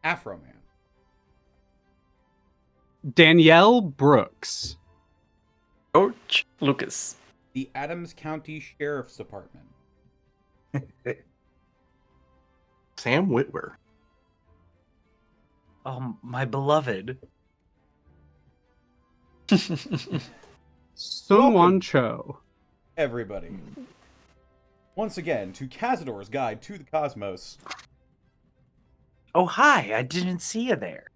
Afro Man. Danielle Brooks. George Lucas. The Adams County Sheriff's Department. Sam Witwer. Oh, my beloved. Sun Cho. Everybody. Once again, to Kazador's Guide to the Cosmos. Oh, hi. I didn't see you there.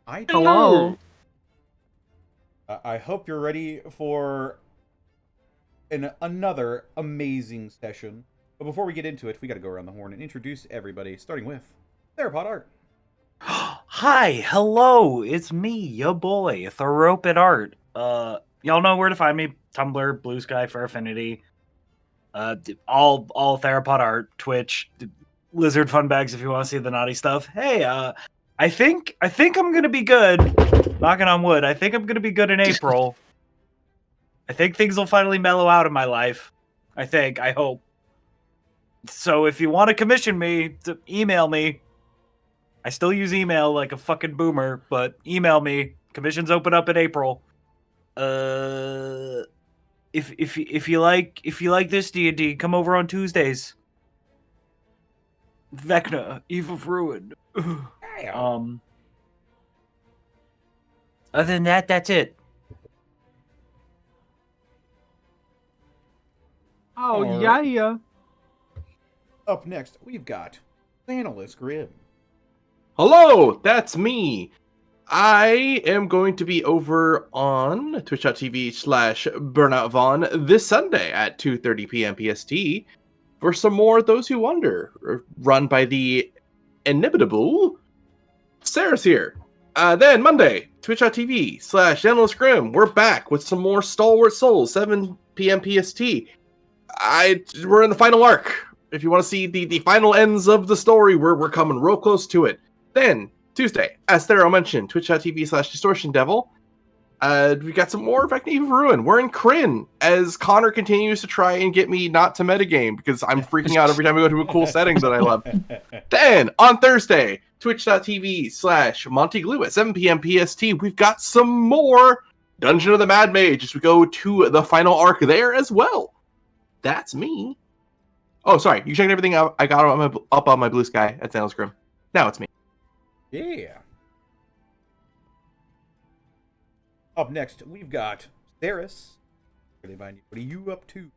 Hello. I hope you're ready for another amazing session. But before we get into it, we gotta go around the horn and introduce everybody, starting with TheropodArt. Hi, hello, it's me, your boy, TheropodArt. Y'all know where to find me. Tumblr, Blue Sky for Affinity. All TheropodArt, Twitch, Lizard Fun Bags if you want to see the naughty stuff. Hey, I think I'm gonna be good. Knocking on wood. I think I'm gonna be good in April. I think things will finally mellow out in my life. I hope. So if you want to commission me, email me. I still use email like a fucking boomer, but email me. Commissions open up in April. If you like this D&D, come over on Tuesdays. Vecna, Eve of Ruin. Other than that, that's it. Oh, Alright. yeah. Up next, we've got XanillisGrimm. Hello, that's me. I am going to be over on twitch.tv/BurnoutVaughn this Sunday at 2:30 p.m. PST for some more Those Who Wonder, run by the inimitable Sarah's here. Then Monday, twitch.tv/XanillisGrimm. We're back with some more Stalwart Souls, 7 p.m. PST. We're in the final arc. If you want to see the final ends of the story, we're coming real close to it. Then, Tuesday, as Thero mentioned, twitch.tv/DistortionDevil. We got some more Vecna Eve of Ruin. We're in Kryn, as Connor continues to try and get me not to metagame, because I'm freaking out every time we go to a cool settings that I love. Then, on Thursday, twitch.tv/MontyGlue at 7 p.m. PST. We've got some more Dungeon of the Mad Mage as we go to the final arc there as well. That's me. Oh, sorry. You checked everything out. I got up on my Blue Sky at XanillisGrimm. Now it's me. Yeah. Up next, we've got Theris. What are you up to?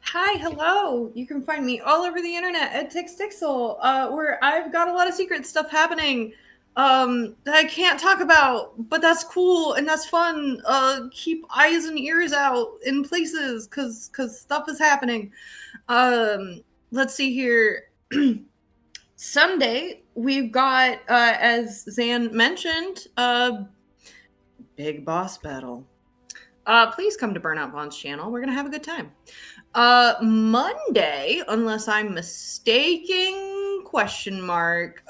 Hi, hello. You can find me all over the internet at Tixdixl, where I've got a lot of secret stuff happening that I can't talk about, but that's cool and that's fun. Keep eyes and ears out in places because stuff is happening. Let's see here. Sunday, we've got, as Zan mentioned, big boss battle. Please come to Burnout Vaughn's channel. We're going to have a good time. Monday, unless I'm mistaken,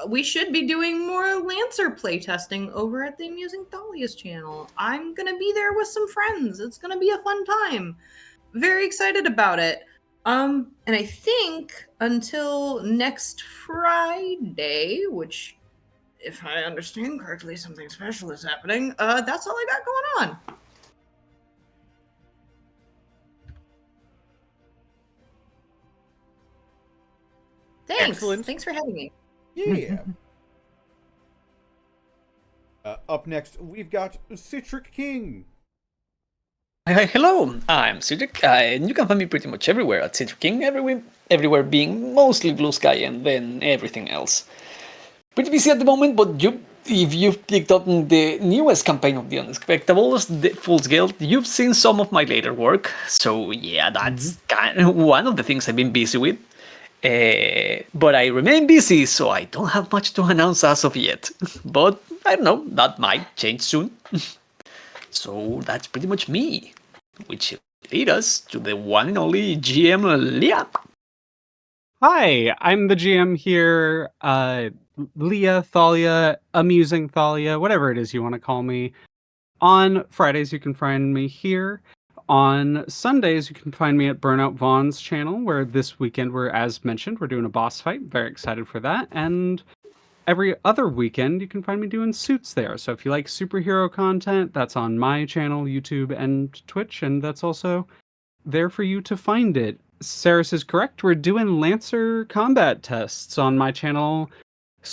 we should be doing more Lancer playtesting over at the Amusing Thalia's channel. I'm going to be there with some friends. It's going to be a fun time. Very excited about it. And I think until next Friday, which, if I understand correctly, something special is happening, that's all I got going on. Thanks. Excellent. Thanks for having me. Yeah. Up next, we've got Citric King. Hello, I'm Cedric, and you can find me pretty much everywhere at Citric King, everywhere being mostly Blue Sky and then everything else. Pretty busy at the moment, but if you've picked up the newest campaign of the Unexpectables, the Fool's Guild, you've seen some of my later work, so yeah, that's kind of one of the things I've been busy with. But I remain busy, so I don't have much to announce as of yet. But I don't know, that might change soon. So that's pretty much me, which leads us to the one and only GM Leah. Hi, I'm the GM here. Leah, Thalia, Amusing Thalia, whatever it is you want to call me. On Fridays, you can find me here. On Sundays, you can find me at Burnout Vaughn's channel, where this weekend as mentioned, we're doing a boss fight. Very excited for that. And every other weekend, you can find me doing suits there. So if you like superhero content, that's on my channel, YouTube, and Twitch, and that's also there for you to find it. Saris is correct. We're doing Lancer combat tests on my channel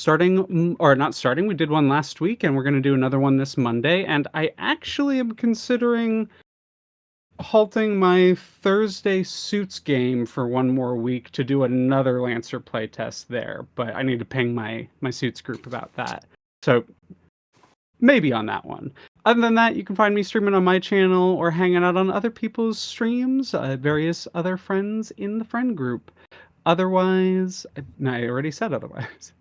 we did one last week, and we're going to do another one this Monday. And I actually am considering halting my Thursday suits game for one more week to do another Lancer playtest there, but I need to ping my suits group about that. So maybe on that one. Other than that, you can find me streaming on my channel or hanging out on other people's streams, various other friends in the friend group. Otherwise, I already said otherwise.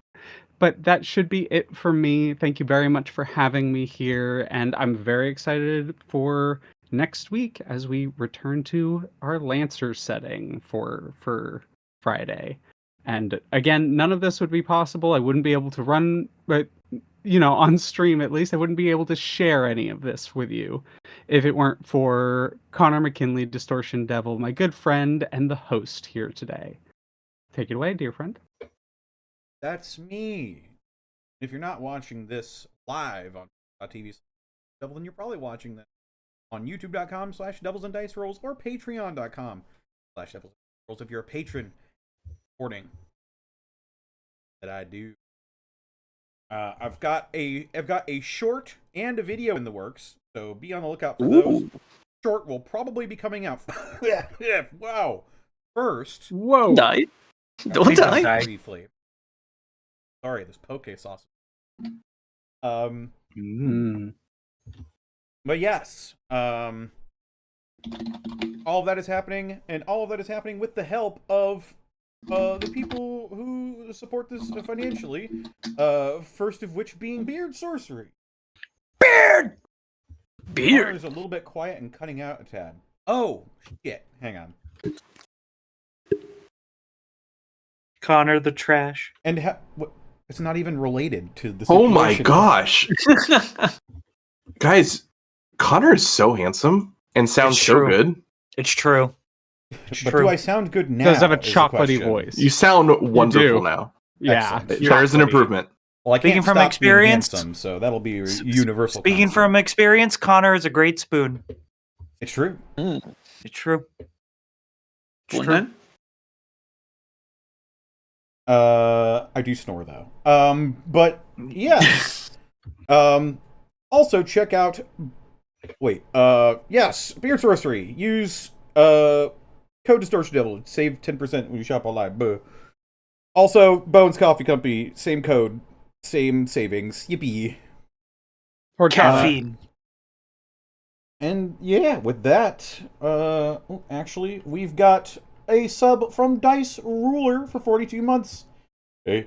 But that should be it for me. Thank you very much for having me here, and I'm very excited for next week as we return to our Lancer setting for Friday. And again, none of this would be possible. I wouldn't be able to run, but on stream at least, I wouldn't be able to share any of this with you if it weren't for Connor McKinley, DistortionDevil, my good friend and the host here today. Take it away, dear friend. That's me. If you're not watching this live on TV, then you're probably watching that on youtube.com/devilsanddicerolls or patreon.com/devilsanddicerolls if you're a patron. Supporting that I do. I've got a short and a video in the works, so be on the lookout for those. Short will probably be coming out. Wow. First. Whoa. Die. Don't die. Briefly. Sorry, this poke sauce. But yes, all of that is happening, and all of that is happening with the help of the people who support this financially. First of which being Beard Sorcery. Beard is a little bit quiet and cutting out a tad. Oh shit! Hang on. Connor the trash. And it's not even related to the Oh my situation. gosh. Guys, Connor is so handsome and sounds It's so true. good. It's true. But do I sound good now? Does have a is the chocolatey question. voice. You sound wonderful do. now. Yeah. Excellent. There's an improvement. Well, I Speaking can't from stop experience- being handsome, so that'll be a universal. Speaking concept. from experience, Connor is a great spoon. It's true. It's true. It's Spoon true. man? I do snore though. But yeah. Also check out. Wait. Yes, Beard Sorcery. Use code DistortionDevil. Save 10% when you shop online. Buh. Also, Bones Coffee Company. Same code, same savings. Yippee. Or Caffeine. And yeah, with that, actually, we've got a sub from Dice Ruler for 42 months. Hey.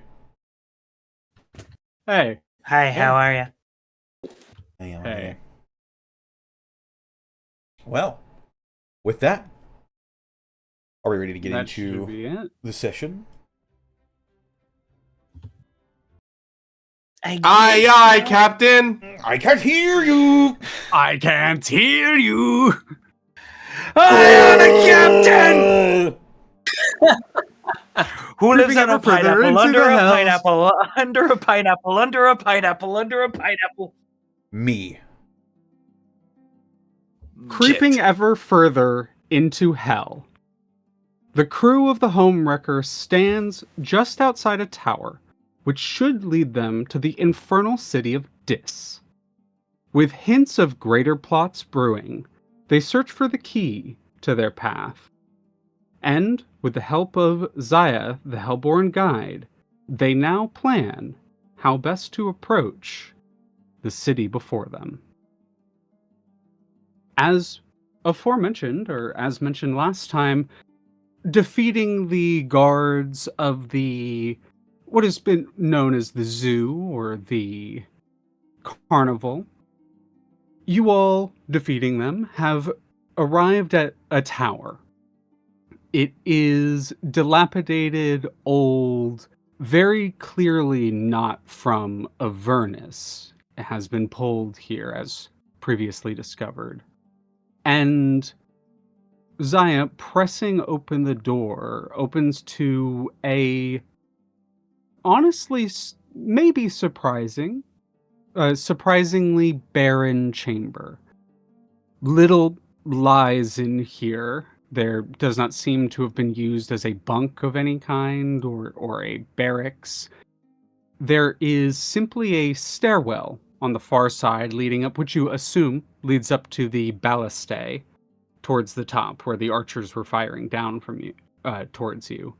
Hey. Hi, how are you? Hey. Well, with that, are we ready to get That should into be it. the session? Aye, Captain. I can't hear you! I can't hear you. I am the captain! Who lives on a ever further pineapple, into under the a hells. pineapple, under a pineapple, under a pineapple, under a pineapple? Me. Creeping Shit. ever further into hell. The crew of the Homewrecker stands just outside a tower, which should lead them to the infernal city of Dis. With hints of greater plots brewing, they search for the key to their path. And, with the help of Zaya, the Hellborn guide, they now plan how best to approach the city before them. As aforementioned, or as mentioned last time, defeating the guards of what has been known as the zoo or the carnival, you all, defeating them, have arrived at a tower. It is dilapidated, old, very clearly not from Avernus. It has been pulled here, as previously discovered. And Zaya, pressing open the door, opens to a honestly may be surprising, surprisingly barren chamber. Little lies in here. There does not seem to have been used as a bunk of any kind or a barracks. There is simply a stairwell on the far side leading up, which you assume leads up to the balustrade towards the top, where the archers were firing down from you towards you.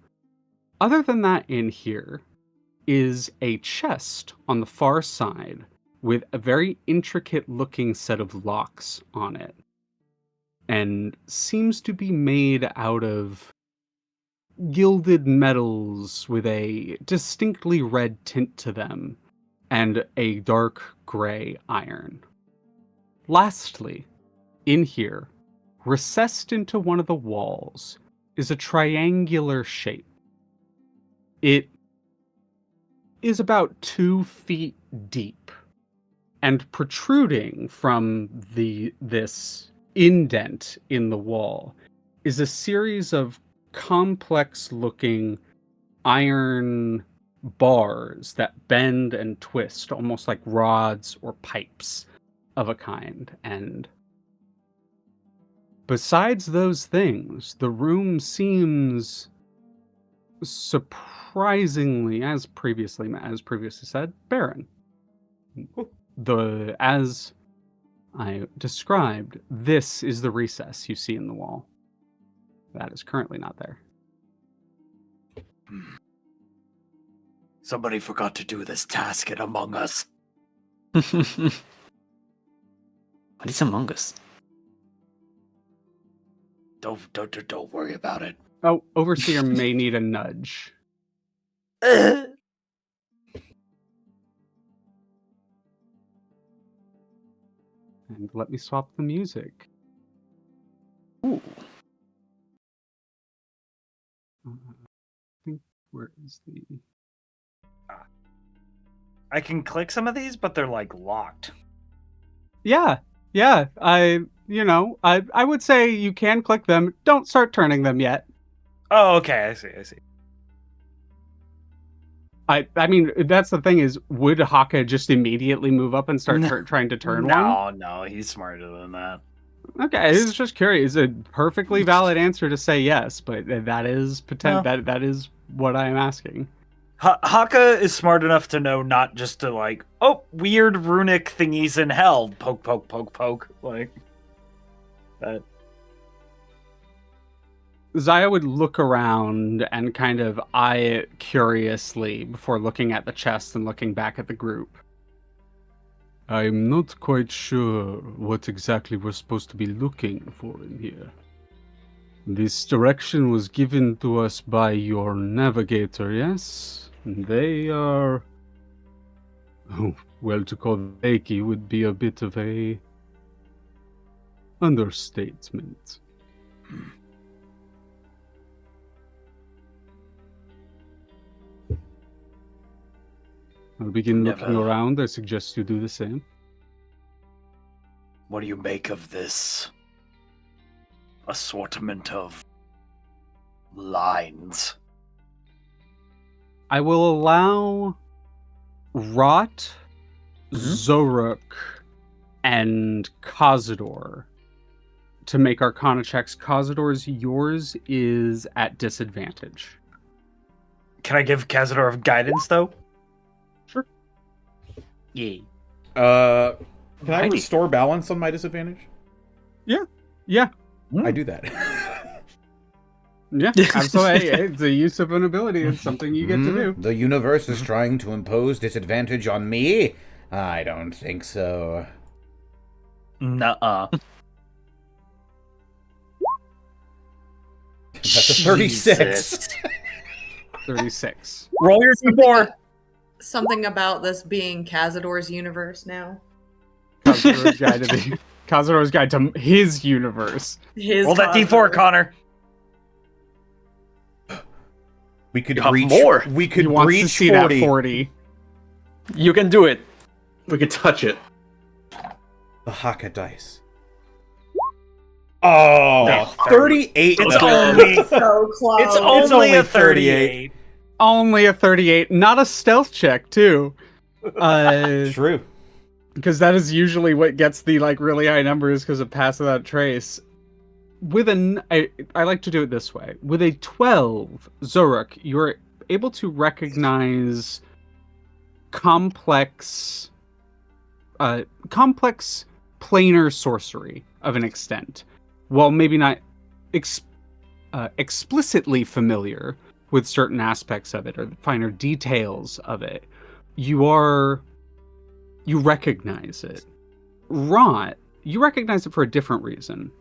Other than that, in here is a chest on the far side with a very intricate-looking set of locks on it, and seems to be made out of gilded metals with a distinctly red tint to them and a dark gray iron. Lastly, in here, recessed into one of the walls, is a triangular shape. It is about 2 feet deep, and protruding from this indent in the wall is a series of complex-looking iron bars that bend and twist, almost like rods or pipes of a kind. And besides those things, the room seems surprisingly, as previously said, barren. As I described, this is the recess you see in the wall. That is currently not there. Somebody forgot to do this task in Among Us. What is Among Us? Don't worry about it. Oh, Overseer may need a nudge. And let me swap the music. Ooh. I think, where is the... I can click some of these, but they're like locked. Yeah. I would say you can click them. Don't start turning them yet. Oh, okay. I see. I mean, that's the thing is, would Hakka just immediately move up and start trying to turn one? No, he's smarter than that. Okay, I was just curious. A perfectly valid answer to say yes, but that is that is what I am asking. Hakka is smart enough to know not just to like, oh, weird runic thingies in hell, poke, poke, poke, poke, like that. Zaya would look around and kind of eye it curiously before looking at the chest and looking back at the group. I'm not quite sure what exactly we're supposed to be looking for in here. This direction was given to us by your navigator, yes? They are... Oh, well, to call them achy would be a bit of a... understatement. I'll begin looking around. I suggest you do the same. What do you make of this assortment of lines? I will allow Rot, Xoruk, and Kazador to make Arcana checks. Kazador's yours is at disadvantage. Can I give Kazador guidance though? Sure. Yeah. Can I restore balance on my disadvantage? Yeah. I do that. Yeah, absolutely. It's a use of an ability. It's something you get to do. The universe is trying to impose disadvantage on me? I don't think so. Nuh-uh. That's a 36. Jesus. 36. Roll your d4. Something about this being Kazador's universe now. Kazador's guide to his universe. Roll that d4, Connor. We could You reach have more. We could He wants reach to see 40. that 40. You can do it. We could touch it. The Hakka dice. Oh, No, 38. It's only So close. it's only a 38. Only a 38. Not a stealth check, too. True. Because that is usually what gets the like really high numbers because of pass without trace. With I like to do it this way. With a 12, Xoruk, you're able to recognize complex planar sorcery of an extent. While maybe not explicitly familiar with certain aspects of it or the finer details of it, you recognize it. Rot, you recognize it for a different reason.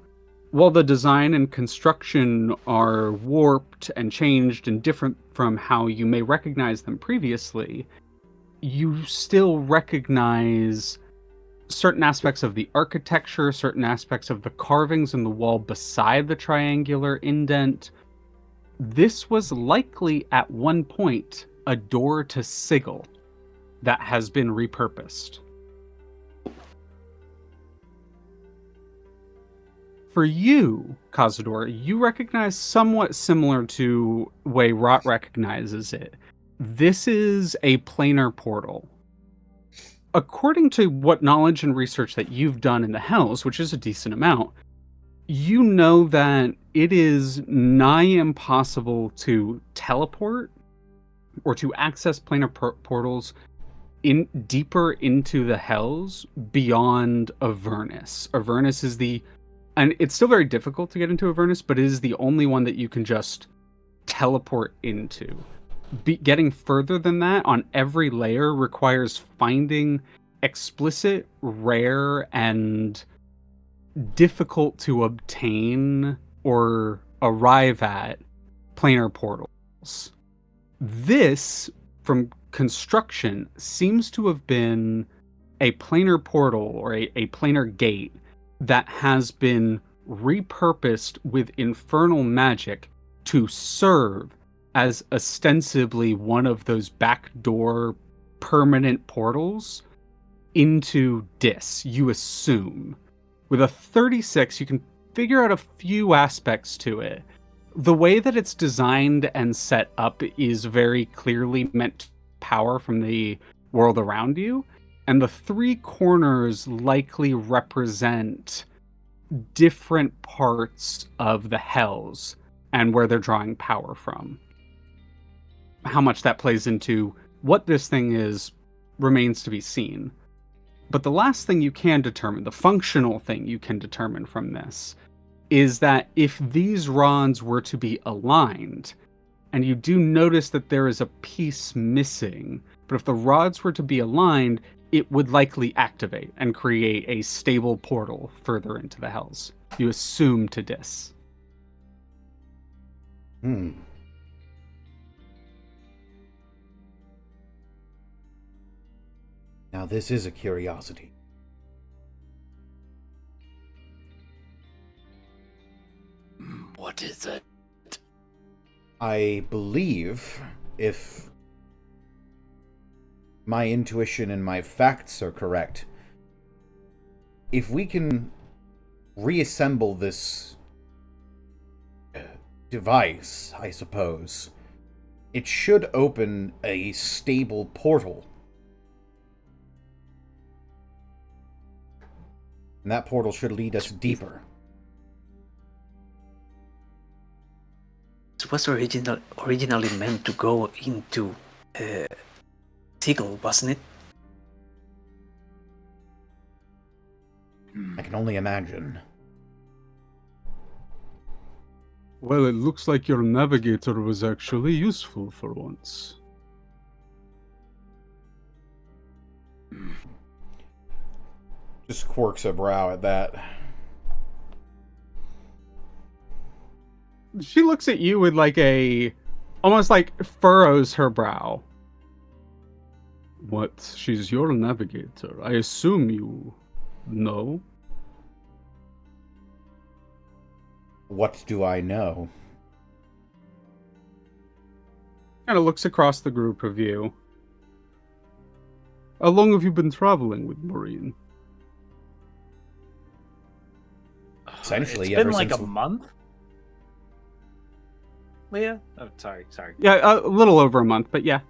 While the design and construction are warped and changed and different from how you may recognize them previously, you still recognize certain aspects of the architecture, certain aspects of the carvings in the wall beside the triangular indent. This was likely at one point a door to Sigil that has been repurposed. For you, Kazador, you recognize somewhat similar to the way Rot recognizes it. This is a planar portal. According to what knowledge and research that you've done in the Hells, which is a decent amount, you know that it is nigh impossible to teleport or to access planar portals in deeper into the Hells beyond Avernus. Avernus is and it's still very difficult to get into Avernus, but it is the only one that you can just teleport into. Getting further than that on every layer requires finding explicit, rare, and difficult to obtain or arrive at planar portals. This, from construction, seems to have been a planar portal or a planar gate that has been repurposed with infernal magic to serve as ostensibly one of those backdoor permanent portals into Dis, you assume. With a 36, you can figure out a few aspects to it. The way that it's designed and set up is very clearly meant to power from the world around you, and the three corners likely represent different parts of the Hells and where they're drawing power from. How much that plays into what this thing is remains to be seen. But the last thing you can determine, the functional thing you can determine from this, is that if these rods were to be aligned, and you do notice that there is a piece missing, but if the rods were to be aligned, it would likely activate and create a stable portal further into the Hells. You assume to Dis. Now this is a curiosity. What is it? I believe, if my intuition and my facts are correct, if we can reassemble this device, I suppose, it should open a stable portal. And that portal should lead us deeper. It was originally meant to go into Sigil, wasn't it? I can only imagine. Well, it looks like your navigator was actually useful for once. Just quirks a brow at that. She looks at you with almost like furrows her brow. What? She's your navigator. I assume you know. What do I know? Kind of looks across the group of you. How long have you been traveling with Maureen? Essentially, It's been ever like since a month. Leah? Oh, sorry. Yeah, a little over a month, but yeah.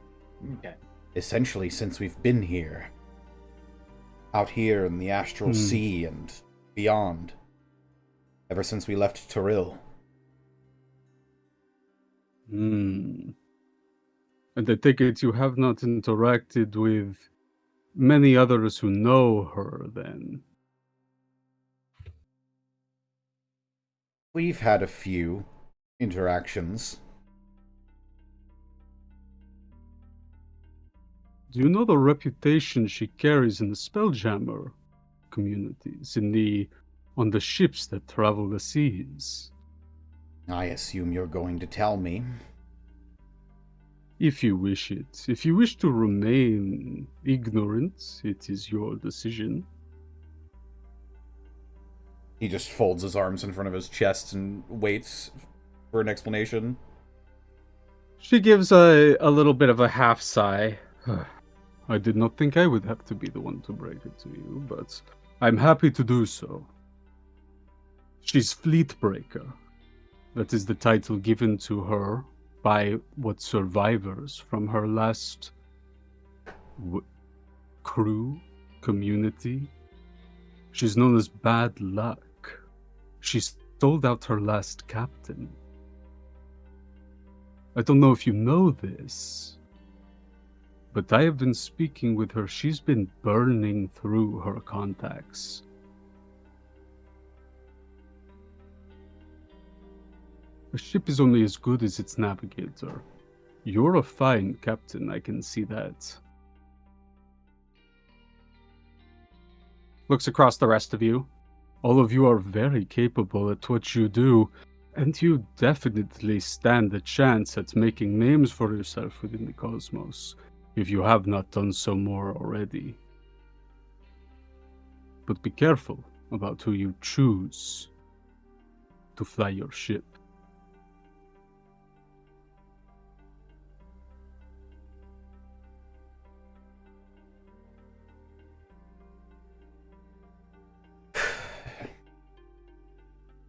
Okay. Essentially, since we've been here. Out here in the Astral Sea and beyond. Ever since we left Toril. And I take it you have not interacted with many others who know her, then? We've had a few interactions. Do you know the reputation she carries in the Spelljammer communities, on the ships that travel the seas? I assume you're going to tell me. If you wish it. If you wish to remain ignorant, it is your decision. He just folds his arms in front of his chest and waits for an explanation. She gives a little bit of a half sigh. I did not think I would have to be the one to break it to you, but I'm happy to do so. She's Fleetbreaker. That is the title given to her by what survivors from her last crew, community. She's known as Bad Luck. She sold out her last captain. I don't know if you know this, but I have been speaking with her. She's been burning through her contacts. A ship is only as good as its navigator. You're a fine captain, I can see that. Looks across the rest of you. All of you are very capable at what you do, and you definitely stand a chance at making names for yourself within the cosmos, if you have not done so more already. But be careful about who you choose to fly your ship.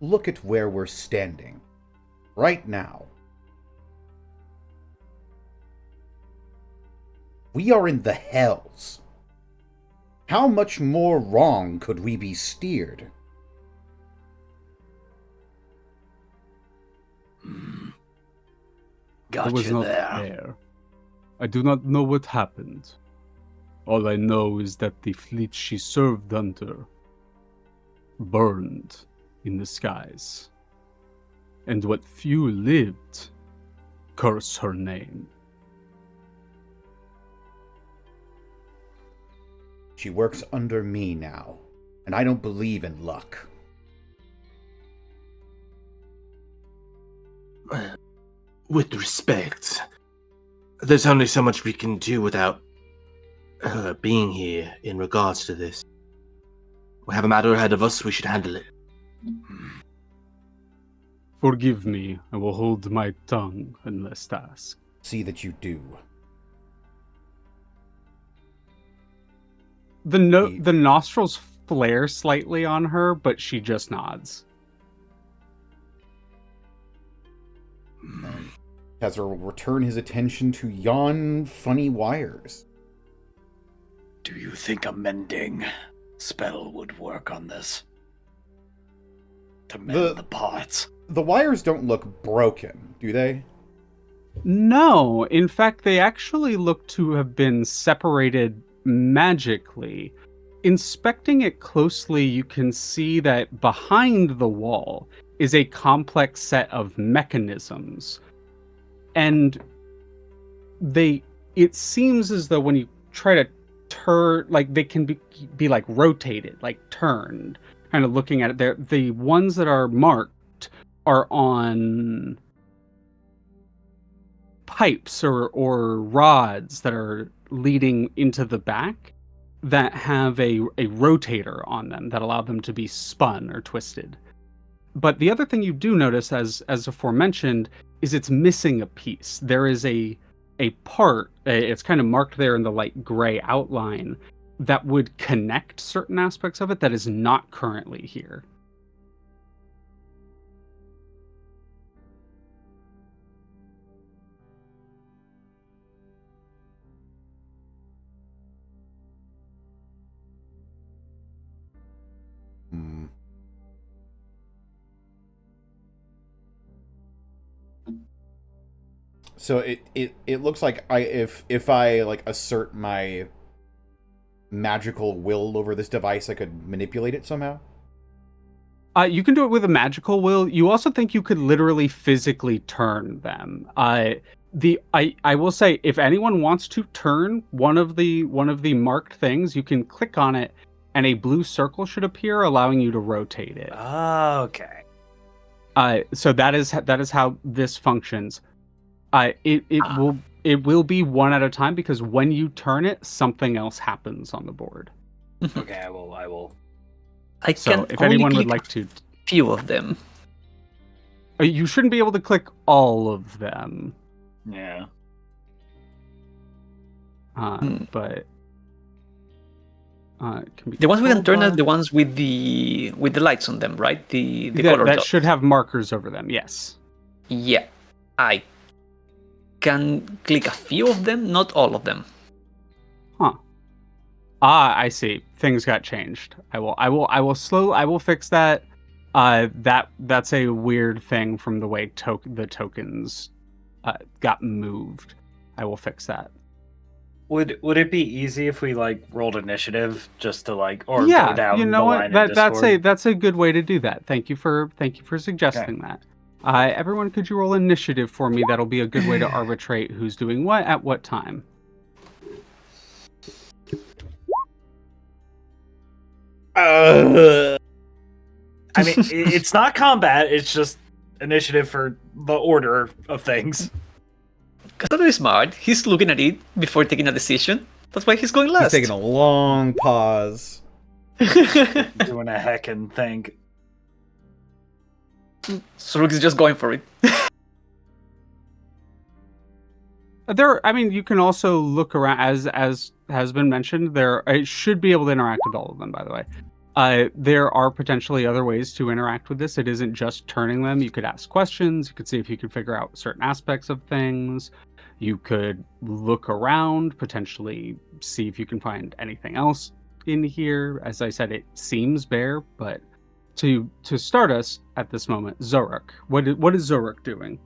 Look at where we're standing. Right now. We are in the hells. How much more wrong could we be steered? Gotcha I was not there. I do not know what happened. All I know is that the fleet she served under burned in the skies, and what few lived curse her name. She works under me now, and I don't believe in luck. With respect, there's only so much we can do without her being here in regards to this. We have a matter ahead of us, we should handle it. Forgive me, I will hold my tongue unless asked. See that you do. The nostrils flare slightly on her, but she just nods. Kazador will return his attention to yon funny wires. Do you think a mending spell would work on this? To mend the parts? The wires don't look broken, do they? No, in fact, they actually look to have been separated magically. Inspecting it closely, you can see that behind the wall is a complex set of mechanisms. And it seems as though when you try to turn, like, they can be like rotated, like turned. Kind of looking at it, the ones that are marked are on pipes or rods that are leading into the back that have a rotator on them that allow them to be spun or twisted. But the other thing you do notice, as aforementioned, is it's missing a piece. There is a part, it's kind of marked there in the light gray outline, that would connect certain aspects of it that is not currently here. So it looks like if I like assert my magical will over this device, I could manipulate it somehow. You can do it with a magical will. You also think you could literally physically turn them. I will say, if anyone wants to turn one of the marked things, you can click on it, and a blue circle should appear, allowing you to rotate it. Okay. So that is how this functions. It will be one at a time, because when you turn it, something else happens on the board. Okay, I will. I So can if only anyone would click like to, few of them. you shouldn't be able to click all of them. Yeah. But it can be The ones we can turn are toolbar. the ones with the lights on them, right? The color that dots. should have markers over them. Yes. Yeah, I can click a few of them, not all of them. I see. Things got changed. I will fix that. That's a weird thing from the way the tokens got moved. I will fix that. Would it be easy if we like rolled initiative just to like go Yeah, down you know the what? line in Discord? That's a good way to do that. Thank you for suggesting that. Everyone, could you roll initiative for me? That'll be a good way to arbitrate who's doing what at what time. I mean, it's not combat. It's just initiative for the order of things. Kazador is smart. He's looking at it before taking a decision. That's why he's going last. He's taking a long pause. Doing a heckin' thing. Xoruk is just going for it. You can also look around, as has been mentioned. It should be able to interact with all of them, by the way. There are potentially other ways to interact with this. It isn't just turning them. You could ask questions. You could see if you can figure out certain aspects of things. You could look around, potentially see if you can find anything else in here. As I said, it seems bare, but to start us at this moment, Xoruk. What is Xoruk doing?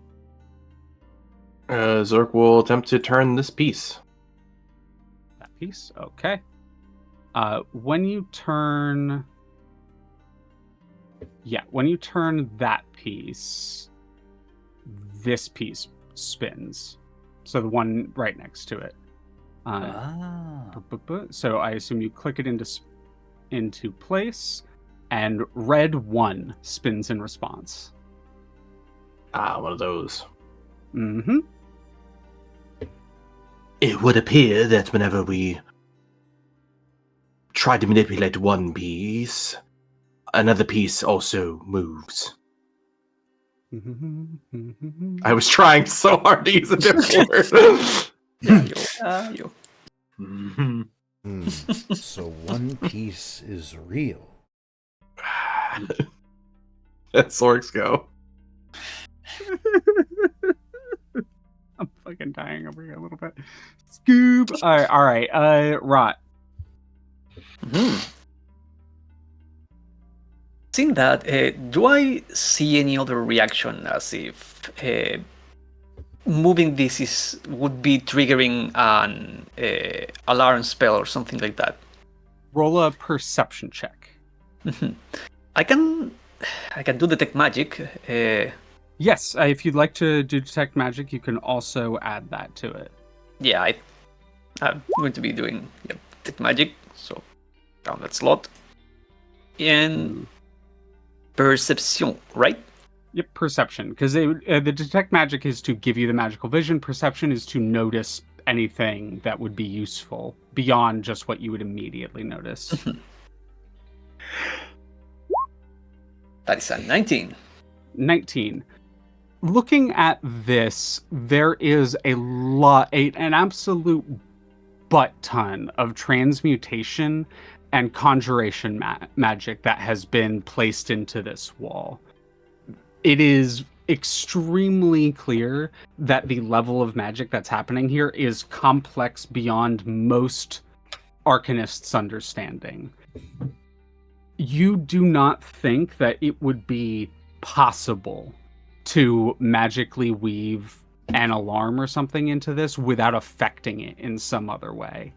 Xoruk will attempt to turn this piece. That piece? Okay. When you turn that piece, this piece spins. So the one right next to it. So I assume you click it into place, and red 1 spins in response. One of those. Mm-hmm. It would appear that whenever we try to manipulate one piece, another piece also moves. I was trying so hard to use a different word. So one piece is real. That's Xoruk's go. I'm fucking dying over here a little bit. Scoop. All right. Rot. Seeing that, do I see any other reaction as if moving this would be triggering an alarm spell or something like that? Roll a perception check. I can do detect magic. Yes, if you'd like to do detect magic, you can also add that to it. Yeah, I'm going to be doing detect magic, so down that slot. And perception, right? Yep, perception. Because the detect magic is to give you the magical vision. Perception is to notice anything that would be useful beyond just what you would immediately notice. That is a 19. 19. Looking at this, there is an absolute butt ton of transmutation and conjuration magic that has been placed into this wall. It is extremely clear that the level of magic that's happening here is complex beyond most arcanists' understanding. You do not think that it would be possible to magically weave an alarm or something into this without affecting it in some other way.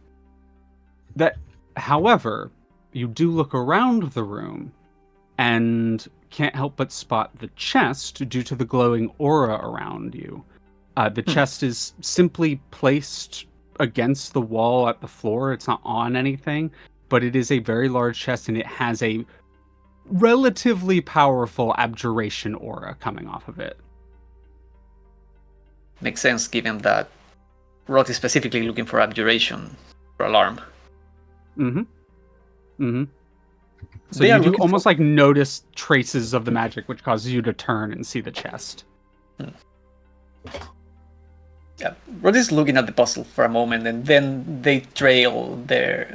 However, you do look around the room and can't help but spot the chest due to the glowing aura around you. The chest is simply placed against the wall at the floor. It's not on anything, but it is a very large chest, and it has a relatively powerful abjuration aura coming off of it. Makes sense given that Rot is specifically looking for abjuration for alarm. Mm-hmm. Mm-hmm. So They you are do looking almost for- like notice traces of the magic, which causes you to turn and see the chest. Yeah, Rod is looking at the puzzle for a moment, and then they trail their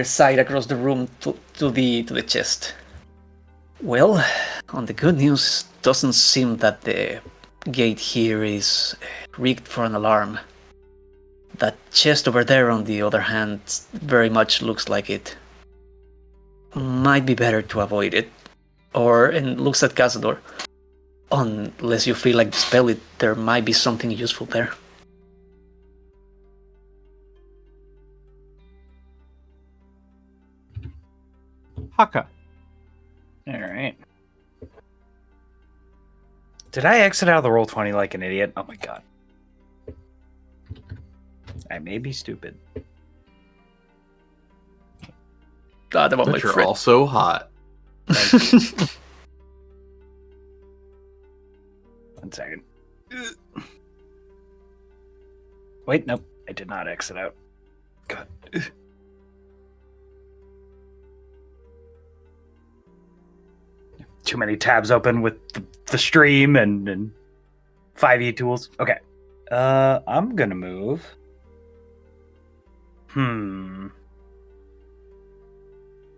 side across the room to the chest. Well, on the good news, doesn't seem that the gate here is rigged for an alarm. That chest over there, on the other hand, very much looks like it. Might be better to avoid it. And looks at Kazador. Unless you feel like dispel it, there might be something useful there. Hakka. Alright. Did I exit out of the Roll20 like an idiot? Oh my god. I may be stupid. That one, my But you're friend. also hot. One second. Wait, nope. I did not exit out. God. Too many tabs open with the stream and 5e tools. Okay. I'm gonna move.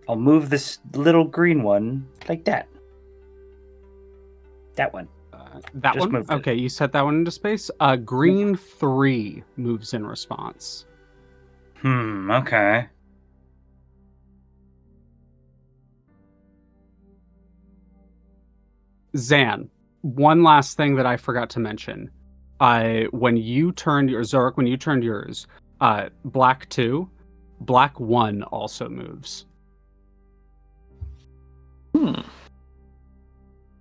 I'll move this little green one like that. That one. That Just one? moved it. Okay, you set that one into space. Green 3 moves in response. Okay. Zan, one last thing that I forgot to mention. When you turned your Xoruk, when you turned yours, black 2, black 1 also moves.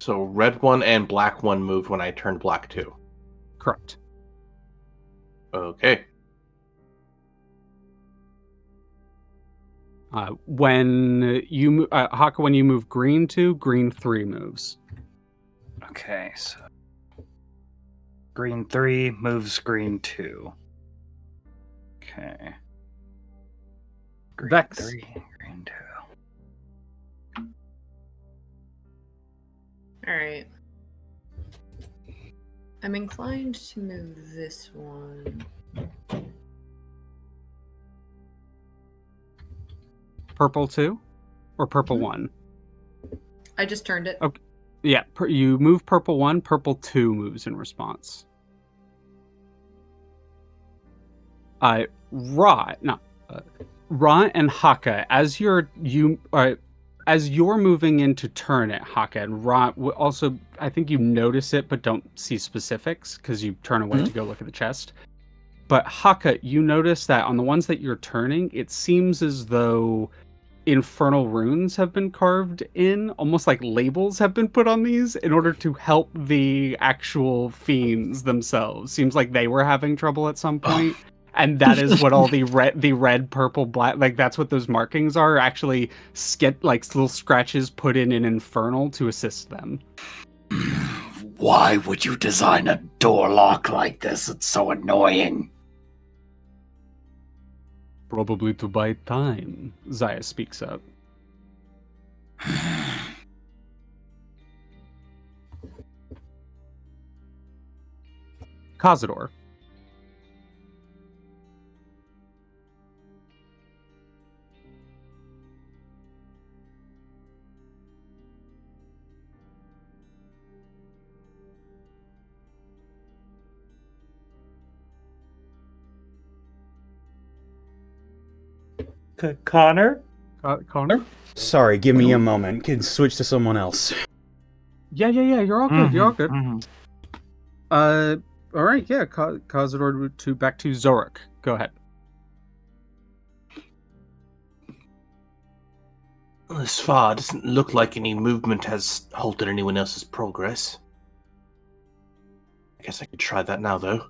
So red one and black one moved when I turned black 2. Correct. Okay. When you Hakka, when you move green 2, green 3 moves. Okay, so green 3 moves green 2. Okay. Green Vex. 3, green 2. Alright. I'm inclined to move this one. Purple 2 or purple 1? I just turned it. Okay. Yeah, you move purple 1, purple 2 moves in response. Ra and Hakka, as you're moving in to turn it, Hakka, and Ra also, I think you notice it but don't see specifics because you turn away to go look at the chest. But Hakka, you notice that on the ones that you're turning, it seems as though infernal runes have been carved in, almost like labels have been put on these in order to help the actual fiends themselves. Seems like they were having trouble at some point. And that is what all the red, purple, black, like that's what those markings are, actually like little scratches put in an infernal to assist them. Why would you design a door lock like this? It's so annoying. Probably to buy time, Zaya speaks up. Kazador. Connor? Connor? Sorry, give me a moment. Can switch to someone else. Yeah, you're all good, you're all good. All right, yeah. Kazador to back to Xoruk. Go ahead. Thus far, it doesn't look like any movement has halted anyone else's progress. I guess I could try that now, though.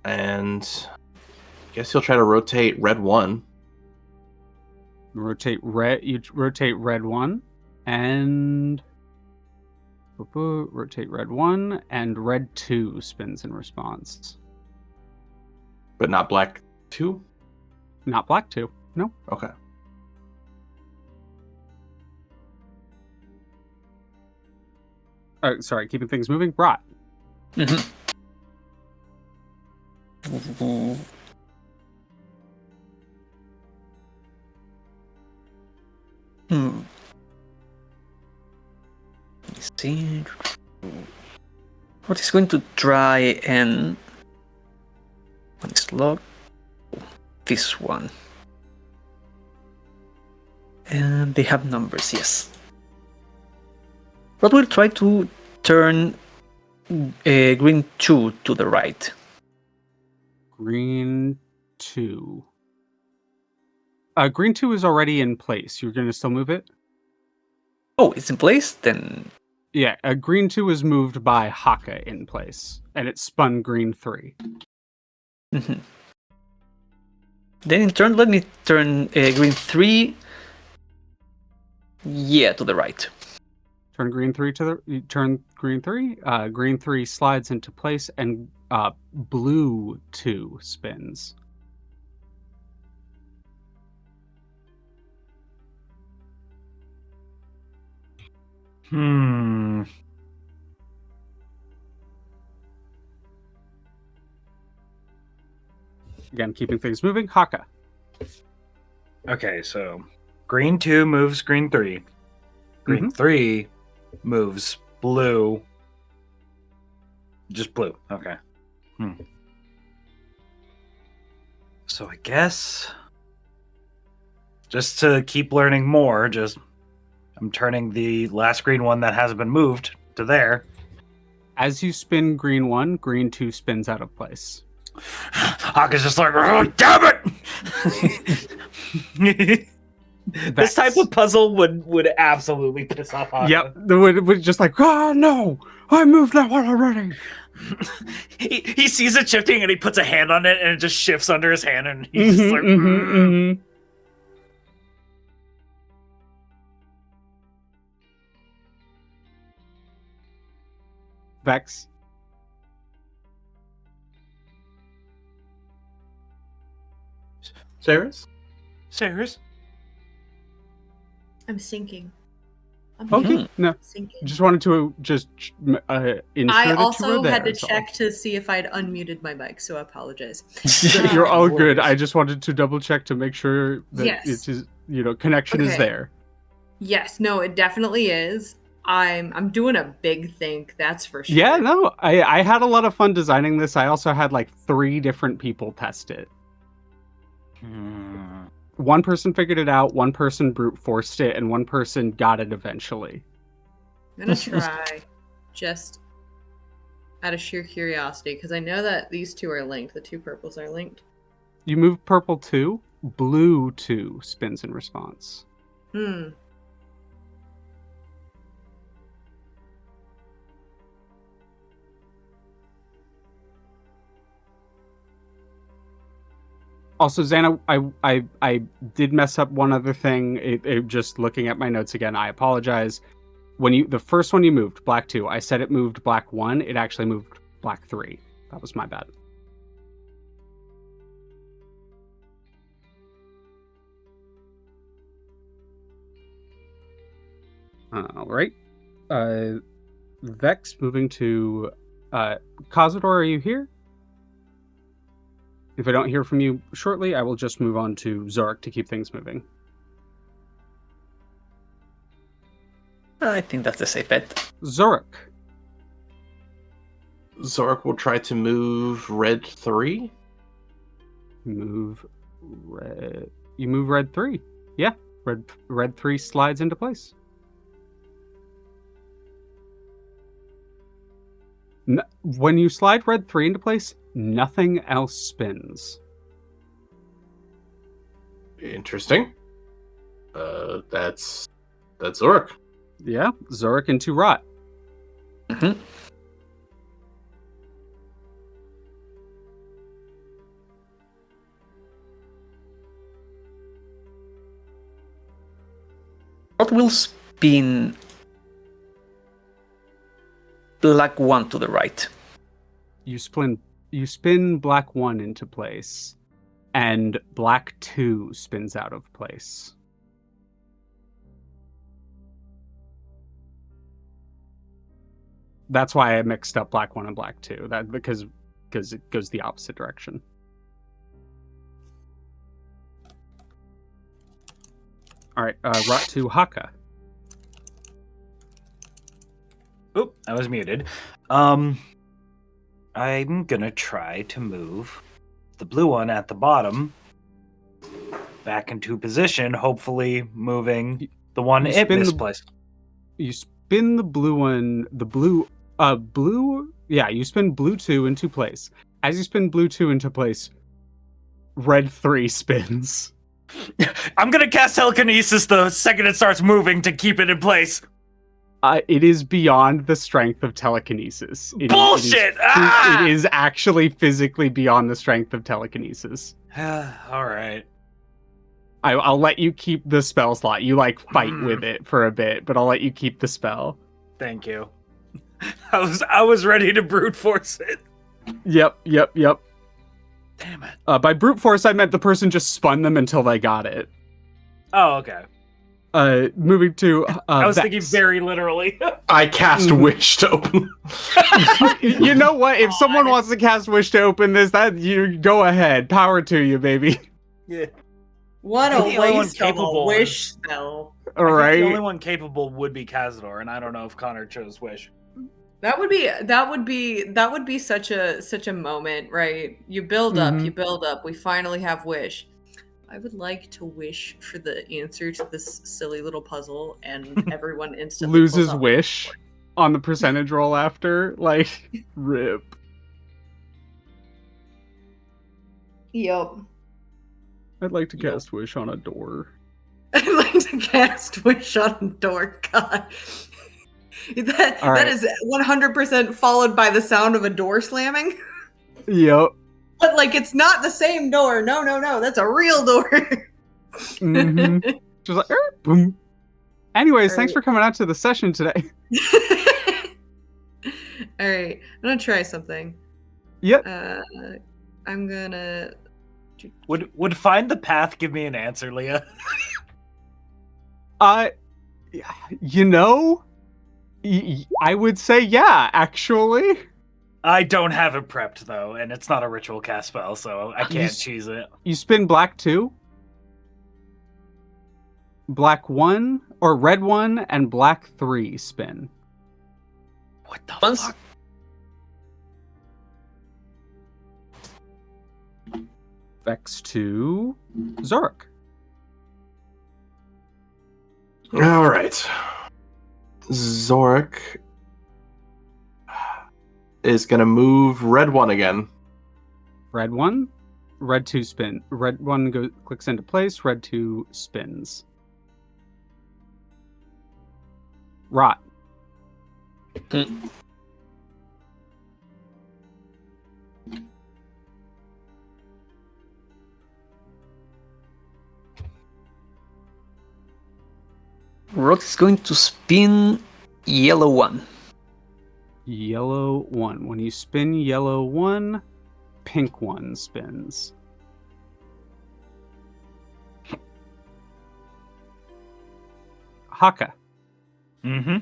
And I guess he'll try to rotate red 1. Rotate red. You rotate red 1, and rotate red 1, and red 2 spins in response. But not black 2? Not black 2. No. Okay. Sorry, keeping things moving. Rot. Mm-hmm. Let's see. What is going to try and one is locked. This one. And they have numbers, yes. But we'll try to turn green 2 to the right. Green 2. Green 2 is already in place. You're going to still move it? Oh, it's in place? Then... Yeah, green 2 is moved by Hakka in place, and it spun green 3. Mm-hmm. Then in turn, let me turn green 3... Yeah, to the right. Turn green 3 to the... Turn green 3? Green 3 slides into place, and blue 2 spins. Again, keeping things moving. Hakka. Okay, so green 2 moves green 3. Green 3 moves blue. Just blue. Okay. So I guess just to keep learning more, I'm turning the last green one that hasn't been moved to there. As you spin green 1, green 2 spins out of place. Hakka's just like, oh, damn it! This type of puzzle would absolutely piss off Hakka. Yep, would just like, oh no, I moved that one already. he sees it shifting and he puts a hand on it and it just shifts under his hand and he's just like, Vex. Sarah's? I'm sinking. Okay, no. Sinking. Just wanted to insert I it also to had to so. check to see if I'd unmuted my mic, so I apologize. You're all good. I just wanted to double check to make sure that Yes. it is, connection is Okay. there. Yes, no, it definitely is. I'm doing a big think, that's for sure. Yeah, no, I had a lot of fun designing this. I also had like 3 different people test it. One person figured it out, one person brute forced it, and one person got it eventually. I'm gonna try, just out of sheer curiosity, because I know that these two are linked. The 2 purples are linked. You move purple 2, blue 2 spins in response. Also, Xana, I did mess up one other thing. Just looking at my notes again, I apologize. When the first one you moved, black 2, I said it moved black 1. It actually moved black 3. That was my bad. All right. Vex, moving to Kazador, are you here? If I don't hear from you shortly, I will just move on to Xoruk to keep things moving. I think that's a safe bet. Xoruk. Xoruk will try to move red 3. Move red. You move red 3. Yeah. Red 3 slides into place. When you slide red 3 into place, nothing else spins. Interesting. That's Xoruk. Yeah, Xoruk into Rot. Mhm. What will spin black 1 to the right? You spin black 1 into place, and black 2 spins out of place. That's why I mixed up black 1 and black 2. That because it goes the opposite direction. All right, Rot to Hakka. Oop, I was muted. I'm gonna try to move the blue one at the bottom back into position, hopefully moving the one You it spin the- misplaced. You spin the blue one, you spin blue 2 into place. As you spin blue 2 into place, red 3 spins. I'm gonna cast telekinesis the second it starts moving to keep it in place. It is beyond the strength of telekinesis. Bullshit! It is actually physically beyond the strength of telekinesis. All right. I'll let you keep the spell slot. You fight with it for a bit, but I'll let you keep the spell. Thank you. I was ready to brute force it. Yep. Damn it. By brute force, I meant the person just spun them until they got it. Oh, okay. Moving to I was Vex. thinking very literally. I cast Wish to open. You know what? If someone wants to cast Wish to open this, you go ahead. Power to you, baby. Yeah. What a The only one waste of a capable. wish spell. All I think right. the only one capable would be Kazador, and I don't know if Connor chose Wish. That would be such a moment, right? You build up, Mhm. you build up. We finally have wish. I would like to wish for the answer to this silly little puzzle, and everyone instantly pulls Loses out Wish on the percentage roll after. Rip. Yep. I'd like to cast Wish on a door. I'd like to cast wish on a door. God. That right. is 100% followed by the sound of a door slamming. Yep. But it's not the same door. No, that's a real door. Mm-hmm. Just boom. Anyways, All thanks right. for coming out to the session today. All right, I'm gonna try something. Yep. I'm gonna. Would find the path give me an answer, Leah? You know, I would say yeah, actually. I don't have it prepped though, and it's not a ritual cast spell, so I can't choose it. You spin black 2, black 1, or red 1, and black 3 spin. What the Once- fuck? Vex to Xoruk. All right. Xoruk is going to move red 1 again. Red 1, red 2 spin. Red 1 clicks into place, red 2 spins. Rot. Rot is going to spin yellow 1. Yellow 1. When you spin yellow 1, pink 1 spins. Hakka. Mm-hmm.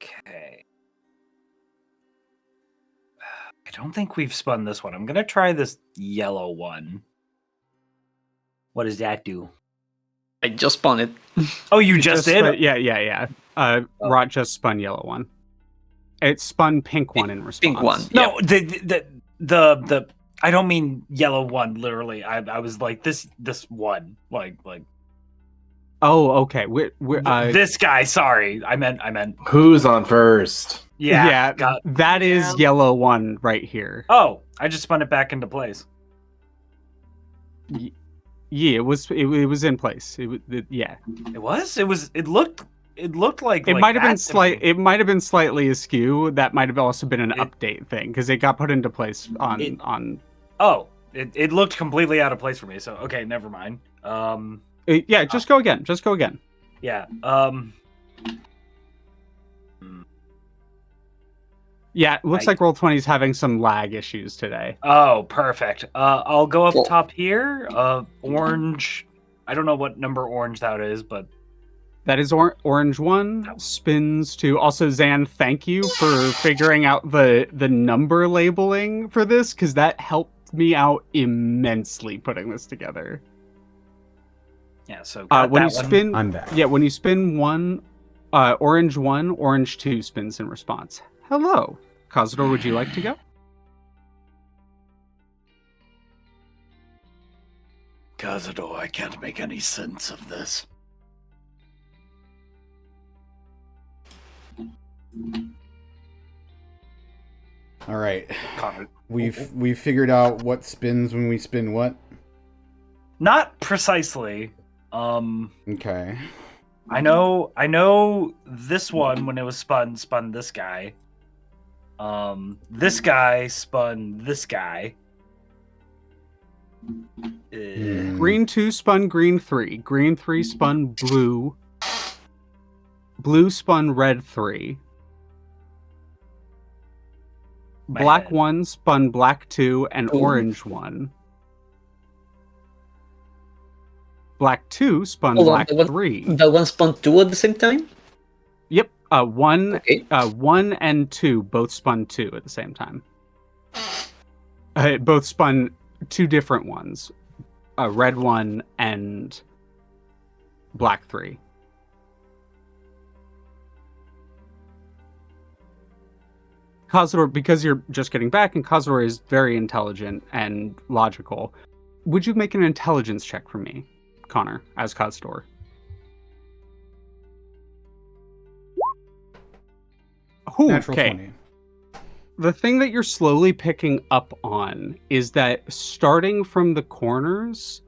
Okay. I don't think we've spun this one. I'm gonna try this yellow one. What does that do? I just spun it. Oh, you just did? Spun, yeah. Rot just spun yellow 1. It spun pink 1 in response. Pink 1. No, the I don't mean yellow one literally. I was like this one like Oh, okay. This guy. Sorry, I meant. Who's on first? Yeah. That is yellow one right here. Oh, I just spun it back into place. Yeah, it was in place. Yeah. It was. It looked. It looked like It might have that been to me. It might have been slightly askew. That might have also been an update thing because it got put into place on. Oh, it looked completely out of place for me. So okay, never mind. Yeah, just go again. Just go again. Yeah. Yeah, it looks like Roll20 is having some lag issues today. Oh, perfect. I'll go up top here. Orange. I don't know what number orange that is, but that is orange 1, spins 2. Also, Zan, thank you for figuring out the number labeling for this, because that helped me out immensely putting this together. Yeah, so when you spin, I'm back. Yeah, when you spin orange 1, orange 2 spins in response. Hello, Kazador, would you like to go? Kazador, I can't make any sense of this. All right. Connor. We've figured out what spins when we spin what? Not precisely. Okay. I know this one when it was spun this guy. This guy spun this guy. Green 2 spun green 3. Green 3 spun blue. Blue spun red 3. Black 1 spun black 2 and orange 1. Black 2 spun black 3. That one spun 2 at the same time? Yep. 1 and 2 both spun 2 at the same time. Both spun 2 different ones. Red 1 and black 3. Kazador, because you're just getting back, and Kazador is very intelligent and logical, would you make an intelligence check for me, Connor, as Kazador? Natural Okay. 20. The thing that you're slowly picking up on is that starting from the corners,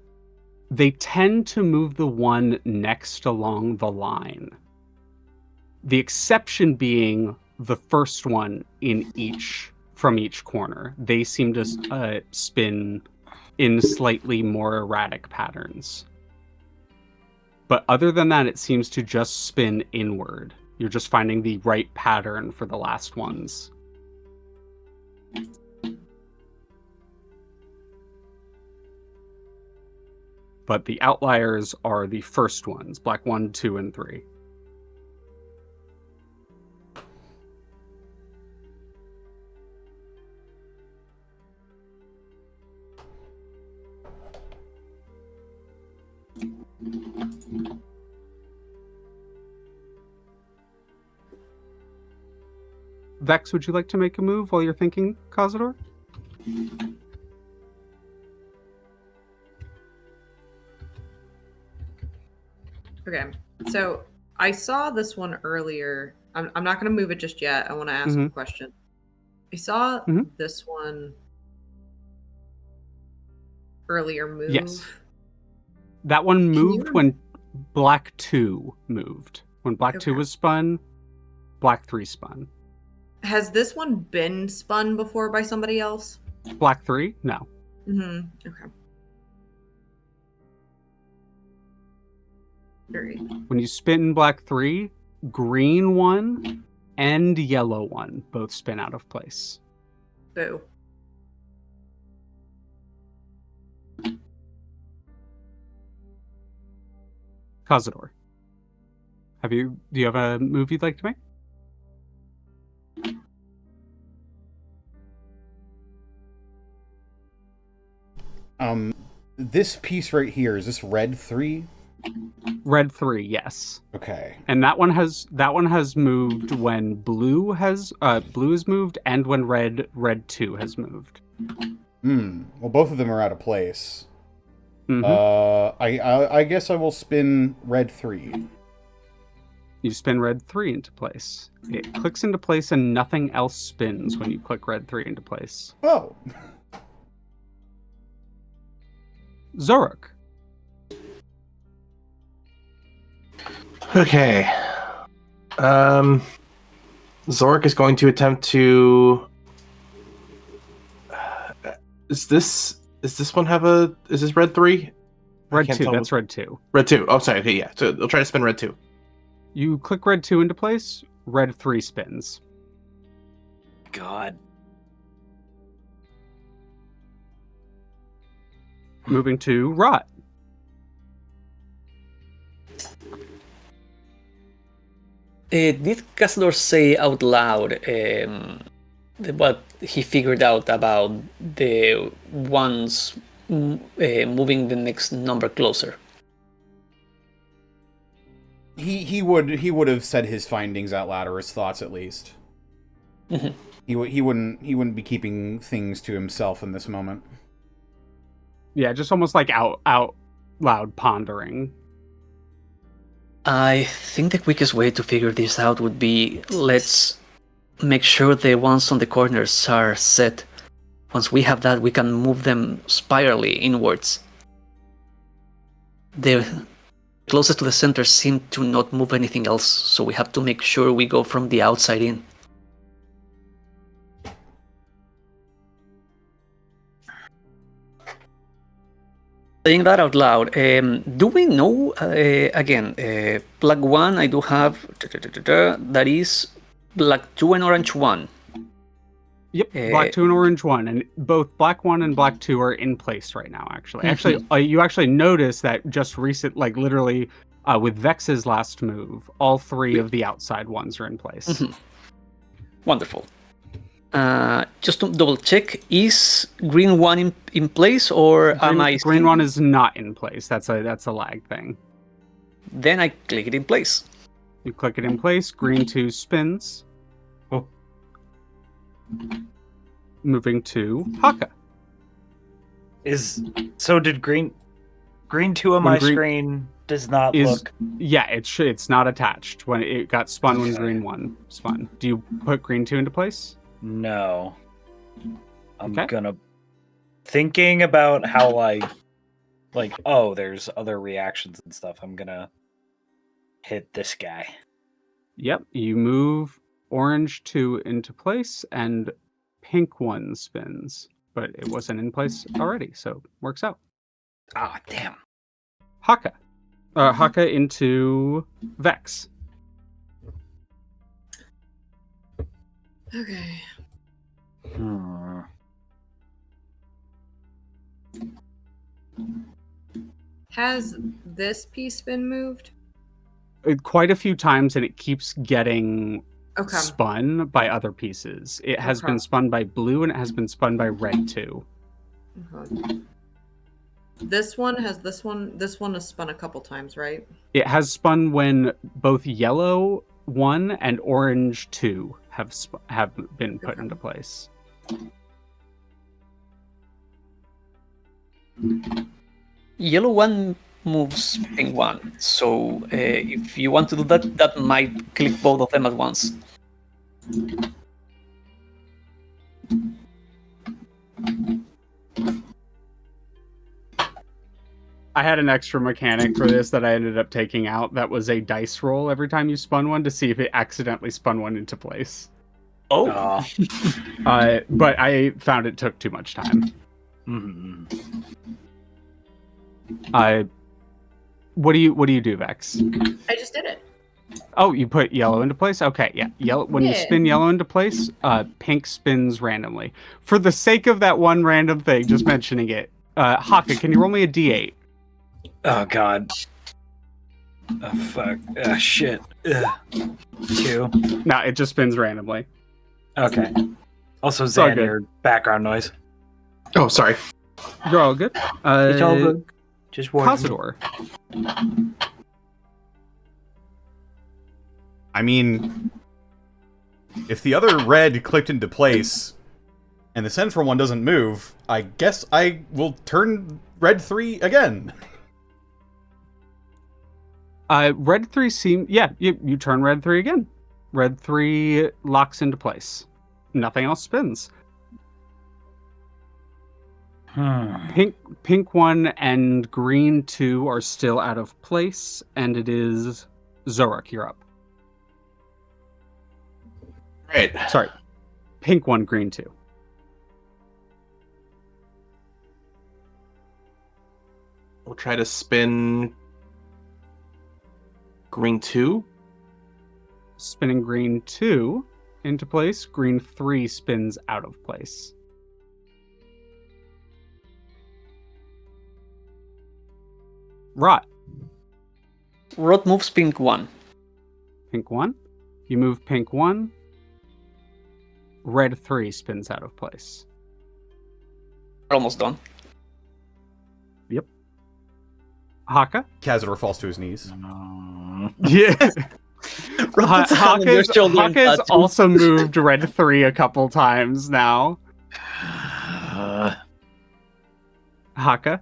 they tend to move the one next along the line. The exception being the first one from each corner. They seem to spin in slightly more erratic patterns. But other than that, it seems to just spin inward. You're just finding the right pattern for the last ones. But the outliers are the first ones, black 1, 2, and 3. Vex, would you like to make a move while you're thinking, Kazador? Okay, so I saw this one earlier. I'm not going to move it just yet. I want to ask a question. I saw this one earlier move. Yes. That one moved when black 2 moved. When black 2 was spun, black 3 spun. Has this one been spun before by somebody else? Black 3? No. Okay. Great. When you spin black 3, green 1 and yellow 1 both spin out of place. Boo. Kazador. Do you have a move you'd like to make? This piece right here, is this red 3? Red 3, yes. Okay. And that one has moved when blue has moved and when red 2 has moved. Well, both of them are out of place. I guess I will spin red 3. You spin red 3 into place. It clicks into place and nothing else spins when you click red 3 into place. Oh. Xoruk. Okay. Xoruk is going to attempt to. Is this one have a? Is this red 3? Red 2. That's red 2. Red 2. Oh, sorry. Okay, yeah. So they'll try to spin red 2. You click red 2 into place. Red 3 spins. God. Moving to Rot. Did Kazador say out loud what he figured out about the ones moving the next number closer? He would have said his findings out loud, or his thoughts at least. Mhm. He wouldn't be keeping things to himself in this moment. Yeah, just almost like out loud pondering. I think the quickest way to figure this out would be, let's make sure the ones on the corners are set. Once we have that, we can move them spirally inwards. The closest to the center seem to not move anything else, so we have to make sure we go from the outside in. Saying that out loud, do we know, again, black 1 I do have, that is black 2 and orange 1. Yep, black 2 and orange 1, and both black 1 and black 2 are in place right now, actually. Actually, you actually notice that just literally, with Vex's last move, all 3 of the outside ones are in place. Wonderful. Just to double check, is green 1 in place, or am I... Green 1 is not in place. That's a lag thing. Then I click it in place. You click it in place, green 2 spins. Oh. Moving to Hakka. Did green 2 on my screen does not look... Yeah, it's not attached when it got spun when green 1 spun. Do you put green 2 into place? No. I'm gonna... Thinking about how, there's other reactions and stuff, I'm gonna hit this guy. Yep, you move orange 2 into place, and pink 1 spins. But it wasn't in place already, so works out. Ah, damn. Hakka. Hakka into Vex. Okay. Has this piece been moved? Quite a few times, and it keeps getting Okay. spun by other pieces. It has been spun by blue, and it has been spun by red too. Okay. This one has spun a couple times, right? It has spun when both yellow 1 and orange 2 have been put into place. Yellow 1 moves pink 1, so if you want to do that, that might click both of them at once. I had an extra mechanic for this that I ended up taking out. That was a dice roll every time you spun one to see if it accidentally spun one into place. Oh. But I found it took too much time. What do you do, Vex? I just did it. Oh, you put yellow into place? Okay, yeah. Yellow. When you spin yellow into place, pink spins randomly. For the sake of that one random thing, just mentioning it, Hakka, can you roll me a d8? Oh, God. Oh, fuck. Shit. 2. No, it just spins randomly. Okay. Also, It's all Xan, good. your background noise. Oh, sorry. You're all good. It's all good. Just warning. Kazador. I mean, if the other red clicked into place, and the central one doesn't move, I guess I will turn red 3 again. Red 3 you turn red 3 again. Red 3 locks into place. Nothing else spins. Pink 1 and green 2 are still out of place, and it is Xoruk, you're up. Right. Sorry. Pink 1, green 2. We'll try to spin green 2. Spinning green 2 into place. Green 3 spins out of place. Rot. Rot moves pink 1. Pink 1. You move pink 1. Red 3 spins out of place. We're almost done. Yep. Hakka? Kazador falls to his knees. Yeah. Hakka's Hakka's also moved red 3 a couple times now. Hakka?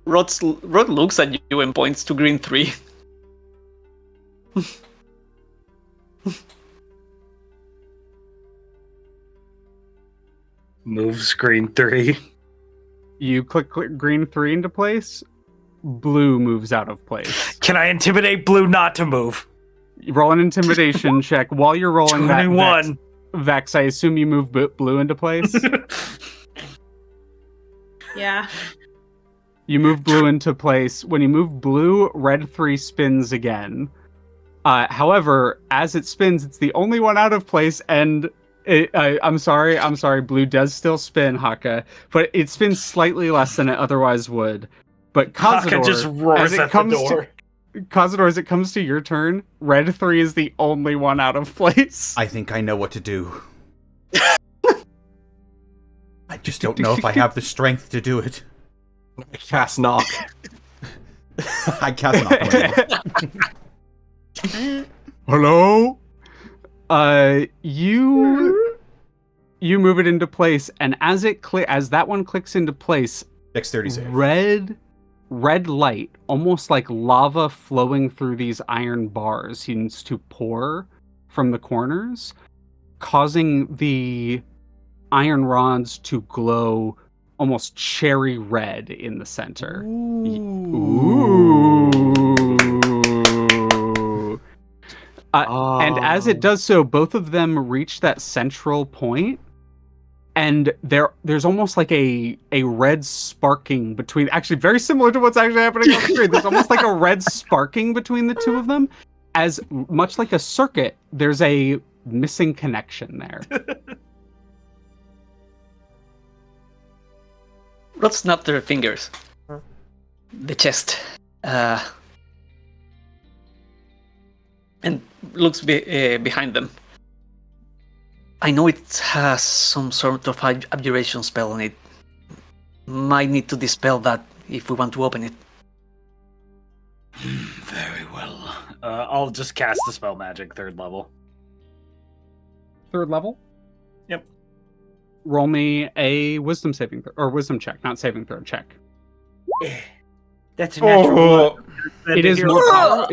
Rod looks at you and points to green 3. Moves green 3. You click green 3 into place. Blue moves out of place. Can I intimidate blue not to move? You roll an intimidation check. While you're rolling 21. that Vex, I assume you move blue into place. Yeah. You move blue into place. When you move blue, red 3 spins again. However, as it spins, it's the only one out of place, and I'm sorry, blue does still spin, Hakka, but it spins slightly less than it otherwise would. But Kazador, Hakka just roars at the door. Kazador, as it comes to your turn, red 3 is the only one out of place. I think I know what to do. I just don't know if I have the strength to do it. I cast knock. I cast knock. Hello? You move it into place, and as that one clicks into place, Dexterity save. Red light, almost like lava flowing through these iron bars, seems to pour from the corners, causing the iron rods to glow almost cherry red in the center. Ooh. And as it does so, both of them reach that central point, and there's almost like a red sparking between, actually very similar to what's actually happening on the screen. There's almost like a red sparking between the two of them, as much like a circuit, there's a missing connection there. Rod snapped their fingers. The chest. And looks behind them. I know it has some sort of abjuration spell on it. Might need to dispel that if we want to open it. Very well. I'll just cast the spell magic 3rd level. 3rd level? Yep. Roll me a wisdom saving or wisdom check, not saving throw check. That's a natural one. It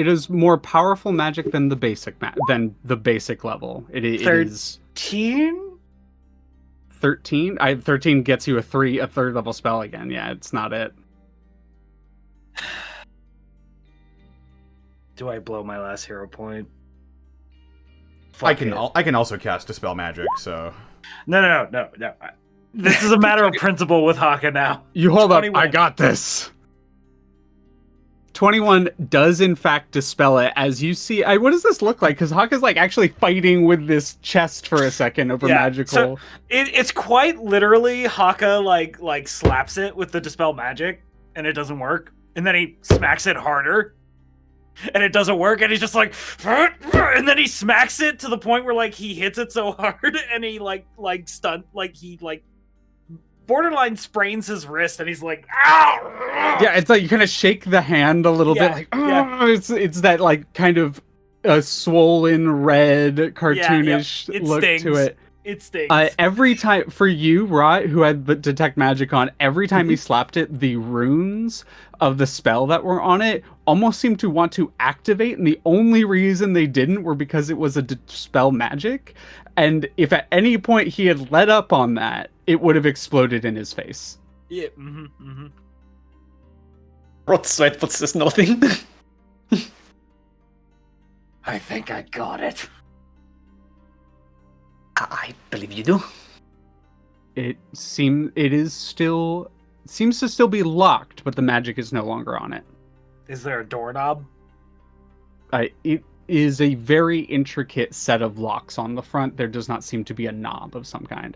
is more powerful magic than the basic level. It is 13? 13? 13 gets you a 3rd level spell again. Yeah, it's not it. Do I blow my last hero point? I can also cast Dispel Magic, so... No. This is a matter of principle with Hakka now. You hold 21. up, I got this. 21 does in fact dispel it, as you see. What does this look like? Because Hakka's like actually fighting with this chest for a second over magical. So it's quite literally Hakka like slaps it with the Dispel Magic, and it doesn't work. And then he smacks it harder, and it doesn't work. And he's just like, and then he smacks it to the point where like he hits it so hard, and he borderline sprains his wrist, and he's like, ow! Yeah, it's like you kind of shake the hand a little bit, like, it's that like kind of a swollen red cartoonish It look stings. to it. It stings. Every time for you, Rot, who had the detect magic on, every time he slapped it, the runes of the spell that were on it almost seemed to want to activate, and the only reason they didn't were because it was a dispel magic. And if at any point he had let up on that, it would have exploded in his face. Yeah. Rot sweat, but says nothing. I think I got it. I believe you do. It seems to still be locked, but the magic is no longer on it. Is there a doorknob? It is a very intricate set of locks on the front. There does not seem to be a knob of some kind.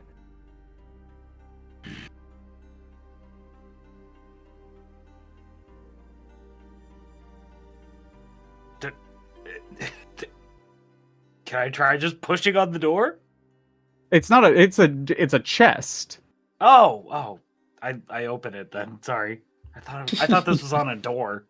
Can I try just pushing on the door? It's not it's a chest. Oh. I open it then. Sorry. I thought this was on a door.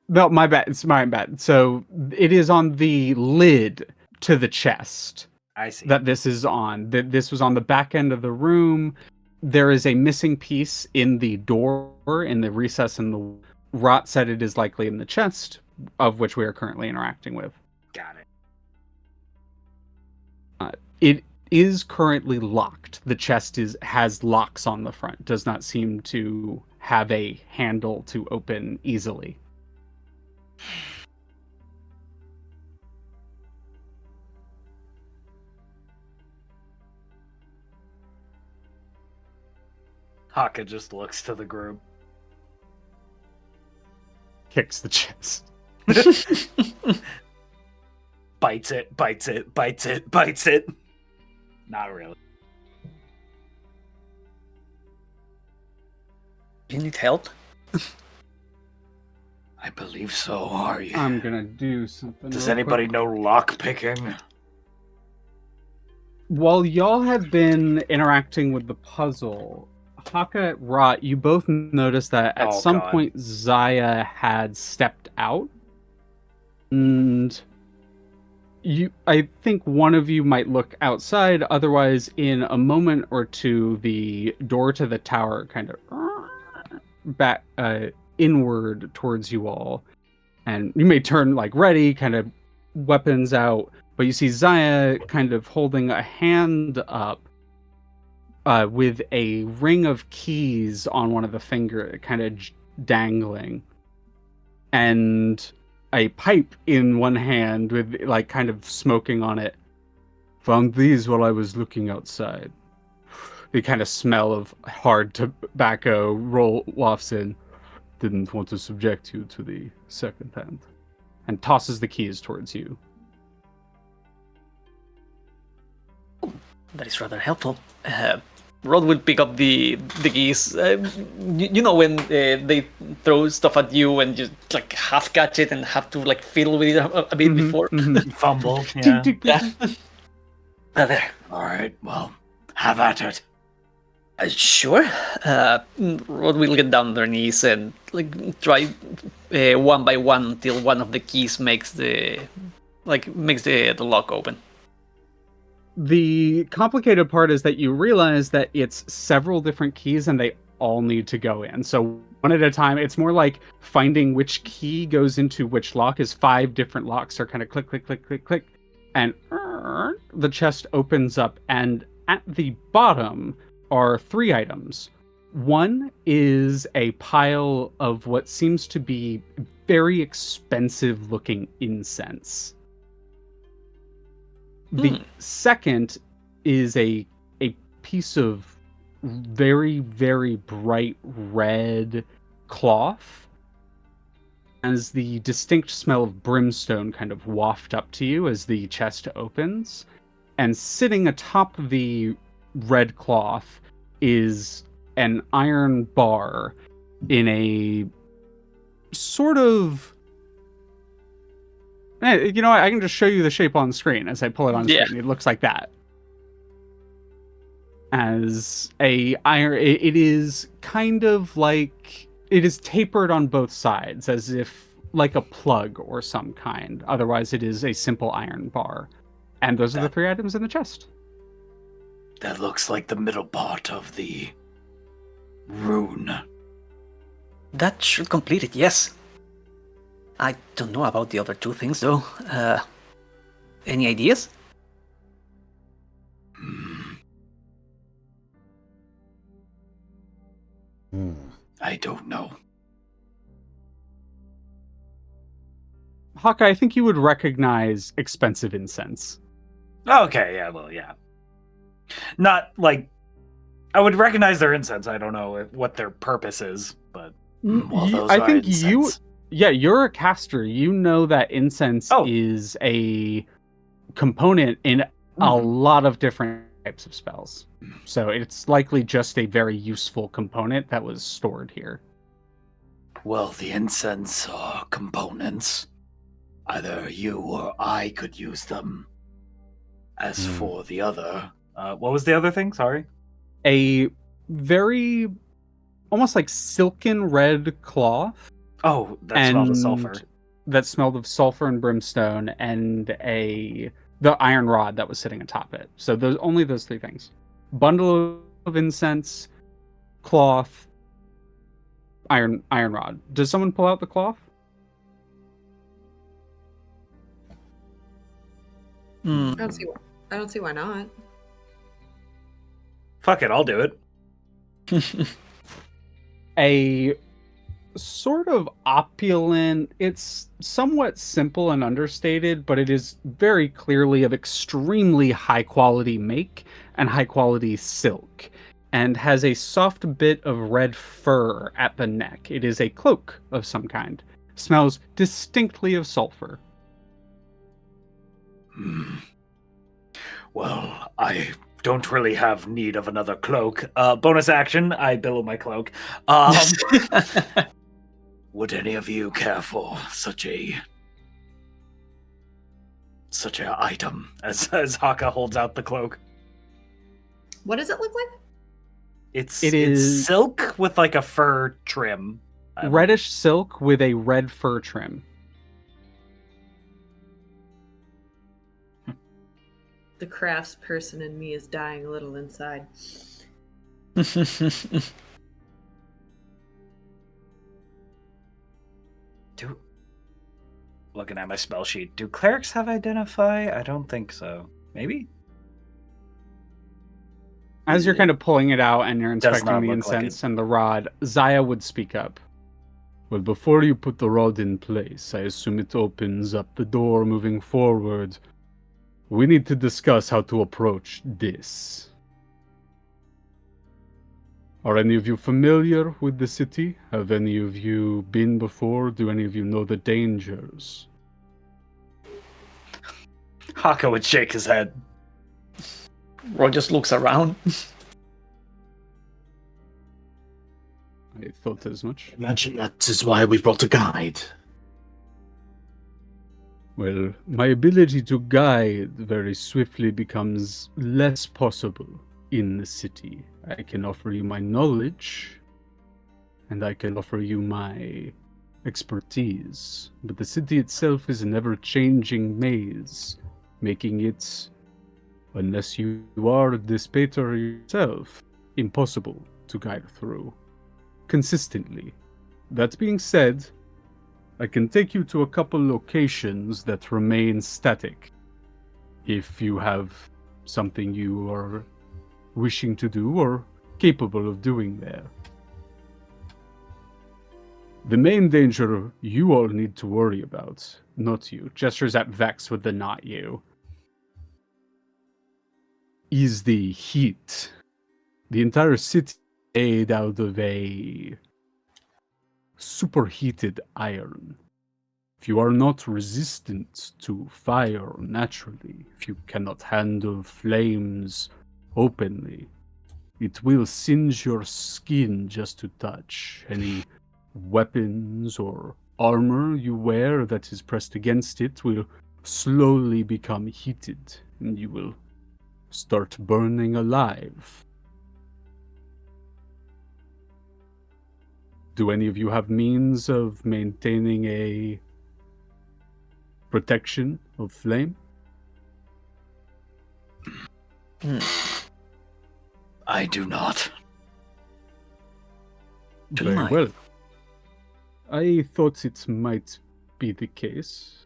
No, my bad. It's my bad. So it is on the lid to the chest. I see. That this is on. This was on the back end of the room. There is a missing piece in the door, in the recess in the... Rot said it is likely in the chest, of which we are currently interacting with. Got it. It is currently locked. The chest has locks on the front. Does not seem to have a handle to open easily. Hakka just looks to the group. Kicks the chest. Bites it. Not really. You need help? I believe so. Are you? I'm gonna do something. Does real anybody quick. know lock picking? While y'all have been interacting with the puzzle, Hakka, Rot, you both noticed that at some point Zaya had stepped out. And I think one of you might look outside, otherwise in a moment or two the door to the tower kind of back inward towards you all. And you may turn like ready, kind of weapons out, but you see Zaya kind of holding a hand up with a ring of keys on one of the finger, kind of dangling, and a pipe in one hand with like kind of smoking on it. Found these while I was looking outside. The kind of smell of hard tobacco wafts in. Didn't want to subject you to the second hand. And tosses the keys towards you. That is rather helpful. Rod will pick up the keys. You know when they throw stuff at you and you like half catch it and have to like fiddle with it a bit before. Fumble. Yeah. Yeah. There. All right. Well, have at it. Sure. Rod will get down on their knees and like try one by one until one of the keys makes the lock open. The complicated part is that you realize that it's several different keys and they all need to go in. So one at a time, it's more like finding which key goes into which lock is 5 different locks are kind of click, click, click, click, click. And the chest opens up and at the bottom are 3 items. One is a pile of what seems to be very expensive looking incense. The second is a piece of very, very bright red cloth as the distinct smell of brimstone kind of waft up to you as the chest opens. And sitting atop the red cloth is an iron bar in a sort of... You know what? I can just show you the shape on screen as I pull it on screen. It looks like that. As a iron, it is kind of like it is tapered on both sides, as if like a plug or some kind. Otherwise, it is a simple iron bar. And those are the 3 items in the chest. That looks like the middle part of the rune. That should complete it, yes. I don't know about the other two things, though. Any ideas? I don't know. Hakka, I think you would recognize expensive incense. Okay, yeah, well, yeah. Not like I would recognize their incense. I don't know what their purpose is, but Well, those I are think incense. you're a caster. You know that incense Oh. is a component in a lot of different types of spells. So it's likely just a very useful component that was stored here. Well, the incense components. Either you or I could use them. As for the other, what was the other thing? Sorry. A very almost like silken red cloth. Oh, that smelled of sulfur. That smelled of sulfur and brimstone, and the iron rod that was sitting atop it. So only those three things: bundle of incense, cloth, iron rod. Does someone pull out the cloth? I don't see why not. Fuck it, I'll do it. A sort of opulent, it's somewhat simple and understated, but it is very clearly of extremely high quality make and high quality silk, and has a soft bit of red fur at the neck. It is a cloak of some kind. Smells distinctly of sulfur. Well, I don't really have need of another cloak. Bonus action, I billow my cloak. would any of you care for such a item? As Hakka holds out the cloak. What does it look like? It's is- silk with like a fur trim. Reddish silk with a red fur trim. The crafts person in me is dying a little inside. Looking at my spell sheet, do clerics have identify? I don't think so. Maybe? As you're kind of pulling it out and you're Does inspecting not the look like incense and the rod, Zaya would speak up. Well, before you put the rod in place, I assume it opens up the door moving forward. We need to discuss how to approach this. Are any of you familiar with the city? Have any of you been before? Do any of you know the dangers? Hakka would shake his head. Ro just looks around. I thought as much. Imagine that is why we brought a guide. Well, my ability to guide very swiftly becomes less possible in the city. I can offer you my knowledge, and I can offer you my expertise, but the city itself is an ever-changing maze, making it, unless you are the Dispater yourself, impossible to guide through consistently. That being said, I can take you to a couple locations that remain static. If you have something you are wishing to do or capable of doing there. The main danger you all need to worry about, not you, gestures at Vex with the not you, is the heat. The entire city is made out of a superheated iron. If you are not resistant to fire naturally, if you cannot handle flames openly, it will singe your skin just to touch. Any weapons or armor you wear that is pressed against it will slowly become heated, and you will start burning alive. Do any of you have means of maintaining a protection of flame? I do not. Very Tonight. well. I thought it might be the case.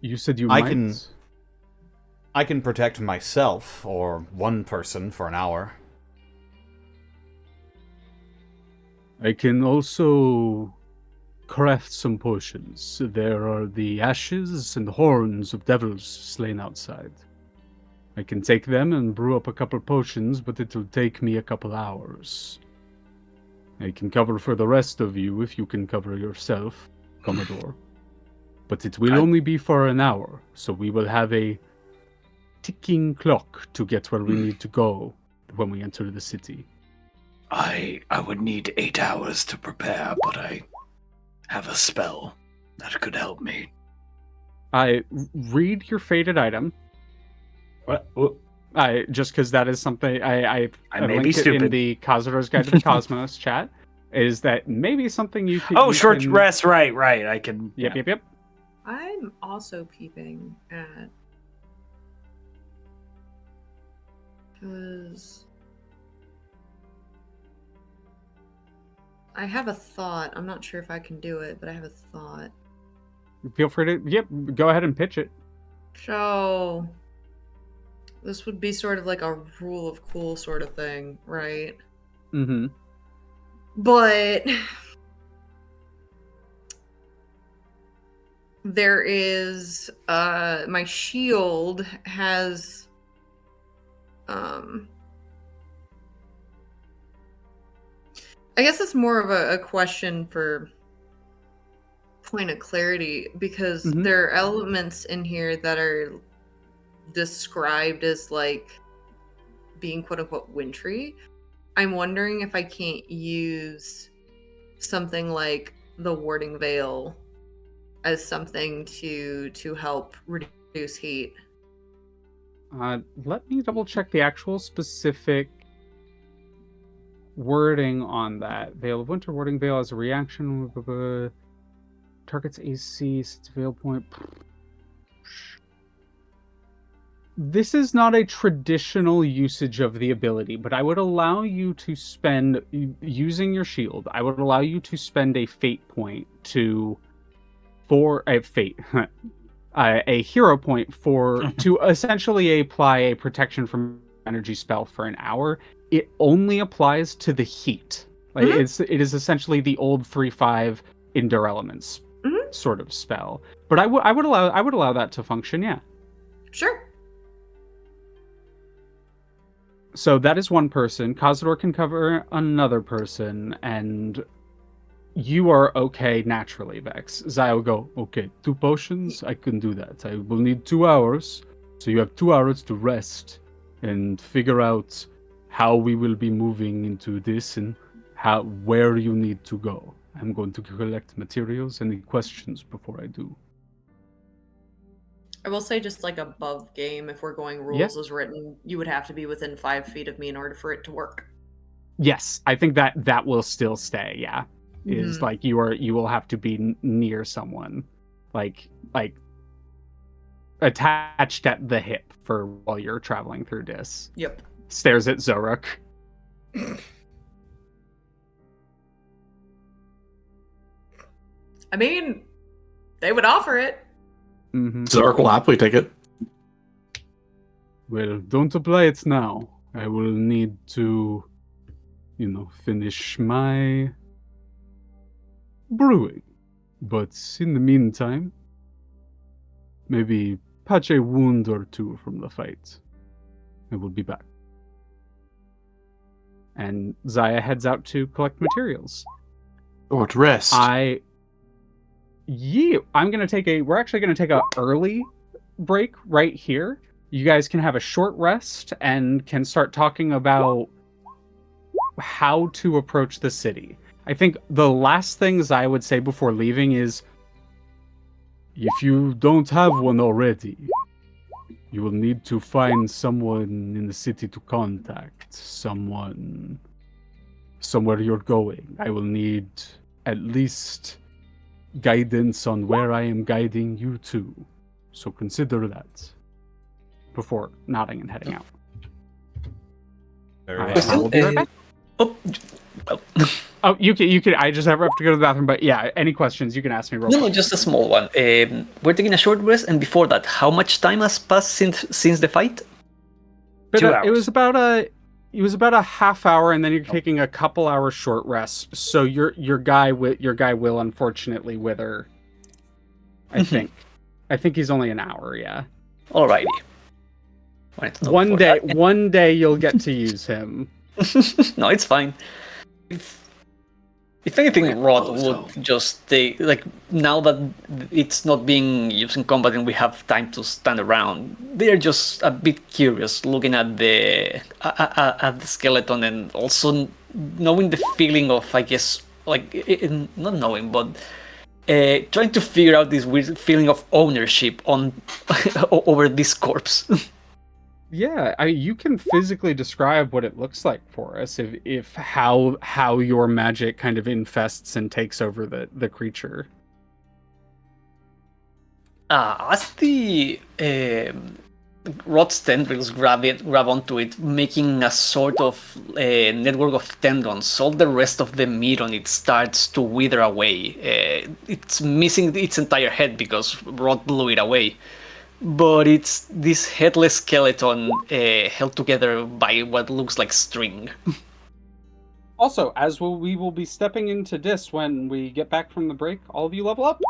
You said you I might? I can protect myself or one person for an hour. I can also craft some potions. There are the ashes and horns of devils slain outside. I can take them and brew up a couple potions, but it'll take me a couple hours. I can cover for the rest of you if you can cover yourself, Commodore. But it will only be for an hour, so we will have a ticking clock to get where we need to go when we enter the city. I would need 8 hours to prepare, but I have a spell that could help me. I read your fated item. What? Just because that is something I may be linked it in stupid. the Kazador's Guide to the Cosmos chat. Is that maybe something you can? Oh, you short can- rest. Right. I can. Yep, yeah. yep. I'm also peeping at. Because I have a thought. I'm not sure if I can do it, but I have a thought. Feel free to. Yep, go ahead and pitch it. So, this would be sort of like a rule of cool sort of thing, right? Mm-hmm. But there is my shield has I guess it's more of a question for point of clarity, because Mhm. there are elements in here that are described as like being quote unquote wintry. I'm wondering if I can't use something like the warding veil as something to help reduce heat. Let me double check the actual specific wording on that. Veil of Winter, warding veil as a reaction. Target's AC, sets veil point. This is not a traditional usage of the ability, but I would allow you to spend, using your shield, I would allow you to spend a fate point for a fate, a hero point to essentially apply a protection from energy spell for an hour. It only applies to the heat. Like it is essentially the old 3/5 Endure Elements sort of spell. But I would allow that to function. Yeah. Sure. So that is one person. Kazador can cover another person, and you are okay naturally, Vex. Zai will go, okay, 2 potions, I can do that. I will need 2 hours, so you have 2 hours to rest and figure out how we will be moving into this and where you need to go. I'm going to collect materials. Any questions before I do? I will say, just like above game, if we're going rules as written, you would have to be within 5 feet of me in order for it to work. Yes, I think that will still stay. Yeah, is like you will have to be near someone, like attached at the hip for while you're traveling through Dis. Yep. Stares at Xoruk. I mean, they would offer it. Mm-hmm. Xoruk will happily take it. Well, don't apply it now. I will need to, finish my brewing. But in the meantime, maybe patch a wound or 2 from the fight. I will be back. And Zaya heads out to collect materials. Or to rest. We're actually gonna take a early break right here. You guys can have a short rest and can start talking about how to approach the city. I think the last things I would say before leaving is, if you don't have one already, you will need to find someone in the city to contact. Somewhere you're going. I will need at least guidance on where I am guiding you to. So consider that. before nodding and heading out. Very I well. will be right back. Oh, Oh, you can. I just have to go to the bathroom. But yeah, any questions you can ask me. Real no, quick. just a small one. We're taking a short rest, and before that, how much time has passed since the fight? But, 2 hours. It was about a half hour, and then you're taking a couple hours short rest. So your guy will unfortunately wither. I think. I think he's only an hour. Yeah. Alrighty. One day you'll get to use him. No, it's fine. If anything, Rod also- would just stay. Like, now that it's not being used in combat and we have time to stand around, they're just a bit curious, looking at the skeleton, and also knowing the feeling of, I guess, like not knowing, but trying to figure out this weird feeling of ownership on over this corpse. Yeah, you can physically describe what it looks like for us if how your magic kind of infests and takes over the creature. As the rod's tendrils grab onto it, making a sort of network of tendons, all the rest of the meat on it starts to wither away. It's missing its entire head because Rod blew it away. But it's this headless skeleton held together by what looks like string. Also, we will be stepping into this when we get back from the break, all of you level up.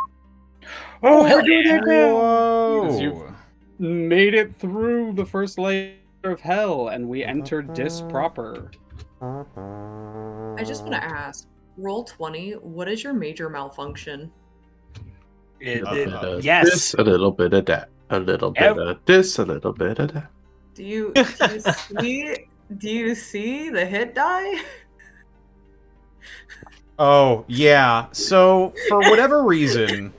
Oh, hell we're doing it now! Whoa! Made it through the first layer of hell, and we entered Dis proper. I just want to ask, roll 20, what is your major malfunction? Yes. This, a little bit of that. A little bit of this, a little bit of that. Do you see the hit die? Oh, yeah. So, for whatever reason...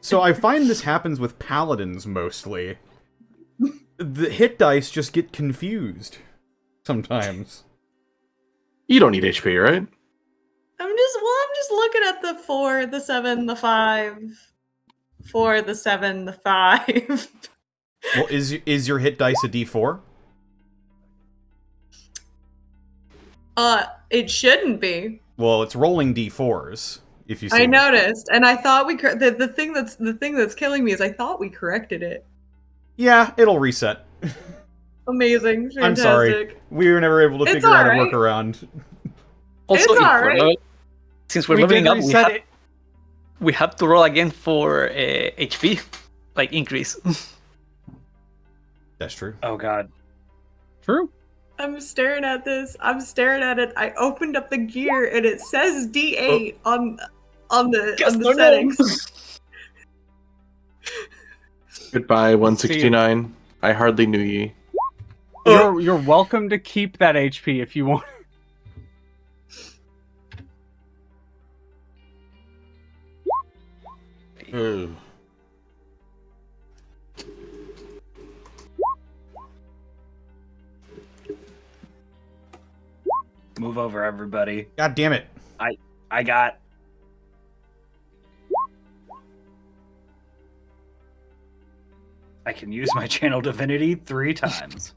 So I find this happens with paladins mostly. The hit dice just get confused sometimes. You don't need HP, right? I'm just looking at the 4, the 7, the 5. 4, the 7, the 5. Well, is your hit dice a D4? It shouldn't be. Well, it's rolling D4s. If you see I noticed, and I thought the thing that's killing me is I thought we corrected it. Yeah, it'll reset. Amazing, fantastic. I'm sorry. We were never able to It's figure out a alright. workaround. Also, It's if we're alright. since we're We leveling did up, reset it. we have to roll again for HP, like increase. That's true. Oh god. True. I'm staring at this. I'm staring at it. I opened up the gear and it says D8 on the settings. Goodbye, 169. I hardly knew ye. You're welcome to keep that HP if you want. Ugh. Move over, everybody. God damn it. I got. I can use my channel divinity 3 times.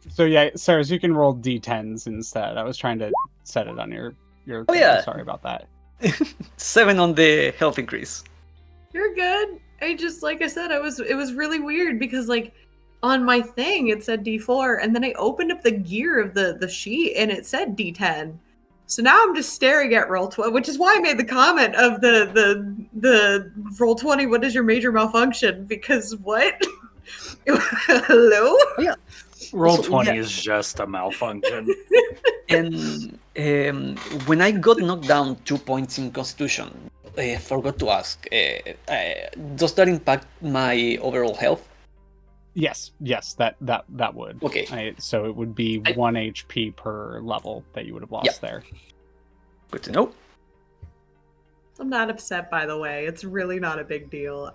So yeah, Sarah, you can roll D10s instead. I was trying to set it on your Oh, yeah. Sorry about that. 7 on the health increase. You're good. I just, like I said, it was really weird because like on my thing it said D4 and then I opened up the gear of the sheet and it said D10. So now I'm just staring at roll 20, which is why I made the comment of the roll 20. What is your major malfunction? Because what? Hello? Yeah. Roll So, 20 yeah. is just a malfunction. And when I got knocked down 2 points in Constitution, I forgot to ask, does that impact my overall health? Yes, that would. Okay. So it would be 1 HP per level that you would have lost there. Good to know. I'm not upset, by the way. It's really not a big deal.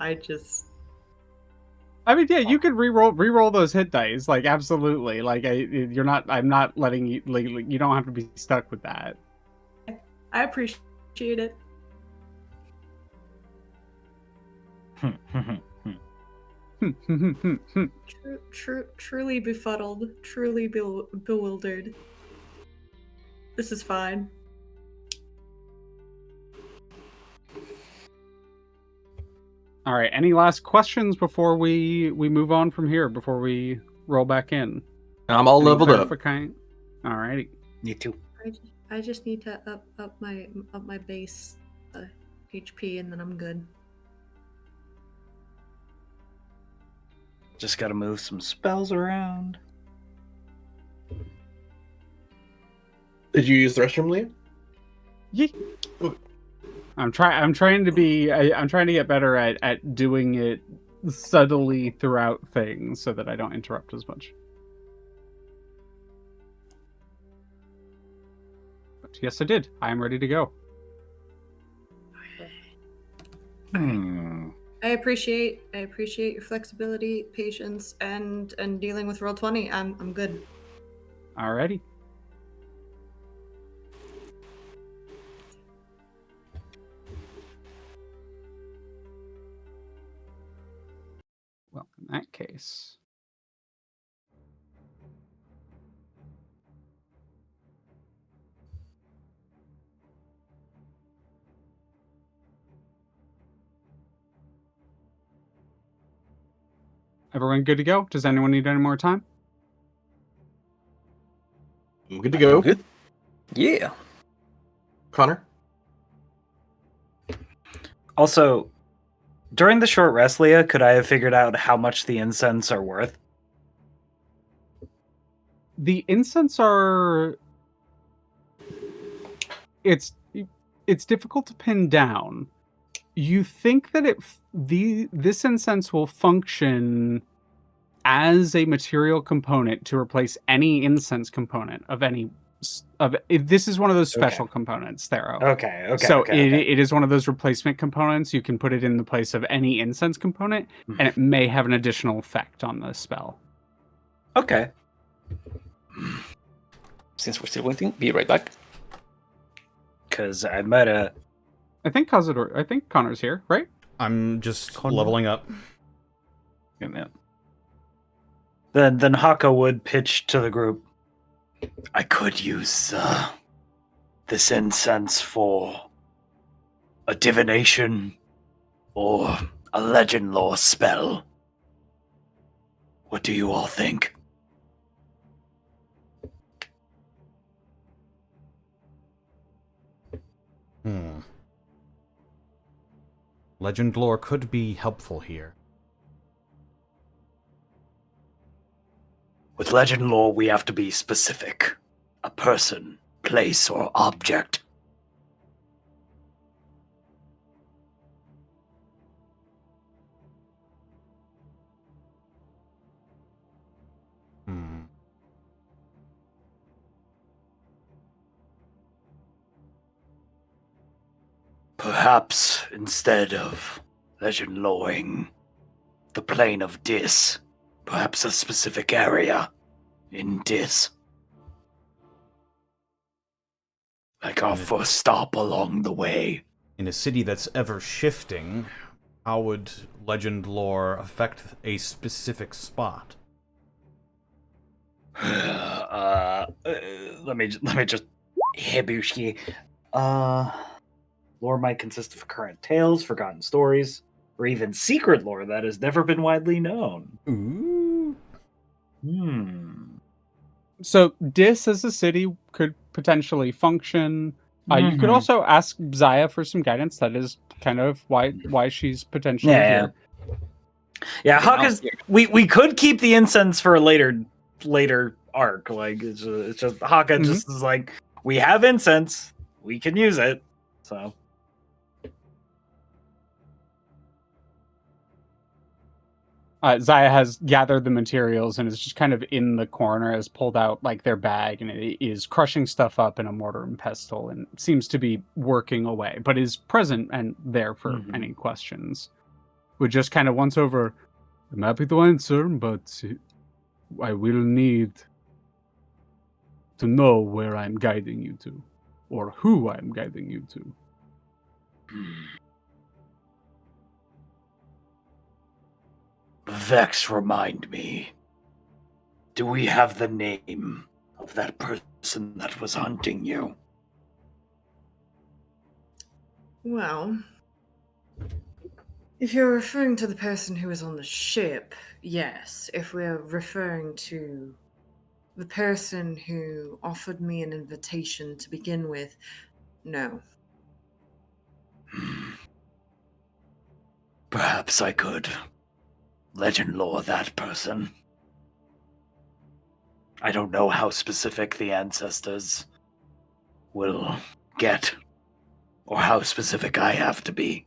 I mean, yeah, you could re-roll those hit dice, like absolutely. Like you're not. I'm not letting you. Like, you don't have to be stuck with that. I appreciate it. Truly befuddled, truly bewildered. This is fine. All right. Any last questions before we move on from here? Before we roll back in? I'm all leveled up. All righty. Me too. I just need to up my base HP, and then I'm good. Just gotta move some spells around. Did you use the restroom, Leah? Yeah. Okay. I'm trying to get better at doing it subtly throughout things so that I don't interrupt as much. But yes, I did. I am ready to go. I appreciate your flexibility, patience, and dealing with Roll20. I'm good. Alrighty. Well, in that case. Everyone good to go? Does anyone need any more time? I'm good to go. Good. Yeah. Connor? Also, during the short rest, Leah, could I have figured out how much the incense are worth? The incense are... It's difficult to pin down. You think that this incense will function as a material component to replace any incense component of any this is one of those special components, Thero. Okay. So it is one of those replacement components. You can put it in the place of any incense component, and it may have an additional effect on the spell. Okay. Since we're still waiting, be right back. Because I might have... I think Connor's here, right? I'm just leveling up. Yeah. Then Hakka would pitch to the group. I could use this incense for a divination or a legend lore spell. What do you all think? Legend lore could be helpful here. With legend lore, we have to be specific. A person, place, or object. Perhaps instead of legend loring the plane of Dis, perhaps a specific area in Dis. Like our first stop along the way. In a city that's ever shifting, how would legend lore affect a specific spot? Let me just Hebushi. Lore might consist of current tales, forgotten stories, or even secret lore that has never been widely known. Ooh. So Dis as a city could potentially function. You could also ask Zaya for some guidance. That is kind of why she's potentially here. Yeah, Hakka's. We could keep the incense for a later arc. Like it's just Hakka just is like, we have incense, we can use it. So. Zaya has gathered the materials and is just kind of in the corner, has pulled out like their bag and is crushing stuff up in a mortar and pestle and seems to be working away, but is present and there for any questions. Would just kind of once over, I'm happy to answer, but I will need to know where I'm guiding you to, or who I'm guiding you to. Vex, remind me. Do we have the name of that person that was hunting you? Well, if you're referring to the person who was on the ship, yes. If we're referring to the person who offered me an invitation to begin with, no. Perhaps I could legend lore that person. I don't know how specific the ancestors will get, or how specific I have to be.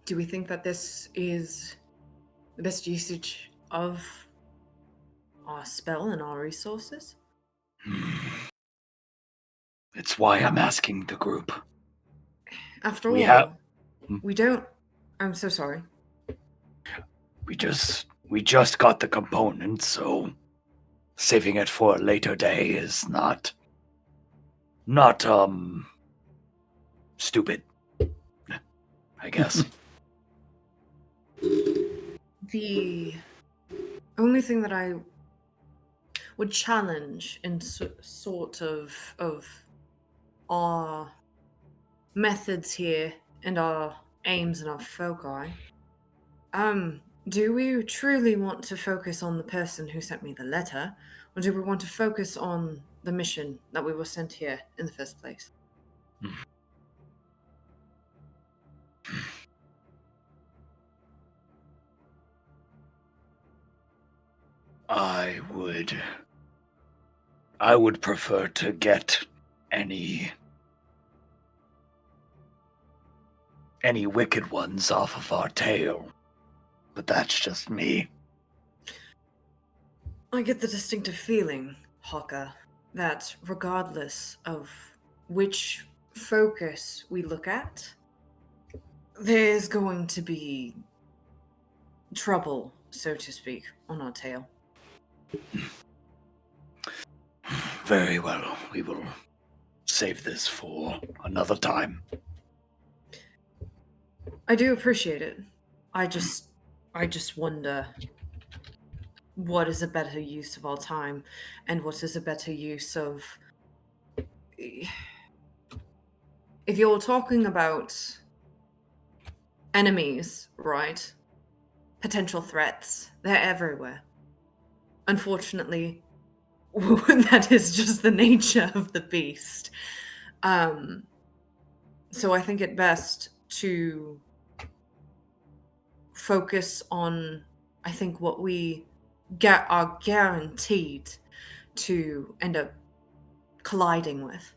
Do we think that this is the best usage of our spell and our resources? It's why I'm asking the group. After We all, have- we don't. I'm so sorry. We just got the components, so saving it for a later day is not stupid, I guess. The only thing that I would challenge in sort of our methods here and our aims and our foci. Do we truly want to focus on the person who sent me the letter, or do we want to focus on the mission that we were sent here in the first place? I would prefer to get any wicked ones off of our tail. But that's just me. I get the distinctive feeling, Hakka, that regardless of which focus we look at, there's going to be trouble, so to speak, on our tail. Very well. We will save this for another time. I do appreciate it. I just wonder what is a better use of our time and what is a better use of... If you're talking about enemies, right? Potential threats, they're everywhere. Unfortunately, that is just the nature of the beast. So I think it best to focus on, I think, what we are guaranteed to end up colliding with,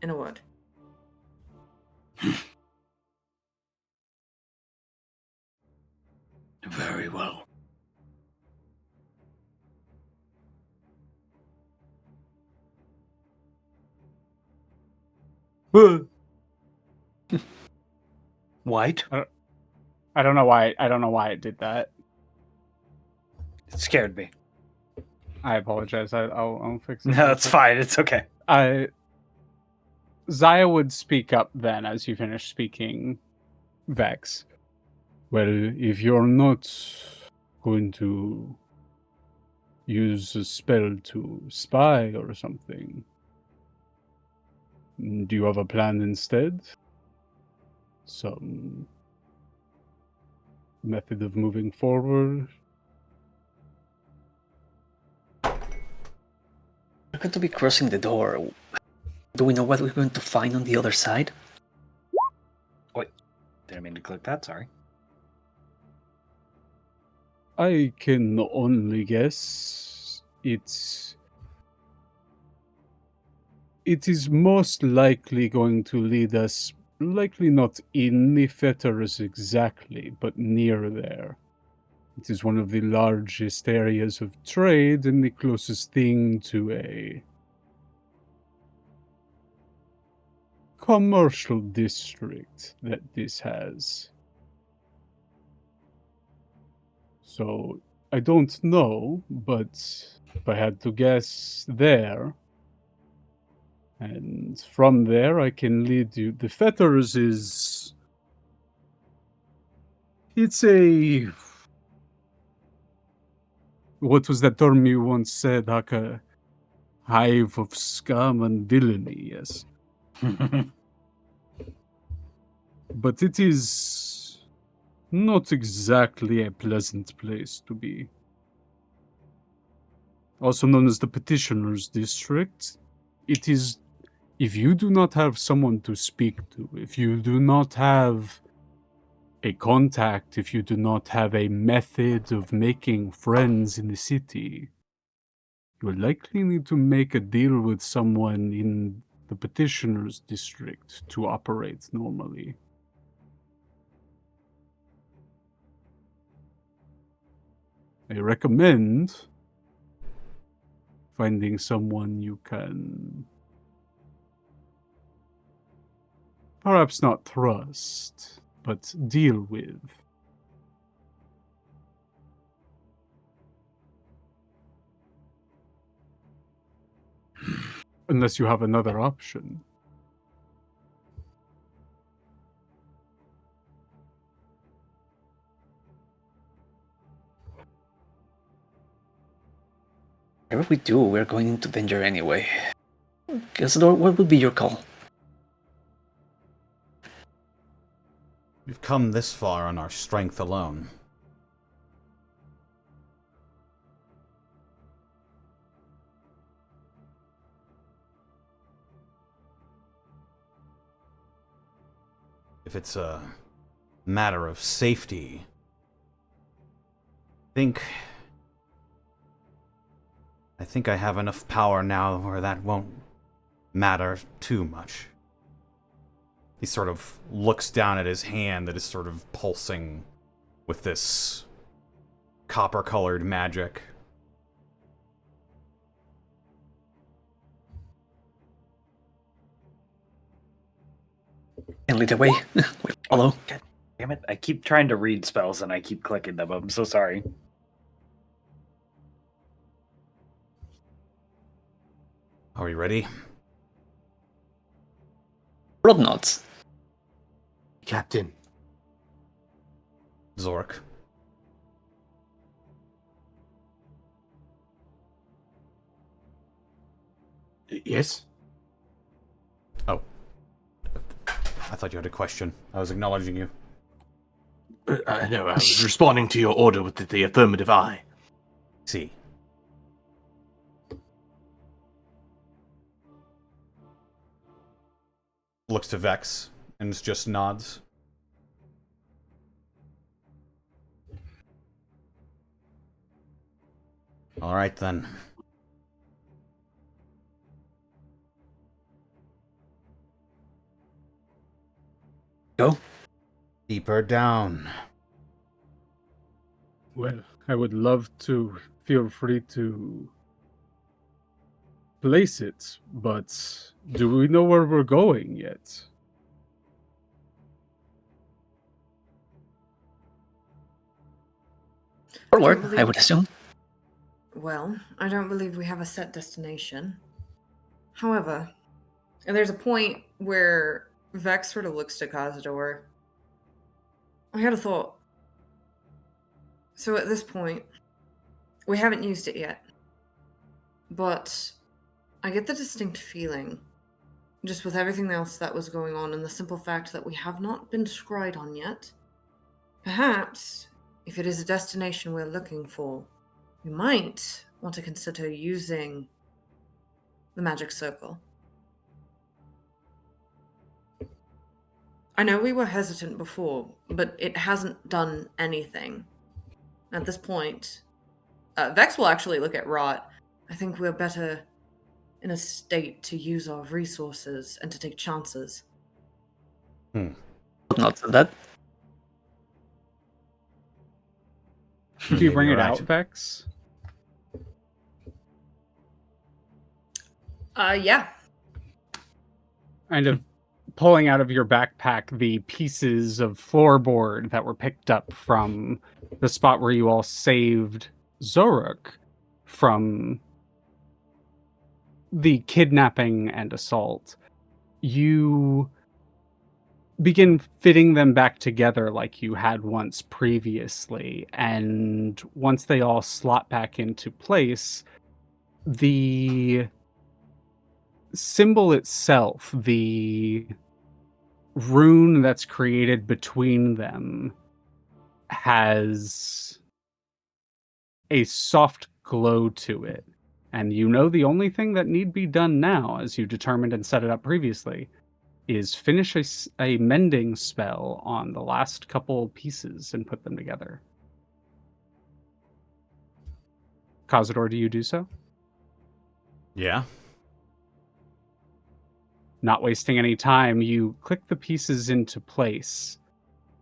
in a word. Very well. White? I don't know why. I don't know why it did that. It scared me. I apologize. I'll fix it. No, it's fine. It's okay. Zaya would speak up then as you finish speaking, Vex. Well, if you're not going to use a spell to spy or something, do you have a plan instead? Some method of moving forward? We're going to be crossing the door. Do we know what we're going to find on the other side? Didn't mean to click that, sorry. I can only guess it is most likely going to lead us, likely not in the fetters exactly, but near there. It is one of the largest areas of trade and the closest thing to a commercial district that this has. So, I don't know, but if I had to guess there, and from there I can lead you. The Fetters is... It's a... What was that term you once said, Hakka? Hive of scum and villainy, yes. But it is not exactly a pleasant place to be. Also known as the Petitioner's District. It is, if you do not have someone to speak to, if you do not have a contact, if you do not have a method of making friends in the city, you will likely need to make a deal with someone in the Petitioner's District to operate normally. I recommend finding someone you can perhaps not trust, but deal with. Unless you have another option. Whatever we do, we're going into danger anyway. Kazador, what would be your call? We've come this far on our strength alone. If it's a matter of safety, I think I have enough power now where that won't matter too much. He sort of looks down at his hand that is sort of pulsing with this copper-colored magic. And lead the way. We'll follow. God damn it. I keep trying to read spells and I keep clicking them. I'm so sorry. Are we ready? Rod nods. Captain. Xoruk. Yes? Oh. I thought you had a question. I was acknowledging you. No, I was responding to your order with the affirmative eye. See. Looks to Vex and just nods. All right then. Go. Deeper down. Well, I would love to feel free to place it, but do we know where we're going yet? Forward, I would assume. Well, I don't believe we have a set destination. However, and there's a point where Vex sort of looks to Kazador. I had a thought. So at this point, we haven't used it yet. But I get the distinct feeling, just with everything else that was going on and the simple fact that we have not been scryed on yet, perhaps, if it is a destination we're looking for, we might want to consider using the magic circle. I know we were hesitant before, but it hasn't done anything. At this point, Vex will actually look at Rot. I think we're better in a state to use our resources and to take chances. Not that. Do you bring Maybe it you're out, right. Vex? Yeah. Kind of pulling out of your backpack the pieces of floorboard that were picked up from the spot where you all saved Xoruk from the kidnapping and assault. You begin fitting them back together like you had once previously, and once they all slot back into place, the symbol itself, the rune that's created between them, has a soft glow to it. And you know the only thing that need be done now, as you determined and set it up previously, is finish a mending spell on the last couple pieces and put them together. Kazador, do you do so? Yeah. Not wasting any time, you click the pieces into place,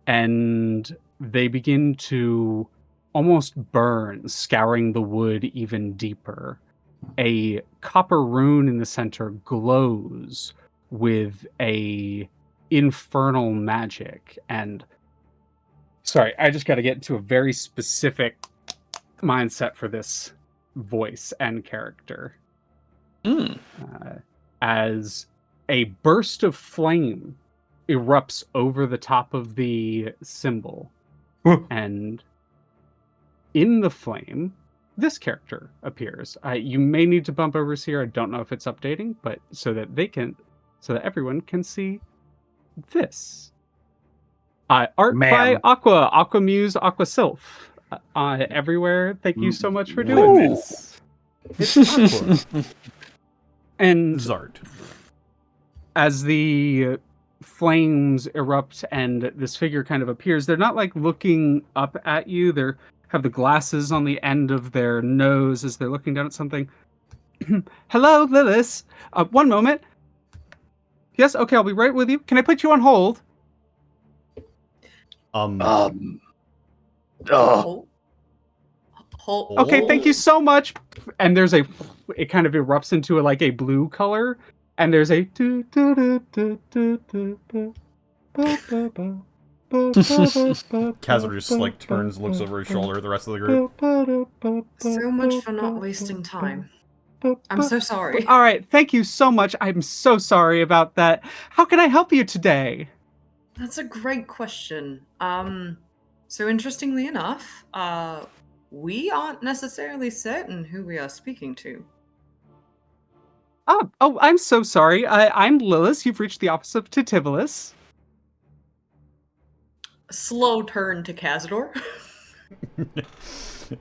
and they begin to almost burn, scouring the wood even deeper. A copper rune in the center glows with a infernal magic, and sorry, I just got to get into a very specific mindset for this voice and character. As a burst of flame erupts over the top of the symbol, and in the flame, this character appears. You may need to bump over here. I don't know if it's updating, but so that everyone can see this. Art by Aqua Muse, Aqua Sylph. Everywhere. Thank you so much for doing this. It's Aqua. And Zart. as the flames erupt and this figure kind of appears, they're not like looking up at you. They have the glasses on the end of their nose as they're looking down at something. Hello, Lilith. One moment. Yes, okay, I'll be right with you. Can I put you on hold? Okay, thank you so much. And there's it kind of erupts into a blue color, and there's a Kazador just turns, looks over his shoulder at the rest of the group. So much for not wasting time. I'm so sorry. All right, thank you so much. I'm so sorry about that. How can I help you today? That's a great question. So interestingly enough, we aren't necessarily certain who we are speaking to. Oh, I'm so sorry. I'm Lilith. You've reached the office of Tixdixl. Slow turn to Kazador.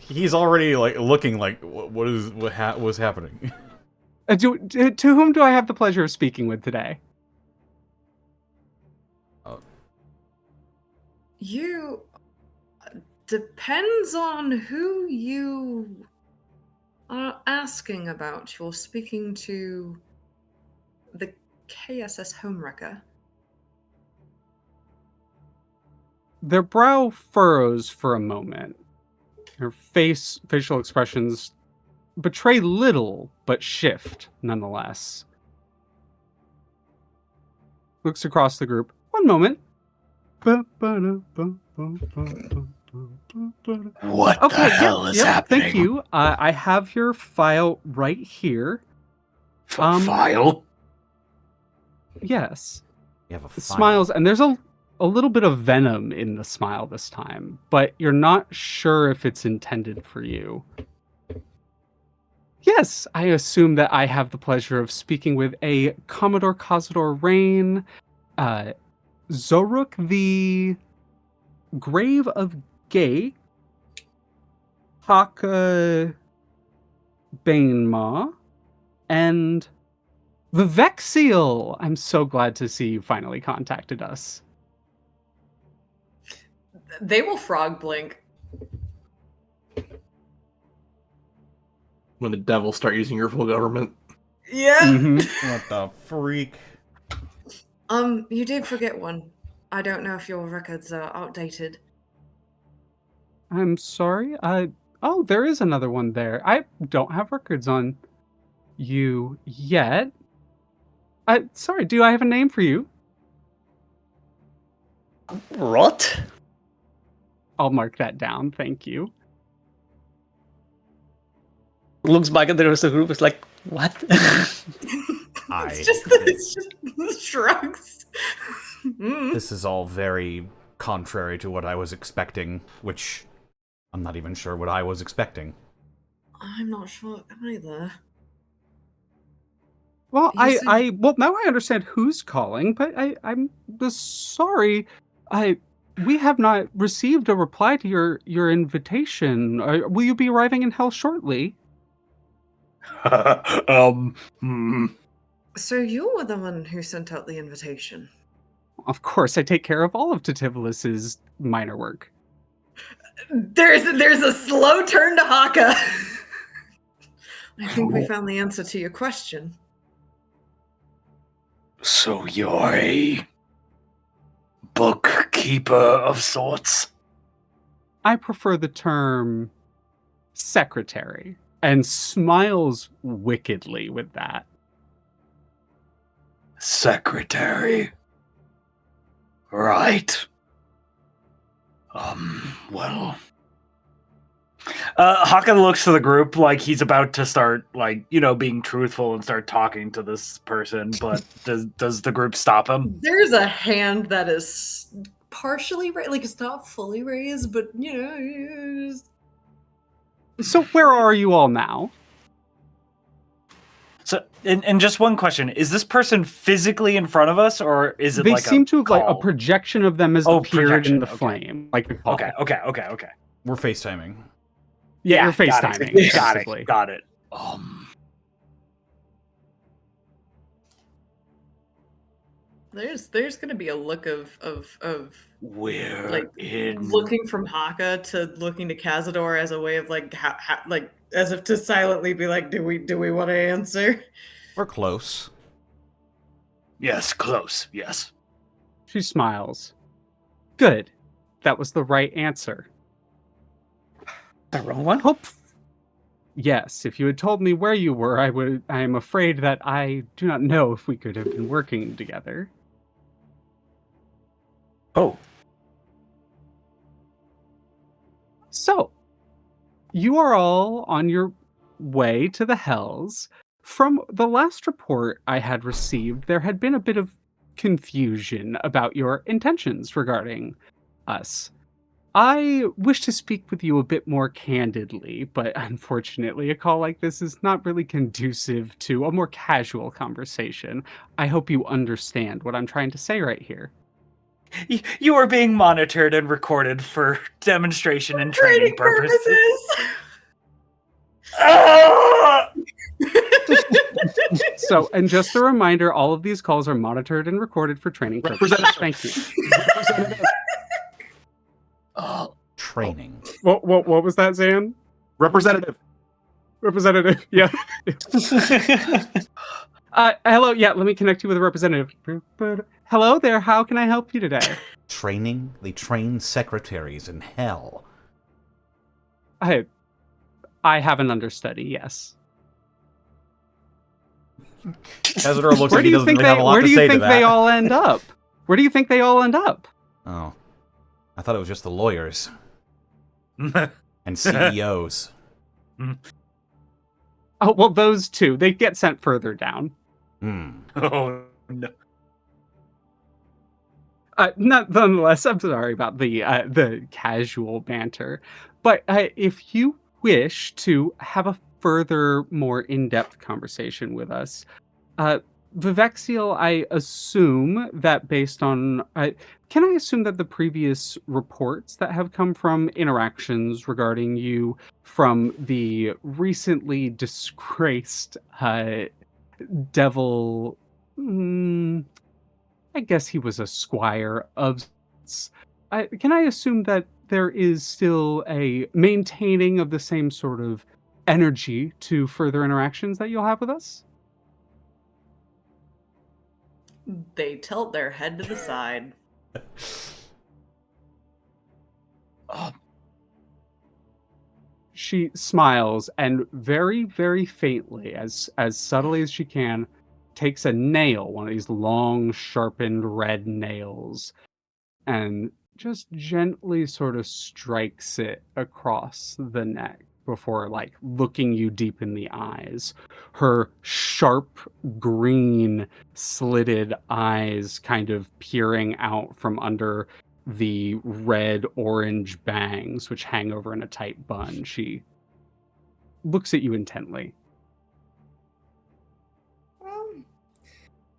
He's already looking like what was happening. To whom do I have the pleasure of speaking with today? You depends on who you are asking about. You're speaking to the KSS Homewrecker. Their brow furrows for a moment. Her facial expressions betray little, but shift nonetheless. Looks across the group. One moment. What the hell is happening? Thank you. I have your file right here. File? Yes. You have a It file. smiles, and there's a little bit of venom in the smile this time, but you're not sure if it's intended for you. Yes, I assume that I have the pleasure of speaking with a Commodore Kazador Rain, Xoruk the Grave of Gay, Hakka Banemaw, and the Vexiel. I'm so glad to see you finally contacted us. They will frog blink. When the devils start using your full government. Yeah. Mm-hmm. What the freak? You did forget one. I don't know if your records are outdated. I'm sorry. Oh, there is another one there. I don't have records on you yet. Sorry, do I have a name for you? Rot? I'll mark that down. Thank you. Looks back at the rest of the group. It's like, what? It's just shrugs. This is all very contrary to what I was expecting, which I'm not even sure what I was expecting. I'm not sure either. Well, You said- well now I understand who's calling, but I'm sorry. We have not received a reply to your invitation. Will you be arriving in Hell shortly? So you were the one who sent out the invitation. Of course, I take care of all of Titivolus's minor work. There's a slow turn to Hakka. I think we found the answer to your question. So you're a bookkeeper of sorts? I prefer the term secretary, and smiles wickedly with that. Secretary. Right. Well. Hakka looks to the group like he's about to start, like, being truthful and start talking to this person, but does the group stop him? There's a hand that is partially raised, like it's not fully raised, but So where are you all now? So, and just one question: is this person physically in front of us, or is it They like seem to have like a call? projection of them as appeared projection, in the okay. flame. Like a call. Okay. We're FaceTiming. Yeah, you're got FaceTiming. it. Got basically. it. Got it. there's gonna be a look of We're like in. looking from Hakka to looking to Kazador as a way of like like as if to silently be like, do we want to answer? We're close. Yes, close. Yes. She smiles. Good. That was the right answer. The wrong one? Hope. Yes, if you had told me where you were, I am afraid that I do not know if we could have been working together. Oh. So, you are all on your way to the Hells. From the last report I had received, there had been a bit of confusion about your intentions regarding us. I wish to speak with you a bit more candidly, but unfortunately, a call like this is not really conducive to a more casual conversation. I hope you understand what I'm trying to say right here. You are being monitored and recorded for demonstration and training purposes. Ah! So, and just a reminder, all of these calls are monitored and recorded for training purposes. Thank you. Training. What was that, Zan? Representative. Representative, yeah. Hello, yeah, let me connect you with a representative. Hello there, how can I help you today? Training? They train secretaries in hell. I have an understudy, yes. Kazador looks Where like do he you doesn't think really have a lot where to do say you to think that. they all end up? Where do you think they all end up? Oh. I thought it was just the lawyers. And CEOs. Oh, well, those two, they get sent further down. Oh no. Nonetheless, I'm sorry about the casual banter, but if you wish to have a further, more in-depth conversation with us, Vivexiel, I assume that based on, can I assume that the previous reports that have come from interactions regarding you from the recently disgraced devil, I guess he was a squire of. Can I assume that there is still a maintaining of the same sort of energy to further interactions that you'll have with us? They tilt their head to the side. She smiles and very, very faintly, as subtly as she can, takes a nail, one of these long, sharpened red nails, and just gently sort of strikes it across the neck before like looking you deep in the eyes. Her sharp green slitted eyes kind of peering out from under the red orange bangs which hang over in a tight bun. She looks at you intently. Well,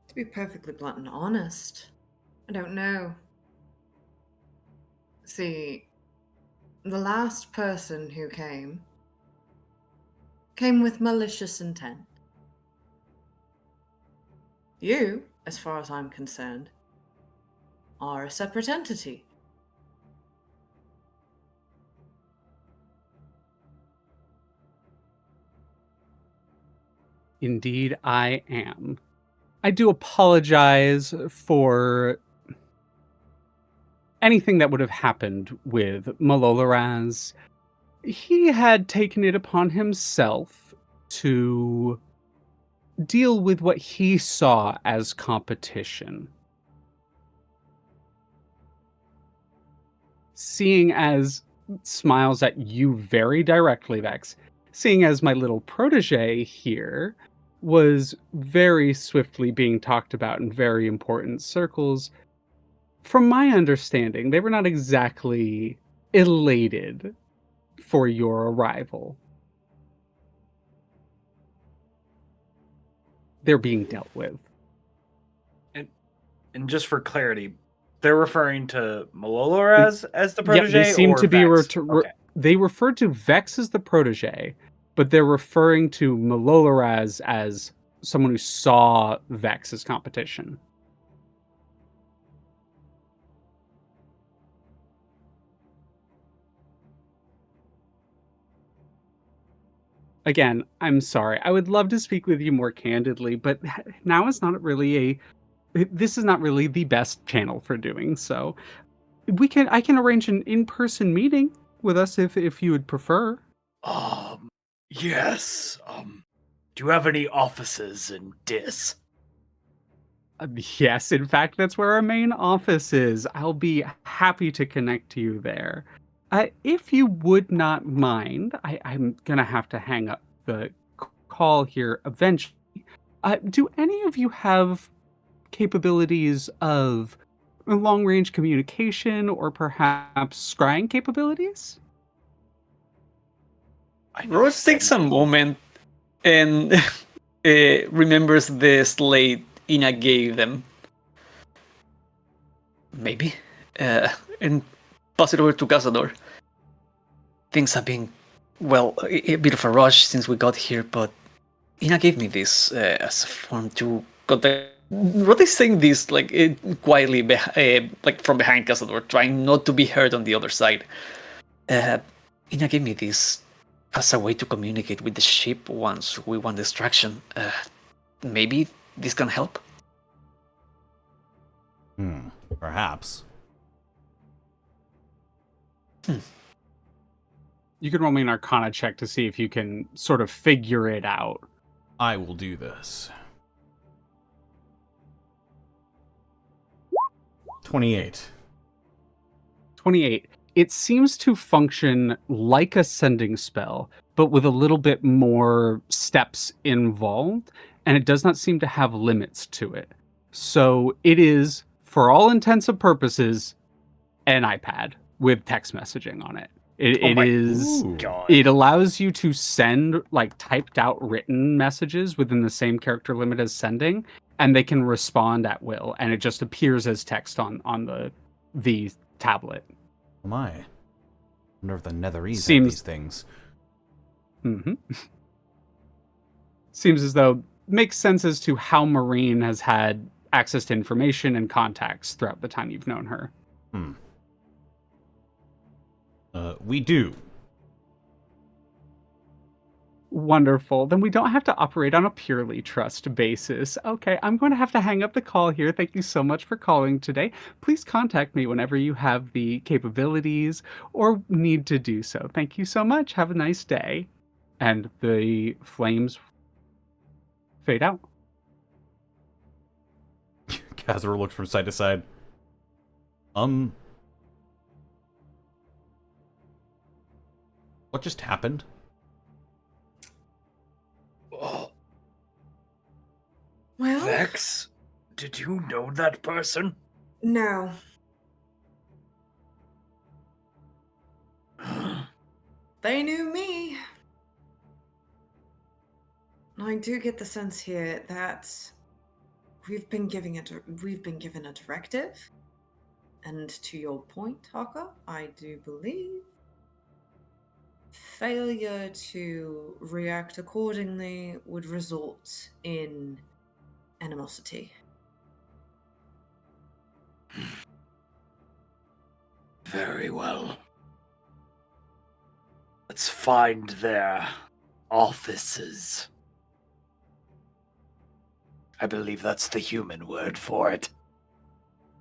to be perfectly blunt and honest, I don't know. See, the last person who came with malicious intent. You, as far as I'm concerned, are a separate entity. Indeed, I am. I do apologize for anything that would have happened with Maloloraz. He had taken it upon himself to deal with what he saw as competition. Seeing as smiles at you very directly, Vex, seeing as my little protege here was very swiftly being talked about in very important circles, from my understanding, they were not exactly elated for your arrival. They're being dealt with. And just for clarity, they're referring to Maloloraz as the protege. Yeah, they seem or to be. Vex? Okay. They refer to Vex as the protege, but they're referring to Maloloraz as someone who saw Vex as competition. Again, I'm sorry. I would love to speak with you more candidly, but now is not really this is not really the best channel for doing so. I can arrange an in-person meeting with us if you would prefer. Yes. Do you have any offices in Dis? Yes, in fact, that's where our main office is. I'll be happy to connect you there. If you would not mind, I'm gonna have to hang up the call here eventually. Do any of you have capabilities of long-range communication or perhaps scrying capabilities? Roach takes a moment and remembers the slate Ina gave them. Maybe. And pass it over to Kazador. Things have been, well, a bit of a rush since we got here, but Ina gave me this as a form to contact. Rod is saying this like quietly, like from behind Kazador, trying not to be heard on the other side. Ina gave me this as a way to communicate with the ship once we want distraction. Maybe this can help? Perhaps. You can roll me an Arcana check to see if you can sort of figure it out. I will do this. 28. 28. It seems to function like a sending spell, but with a little bit more steps involved, and it does not seem to have limits to it. So it is, for all intents and purposes, an iPad with text messaging on it. It allows you to send like typed out written messages within the same character limit as sending, and they can respond at will, and it just appears as text on the tablet. Oh my. I wonder if the Netherese have these things. Seems as though makes sense as to how Marine has had access to information and contacts throughout the time you've known her. We do. Wonderful. Then we don't have to operate on a purely trust basis. Okay, I'm going to have to hang up the call here. Thank you so much for calling today. Please contact me whenever you have the capabilities or need to do so. Thank you so much. Have a nice day. And the flames fade out. Kazador looks from side to side. What just happened? Oh, Well, Vex, did you know that person? no. They knew me. I do get the sense here that we've been given a directive, and to your point, Hakka, I do believe failure to react accordingly would result in animosity. Very well. Let's find their offices. I believe that's the human word for it.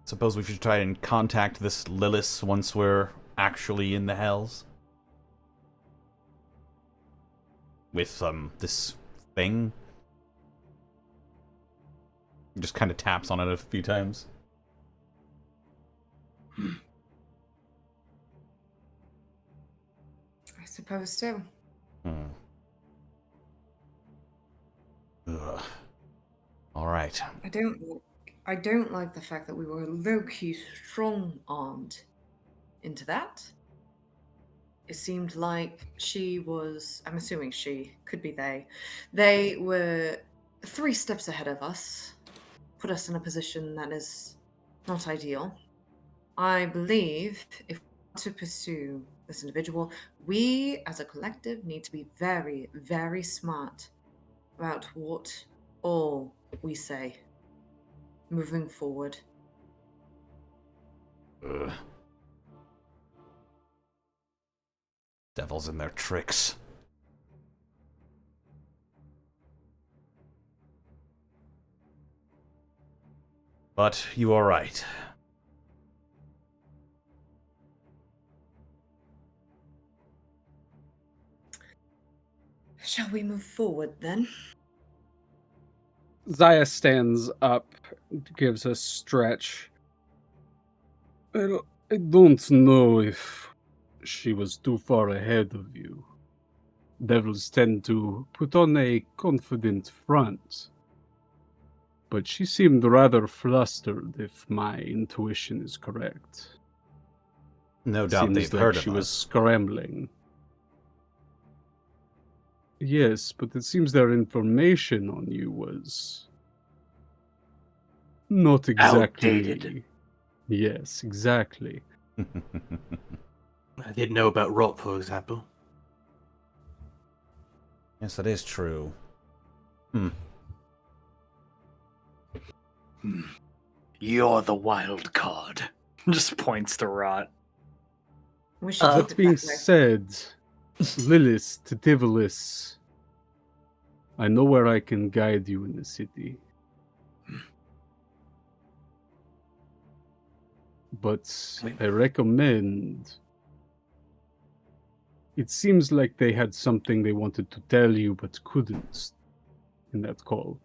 Suppose we should try and contact this Lilith once we're actually in the Hells? With, this thing? Just kind of taps on it a few times. I suppose so. Ugh. Alright. I don't like the fact that we were low-key strong-armed into that. It seemed like I'm assuming she, could be they were 3 steps ahead of us, put us in a position that is not ideal. I believe if we want to pursue this individual, we as a collective need to be very, very smart about what all we say moving forward. Ugh. Devils and their tricks. But you are right. Shall we move forward then? Zaya stands up, gives a stretch. Well, I don't know if she was too far ahead of you. Devils tend to put on a confident front. But she seemed rather flustered, if my intuition is correct. No doubt Seems they've like heard she of was us. scrambling. Yes, but it seems their information on you was not exactly Outdated. Yes, exactly. I didn't know about rot, for example. Yes, that is true. You're the wild card. Just points to Rot. We should keep That it being that way. said, Lilith to Divilis, I know where I can guide you in the city. But I recommend... It seems like they had something they wanted to tell you but couldn't in that call.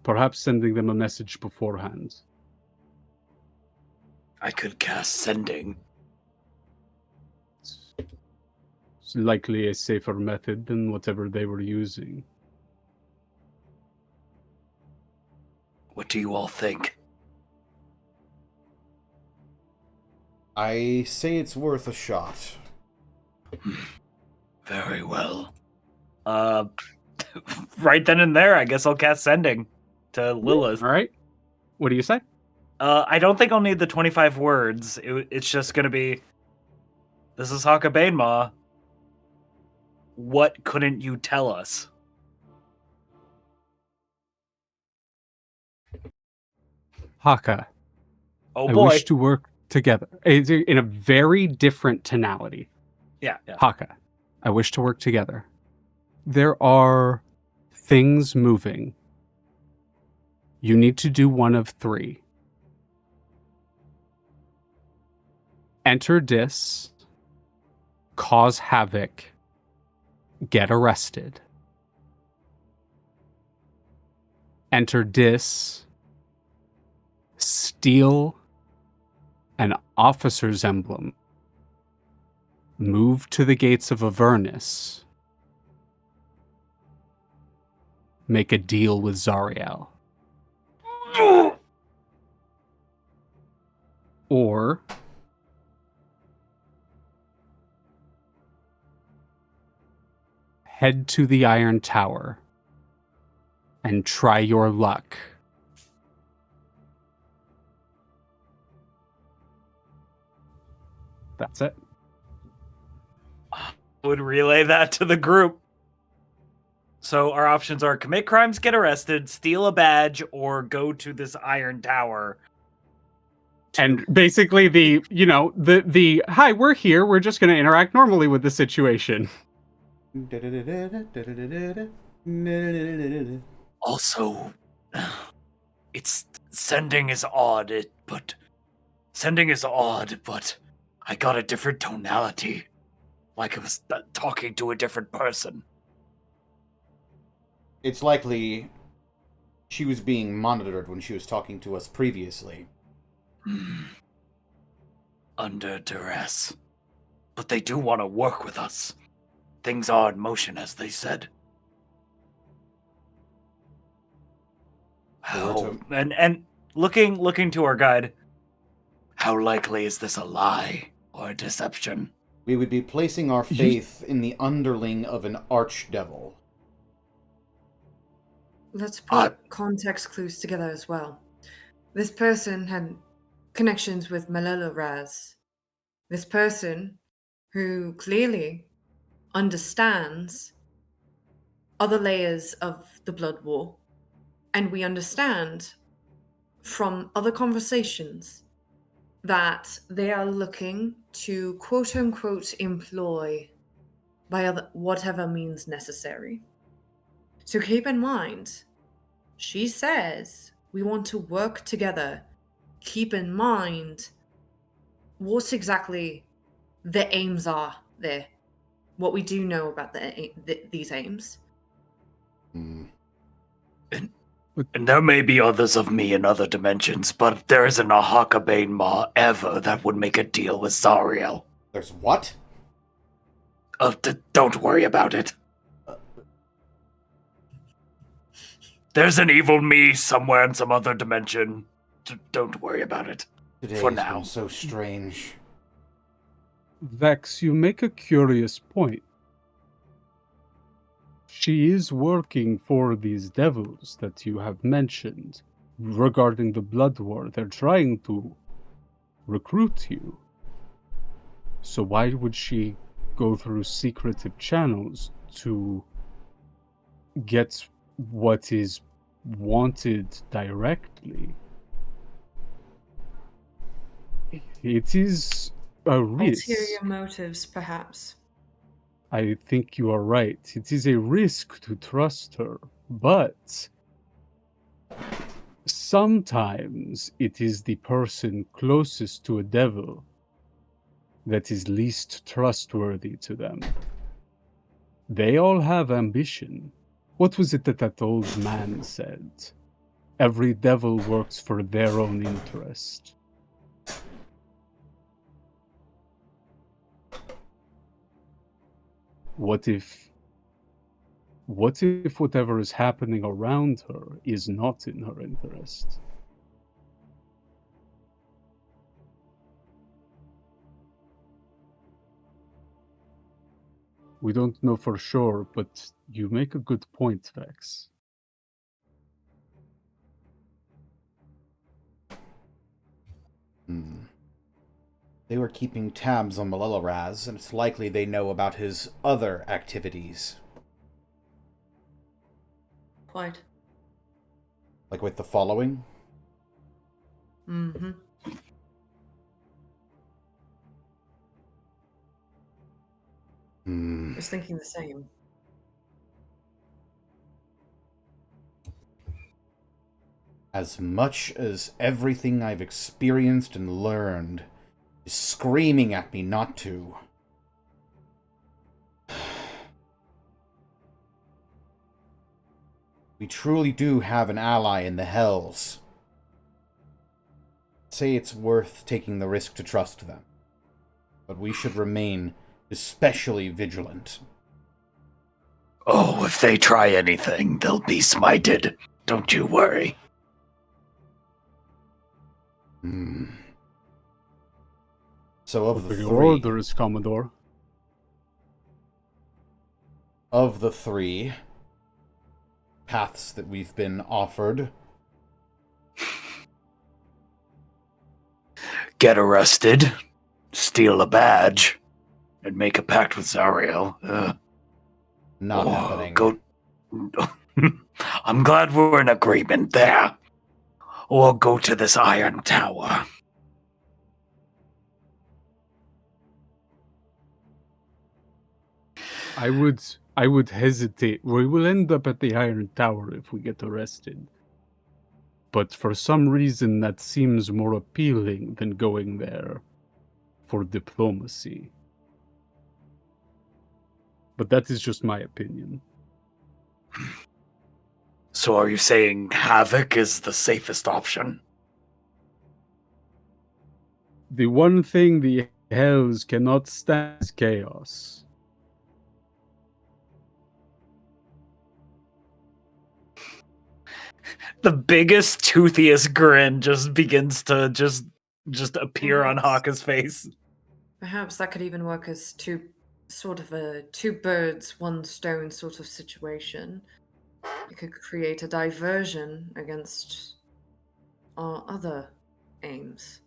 Perhaps sending them a message beforehand. I could cast Sending. It's likely a safer method than whatever they were using. What do you all think? I say it's worth a shot. Very well. Right then and there, I guess I'll cast Sending to Lilith. All right. What do you say? I don't think I'll need the 25 words. It's just going to be, this is Hakka Banemaw. What couldn't you tell us? Hakka, Oh I boy. wish to work together. It's in a very different tonality. Yeah. Hakka, I wish to work together. There are things moving. You need to do one of 3. Enter Dis, cause havoc, get arrested. Enter Dis, steal an officer's emblem, move to the gates of Avernus, make a deal with Zariel. Or head to the Iron Tower and try your luck. That's it. Would relay that to the group. So our options are commit crimes, get arrested, steal a badge, or go to this Iron Tower. And basically the hi, we're here, we're just going to interact normally with the situation. Also, it's sending is odd, but I got a different tonality, like I was talking to a different person. It's likely she was being monitored when she was talking to us previously. Under duress. But they do want to work with us. Things are in motion, as they said. And looking to our guide. How likely is this a lie or a deception? We would be placing our faith in the underling of an archdevil. Let's put context clues together as well. This person had connections with Malala Raz. This person who clearly understands other layers of the Blood War. And we understand from other conversations that they are looking to quote-unquote employ by whatever means necessary. So keep in mind, she says we want to work together. Keep in mind what exactly the aims are there. What we do know about these aims. And there may be others of me in other dimensions, but there isn't a Hakka Banemaw ever that would make a deal with Zariel. There's what? Don't worry about it. There's an evil me somewhere in some other dimension. Don't worry about it. Today for has now. been so strange. Vex, you make a curious point. She is working for these devils that you have mentioned regarding the Blood War. They're trying to recruit you. So why would she go through secretive channels to get what is wanted directly? It is a risk. Ulterior motives, perhaps. I think you are right. It is a risk to trust her, but sometimes it is the person closest to a devil that is least trustworthy to them. They all have ambition. What was it that old man said? Every devil works for their own interest. What if whatever is happening around her is not in her interest? We don't know for sure, but you make a good point, Vex. They were keeping tabs on Malalaraz, and it's likely they know about his other activities. Quite. Like with the following? Mm-hmm. I was thinking the same. As much as everything I've experienced and learned is screaming at me not to. We truly do have an ally in the Hells. Say it's worth taking the risk to trust them. But we should remain especially vigilant. Oh, if they try anything, they'll be smited. Don't you worry. Hmm. So of the Your three, orders, Commodore. of the three paths that we've been offered, Get arrested, steal a badge, and make a pact with Zariel. not happening. Go. I'm glad we're in agreement there. Or go to this iron tower. I would hesitate. We will end up at the Iron Tower if we get arrested. But for some reason that seems more appealing than going there for diplomacy. But that is just my opinion. So are you saying Havoc is the safest option? The one thing the Hells cannot stand is chaos. The biggest, toothiest grin just begins to just appear on Hakka's face. Perhaps that could even work as two birds, one stone sort of situation. It could create a diversion against our other aims.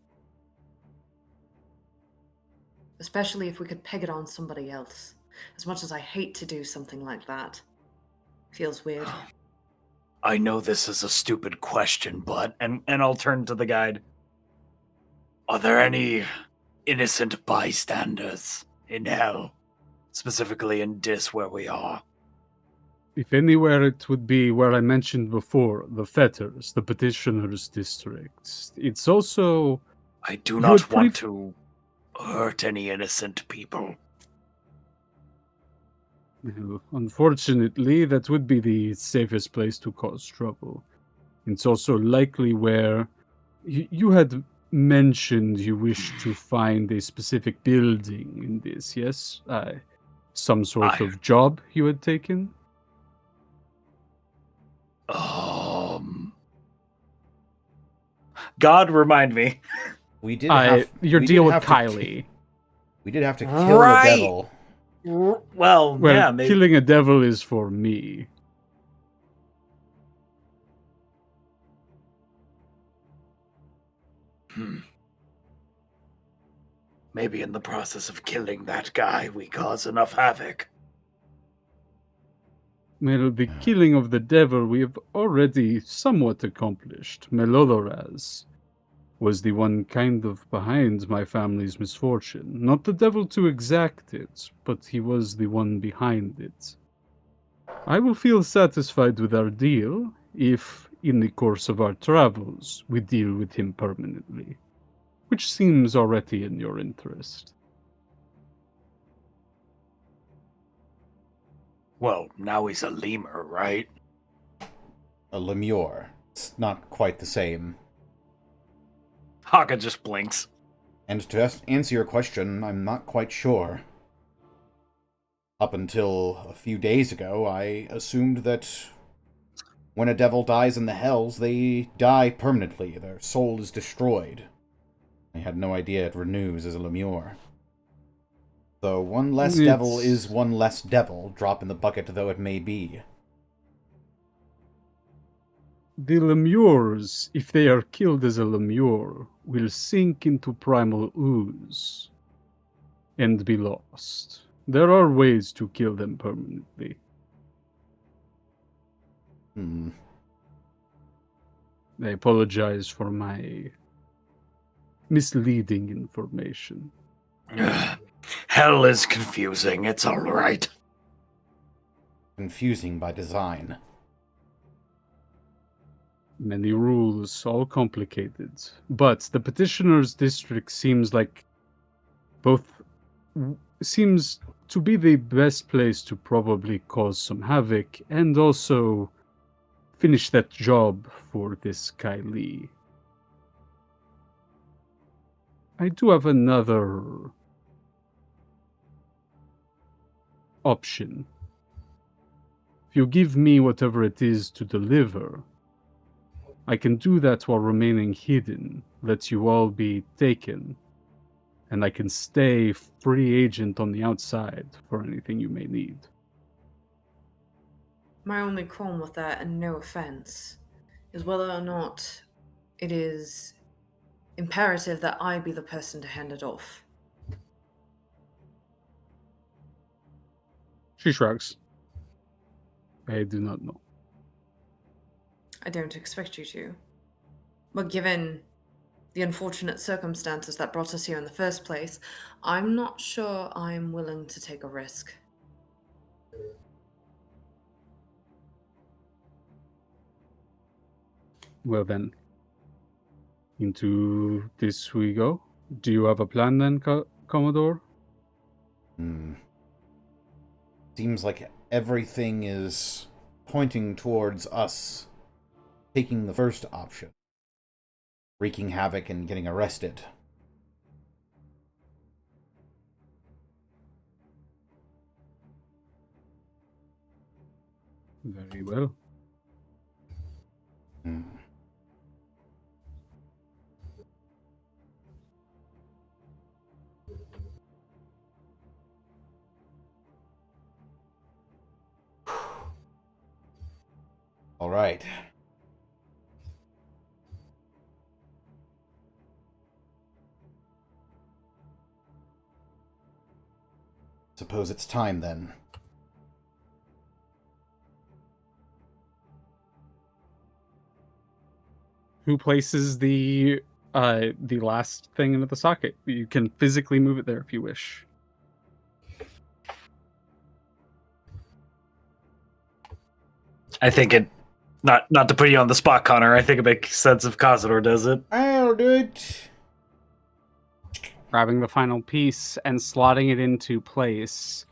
Especially if we could peg it on somebody else. As much as I hate to do something like that. Feels weird. I know this is a stupid question, but And I'll turn to the guide. are there any innocent bystanders in hell? Specifically in Dis where we are? If anywhere, it would be where I mentioned before, the Fetters, the Petitioner's District. It's also... I do You not would want to hurt any innocent people. Well, unfortunately, that would be the safest place to cause trouble. It's also likely where you had mentioned you wish to find a specific building in this, yes? Some sort of job you had taken? God, remind me. We did have your we deal did with have to Kylie. we did have to kill Right. the devil. Well, Well, yeah, maybe. killing a devil is for me. Maybe in the process of killing that guy, we cause enough havoc. Well, the killing of the devil we have already somewhat accomplished. Meloloraz was the one kind of behind my family's misfortune. Not the devil to exact it, but he was the one behind it. I will feel satisfied with our deal if, in the course of our travels, we deal with him permanently, which seems already in your interest. Well, now he's a lemur, right? A lemure. It's not quite the same. Hakka just blinks. And to answer your question, I'm not quite sure. Up until a few days ago, I assumed that when a devil dies in the hells, they die permanently. Their soul is destroyed. I had no idea it renews as a lemure. Though one less devil is one less devil, drop in the bucket though it may be. The lemures, if they are killed as a lemure, will sink into primal ooze and be lost. There are ways to kill them permanently. I apologize for my misleading information. Hell is confusing. It's all right. Confusing by design. Many rules, all complicated. But the petitioner's district seems to be the best place to probably cause some havoc and also finish that job for this Kylie. I do have another option. If you give me whatever it is to deliver, I can do that while remaining hidden, let you all be taken, and I can stay free agent on the outside for anything you may need. My only qualm with that, and no offense, is whether or not it is imperative that I be the person to hand it off. She shrugs. I do not know. I don't expect you to. But given the unfortunate circumstances that brought us here in the first place, I'm not sure I'm willing to take a risk. Well then, into this we go. Do you have a plan then, Commodore? Seems like everything is pointing towards us taking the first option. Wreaking havoc and getting arrested. Very well. All right. Suppose it's time then. Who places the last thing into the socket? You can physically move it there if you wish. I think it, not to put you on the spot, Connor. I think it makes sense if Kazador does it. I'll do it. Grabbing the final piece and slotting it into place,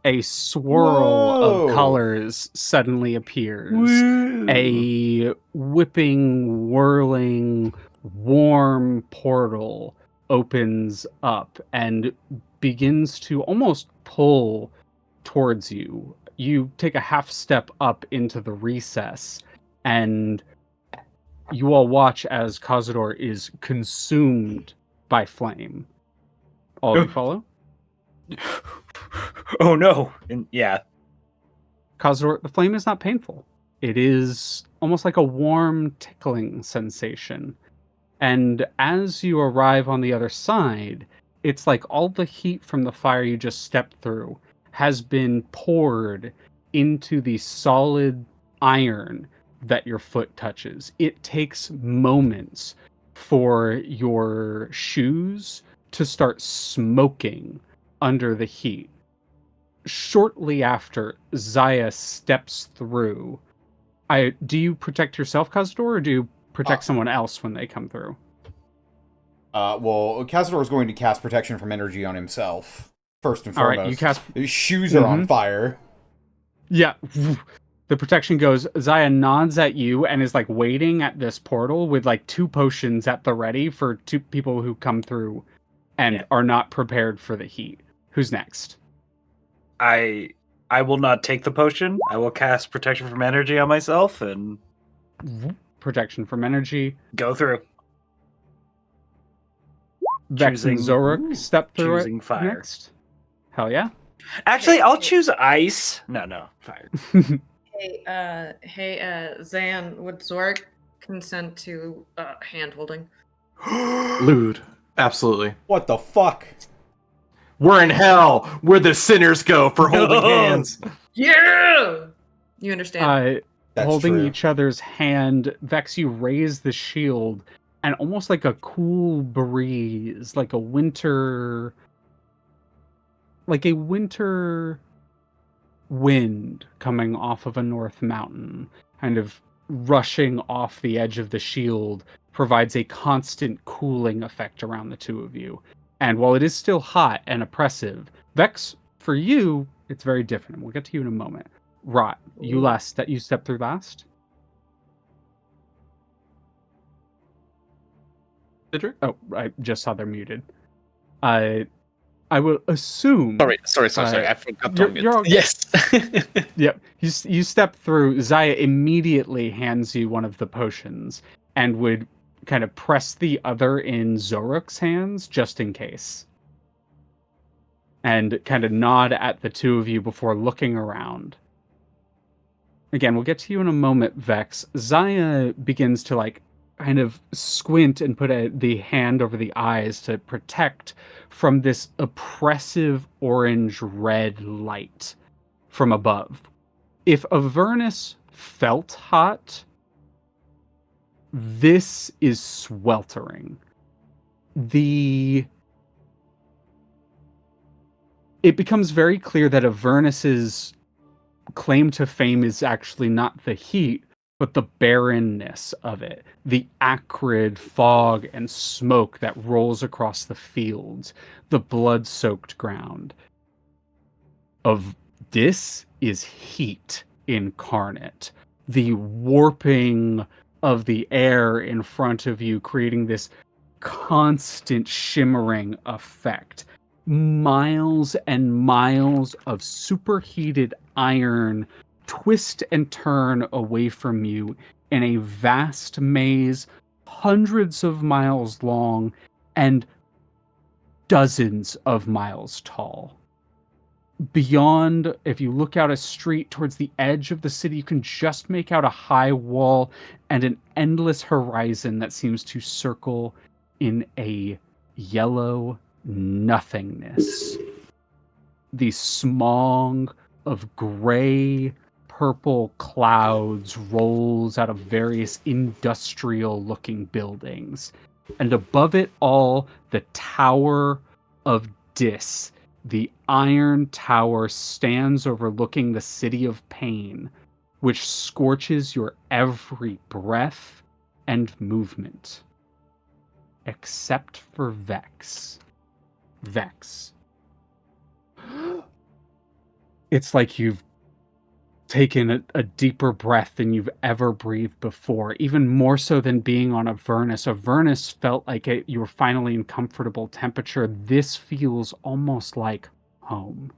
a swirl Whoa. of colors suddenly appears. A whipping, whirling, warm portal opens up and begins to almost pull towards you. You take a half step up into the recess, and you all watch as Kazador is consumed by flame. All of you follow? Oh no! And yeah, Kazador, the flame is not painful. It is almost like a warm, tickling sensation. And as you arrive on the other side, it's like all the heat from the fire you just stepped through has been poured into the solid iron that your foot touches. It takes moments for your shoes to start smoking under the heat. Shortly after Zaya steps through, do you protect yourself, Kazador, or do you protect someone else when they come through? Well, Kazador is going to cast protection from energy on himself first and foremost. All right, you cast. His shoes are on fire. Yeah, the protection goes. Zaya nods at you and is like waiting at this portal with like 2 potions at the ready for 2 people who come through and are not prepared for the heat. Who's next? I will not take the potion. I will cast protection from energy on myself and Protection from energy. go through. Vex and Xoruk step through choosing it fire. Next. Hell yeah. Actually, I'll choose ice. No, fire. Hey, Zan, would Xoruk consent to hand holding? Lewd. Absolutely. What the fuck? We're in hell where the sinners go for holding hands. Yeah! You understand? That's Holding true. each other's hand, Vex, you raise the shield, and almost like a cool breeze, like a winter wind coming off of a north mountain, kind of rushing off the edge of the shield, provides a constant cooling effect around the two of you. And while it is still hot and oppressive, Vex, for you, it's very different. We'll get to you in a moment. Rot, you stepped through last? Cedric? Oh, I just saw they're muted. I will assume. Sorry. I forgot to you're all unmute. Yes. Yep. You step through. Zaya immediately hands you one of the potions and would kind of press the other in Xoruk's hands just in case. And kind of nod at the two of you before looking around. Again, we'll get to you in a moment, Vex. Zaya begins to kind of squint and put the hand over the eyes to protect from this oppressive orange-red light from above. If Avernus felt hot, this is sweltering. It becomes very clear that Avernus's claim to fame is actually not the heat, but the barrenness of it. The acrid fog and smoke that rolls across the fields, the blood-soaked ground. This is heat incarnate. The warping of the air in front of you, creating this constant shimmering effect. Miles and miles of superheated iron twist and turn away from you in a vast maze, hundreds of miles long and dozens of miles tall. Beyond, if you look out a street towards the edge of the city, you can just make out a high wall and an endless horizon that seems to circle in a yellow nothingness. The smog of gray, purple clouds rolls out of various industrial-looking buildings. And above it all, the Tower of Dis, the Iron Tower, stands overlooking the City of Pain, which scorches your every breath and movement. Except for Vex. It's like you've taken a deeper breath than you've ever breathed before, even more so than being on Avernus. Avernus felt like you were finally in comfortable temperature. This feels almost like home.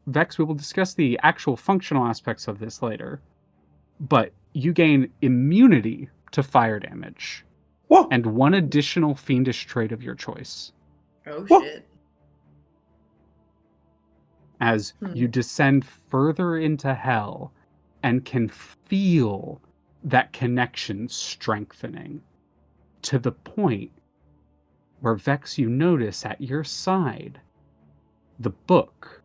Vex, we will discuss the actual functional aspects of this later, but you gain immunity to fire damage. Whoa. And one additional fiendish trait of your choice. Oh, Whoa. shit. As you descend further into hell and can feel that connection strengthening to the point where, Vex, you notice at your side the book,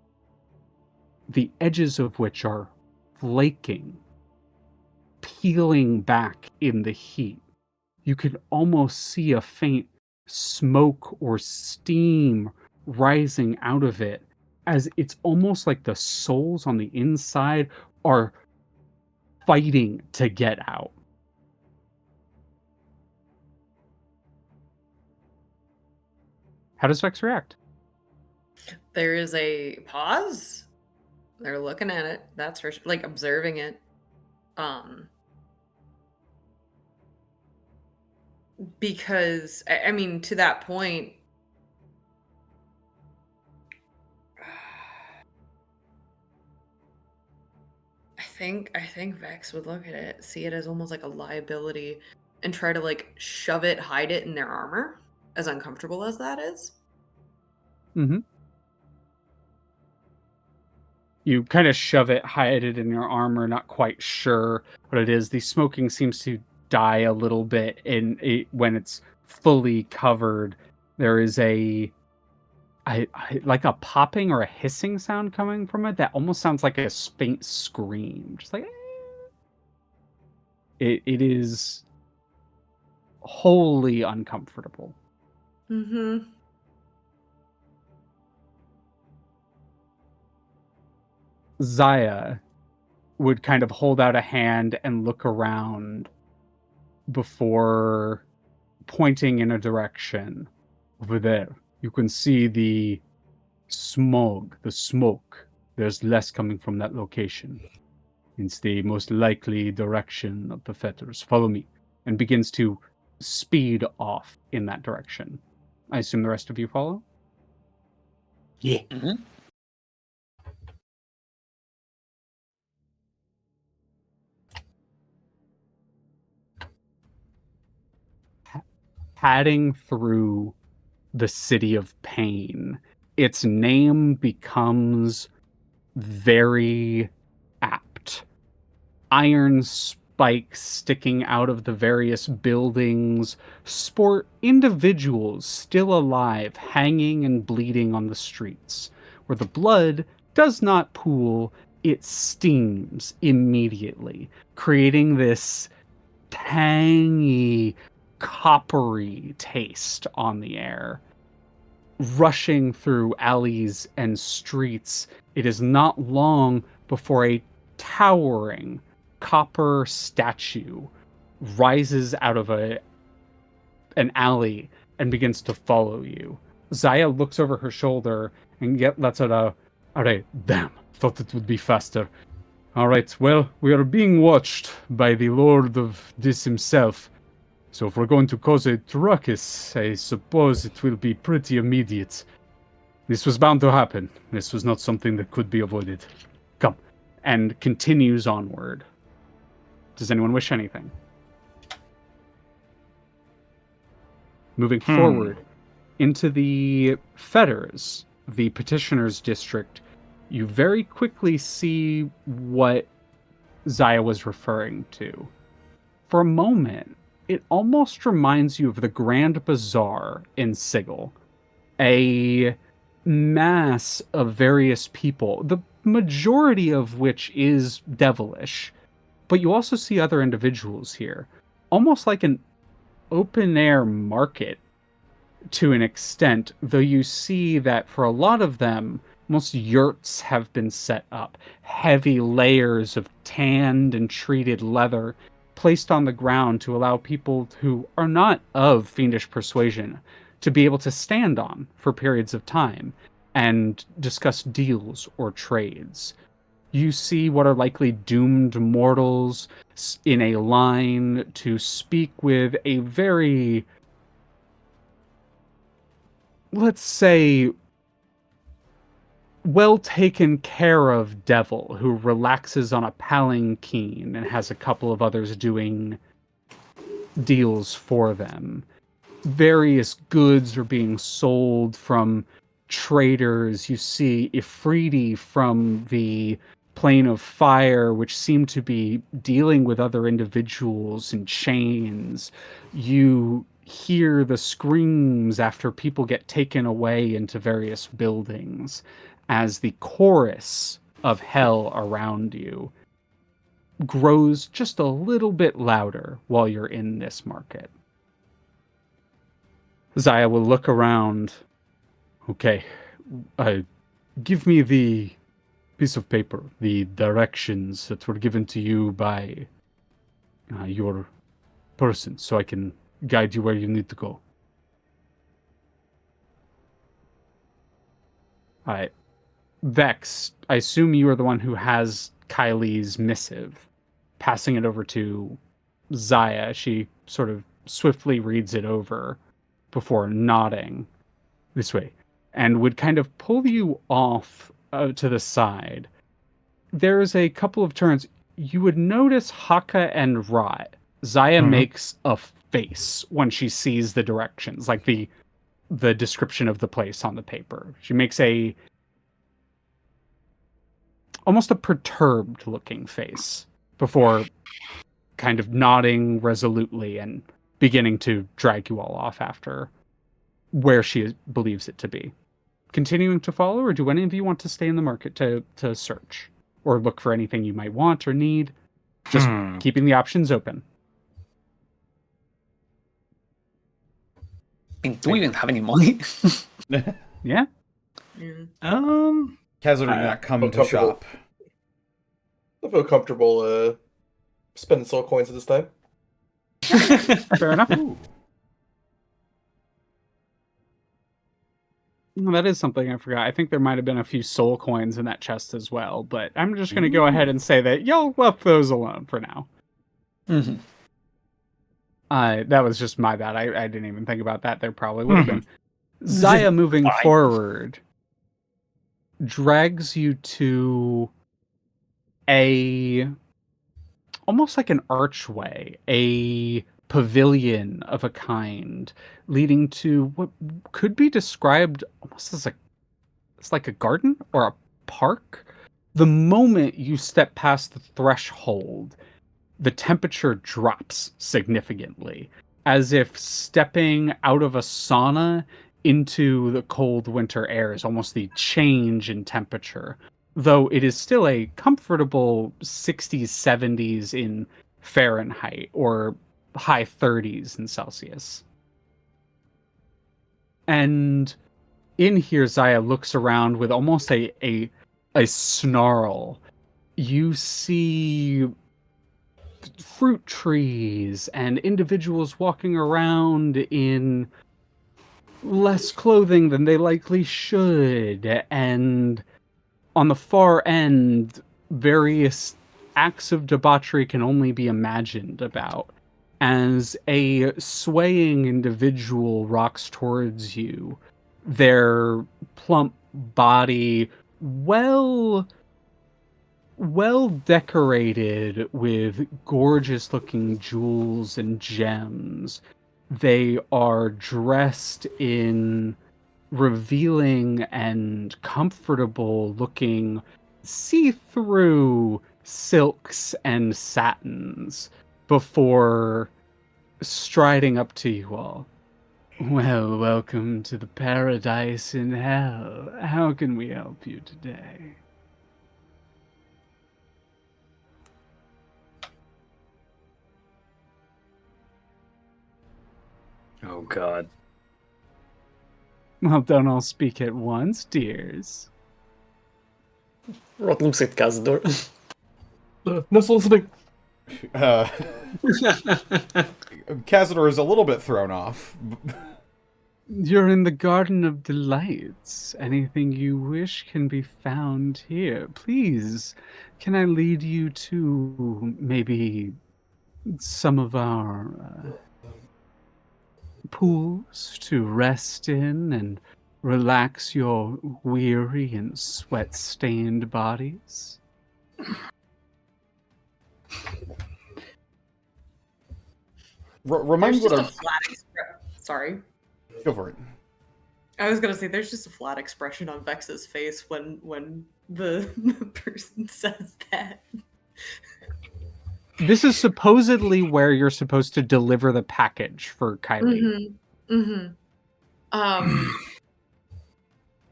the edges of which are flaking, peeling back in the heat. You can almost see a faint smoke or steam rising out of it, as it's almost like the souls on the inside are fighting to get out. How does Vex react? There is a pause. They're looking at it. That's for like observing it. Because I mean, to that point, I think Vex would look at it, see it as almost like a liability, and try to like shove it, hide it in their armor, as uncomfortable as that is. Mm-hmm. You kind of shove it, hide it in your armor, not quite sure what it is. The smoking seems to die a little bit when it's fully covered. There is like a popping or a hissing sound coming from it that almost sounds like a faint scream. Just like it is wholly uncomfortable. Mm-hmm. Zaya would kind of hold out a hand and look around before pointing in a direction. Over there, you can see the smoke. There's less coming from that location. It's the most likely direction of the fetters. Follow me. And begins to speed off in that direction. I assume the rest of you follow? Yeah. Mhm. Padding through the city of pain, its name becomes very apt. Iron spikes sticking out of the various buildings sport individuals still alive, hanging and bleeding on the streets, where the blood does not pool, it steams immediately, creating this tangy, coppery taste on the air. Rushing through alleys and streets, it is not long before a towering copper statue rises out of an alley and begins to follow you. Zaya looks over her shoulder and lets out a damn, thought it would be faster. All right, well, we are being watched by the Lord of this himself. So if we're going to cause a ruckus, I suppose it will be pretty immediate. This was bound to happen. This was not something that could be avoided. Come. And continues onward. Does anyone wish anything? Moving forward into the Fetters, the Petitioner's District, you very quickly see what Zaya was referring to. For a moment, it almost reminds you of the Grand Bazaar in Sigil. A mass of various people, the majority of which is devilish, but you also see other individuals here. Almost like an open-air market to an extent, though you see that for a lot of them, most yurts have been set up. Heavy layers of tanned and treated leather placed on the ground to allow people who are not of fiendish persuasion to be able to stand on for periods of time and discuss deals or trades. You see what are likely doomed mortals in a line to speak with a very, let's say, well taken care of devil who relaxes on a palanquin and has a couple of others doing deals for them. Various goods are being sold from traders. You see Ifriti from the Plane of Fire, which seem to be dealing with other individuals in chains. You hear the screams after people get taken away into various buildings as the chorus of hell around you grows just a little bit louder while you're in this market. Zaya will look around. Okay, give me the piece of paper, the directions that were given to you by your person, so I can guide you where you need to go. Alright. Vex, I assume you are the one who has Kylie's missive. Passing it over to Zaya, she sort of swiftly reads it over before nodding this way, and would kind of pull you off to the side. There's a couple of turns. You would notice Hakka and Rot. Zaya makes a face when she sees the directions, like the description of the place on the paper. She makes almost a perturbed looking face before kind of nodding resolutely and beginning to drag you all off after where she believes it to be. Continuing to follow, or do any of you want to stay in the market to search or look for anything you might want or need? Just keeping the options open. Do we even have any money? Yeah? Kazador did not come to comfortable. shop. I feel comfortable spending soul coins at this time. Fair enough. Well, that is something I forgot. I think there might have been a few soul coins in that chest as well, but I'm just going to go ahead and say that y'all left those alone for now. That was just my bad. I didn't even think about that. There probably would have been. Zaya moving Fine. forward drags you to almost like an archway, a pavilion of a kind, leading to what could be described almost as it's like a garden or a park. The moment you step past the threshold, the temperature drops significantly, as if stepping out of a sauna into the cold winter air is almost the change in temperature, though it is still a comfortable 60s, 70s in Fahrenheit or high 30s in Celsius. And in here, Zaya looks around with almost a snarl. You see fruit trees and individuals walking around in less clothing than they likely should, and on the far end, various acts of debauchery can only be imagined about as a swaying individual rocks towards you, their plump body well decorated with gorgeous looking jewels and gems. They are dressed in revealing and comfortable looking see-through silks and satins before striding up to you all. Well, welcome to the paradise in hell. How can we help you today? Oh God. Well, don't all speak at once, dears. Rot looks at Kazador. No soliciting. Kazador is a little bit thrown off. You're in the Garden of Delights. Anything you wish can be found here. Please, can I lead you to maybe some of our pools to rest in and relax your weary and sweat-stained bodies? Remind me There's what just a flat Sorry. Go for it. I was gonna say there's just a flat expression on Vex's face when the person says that. This is supposedly where you're supposed to deliver the package for Kylie.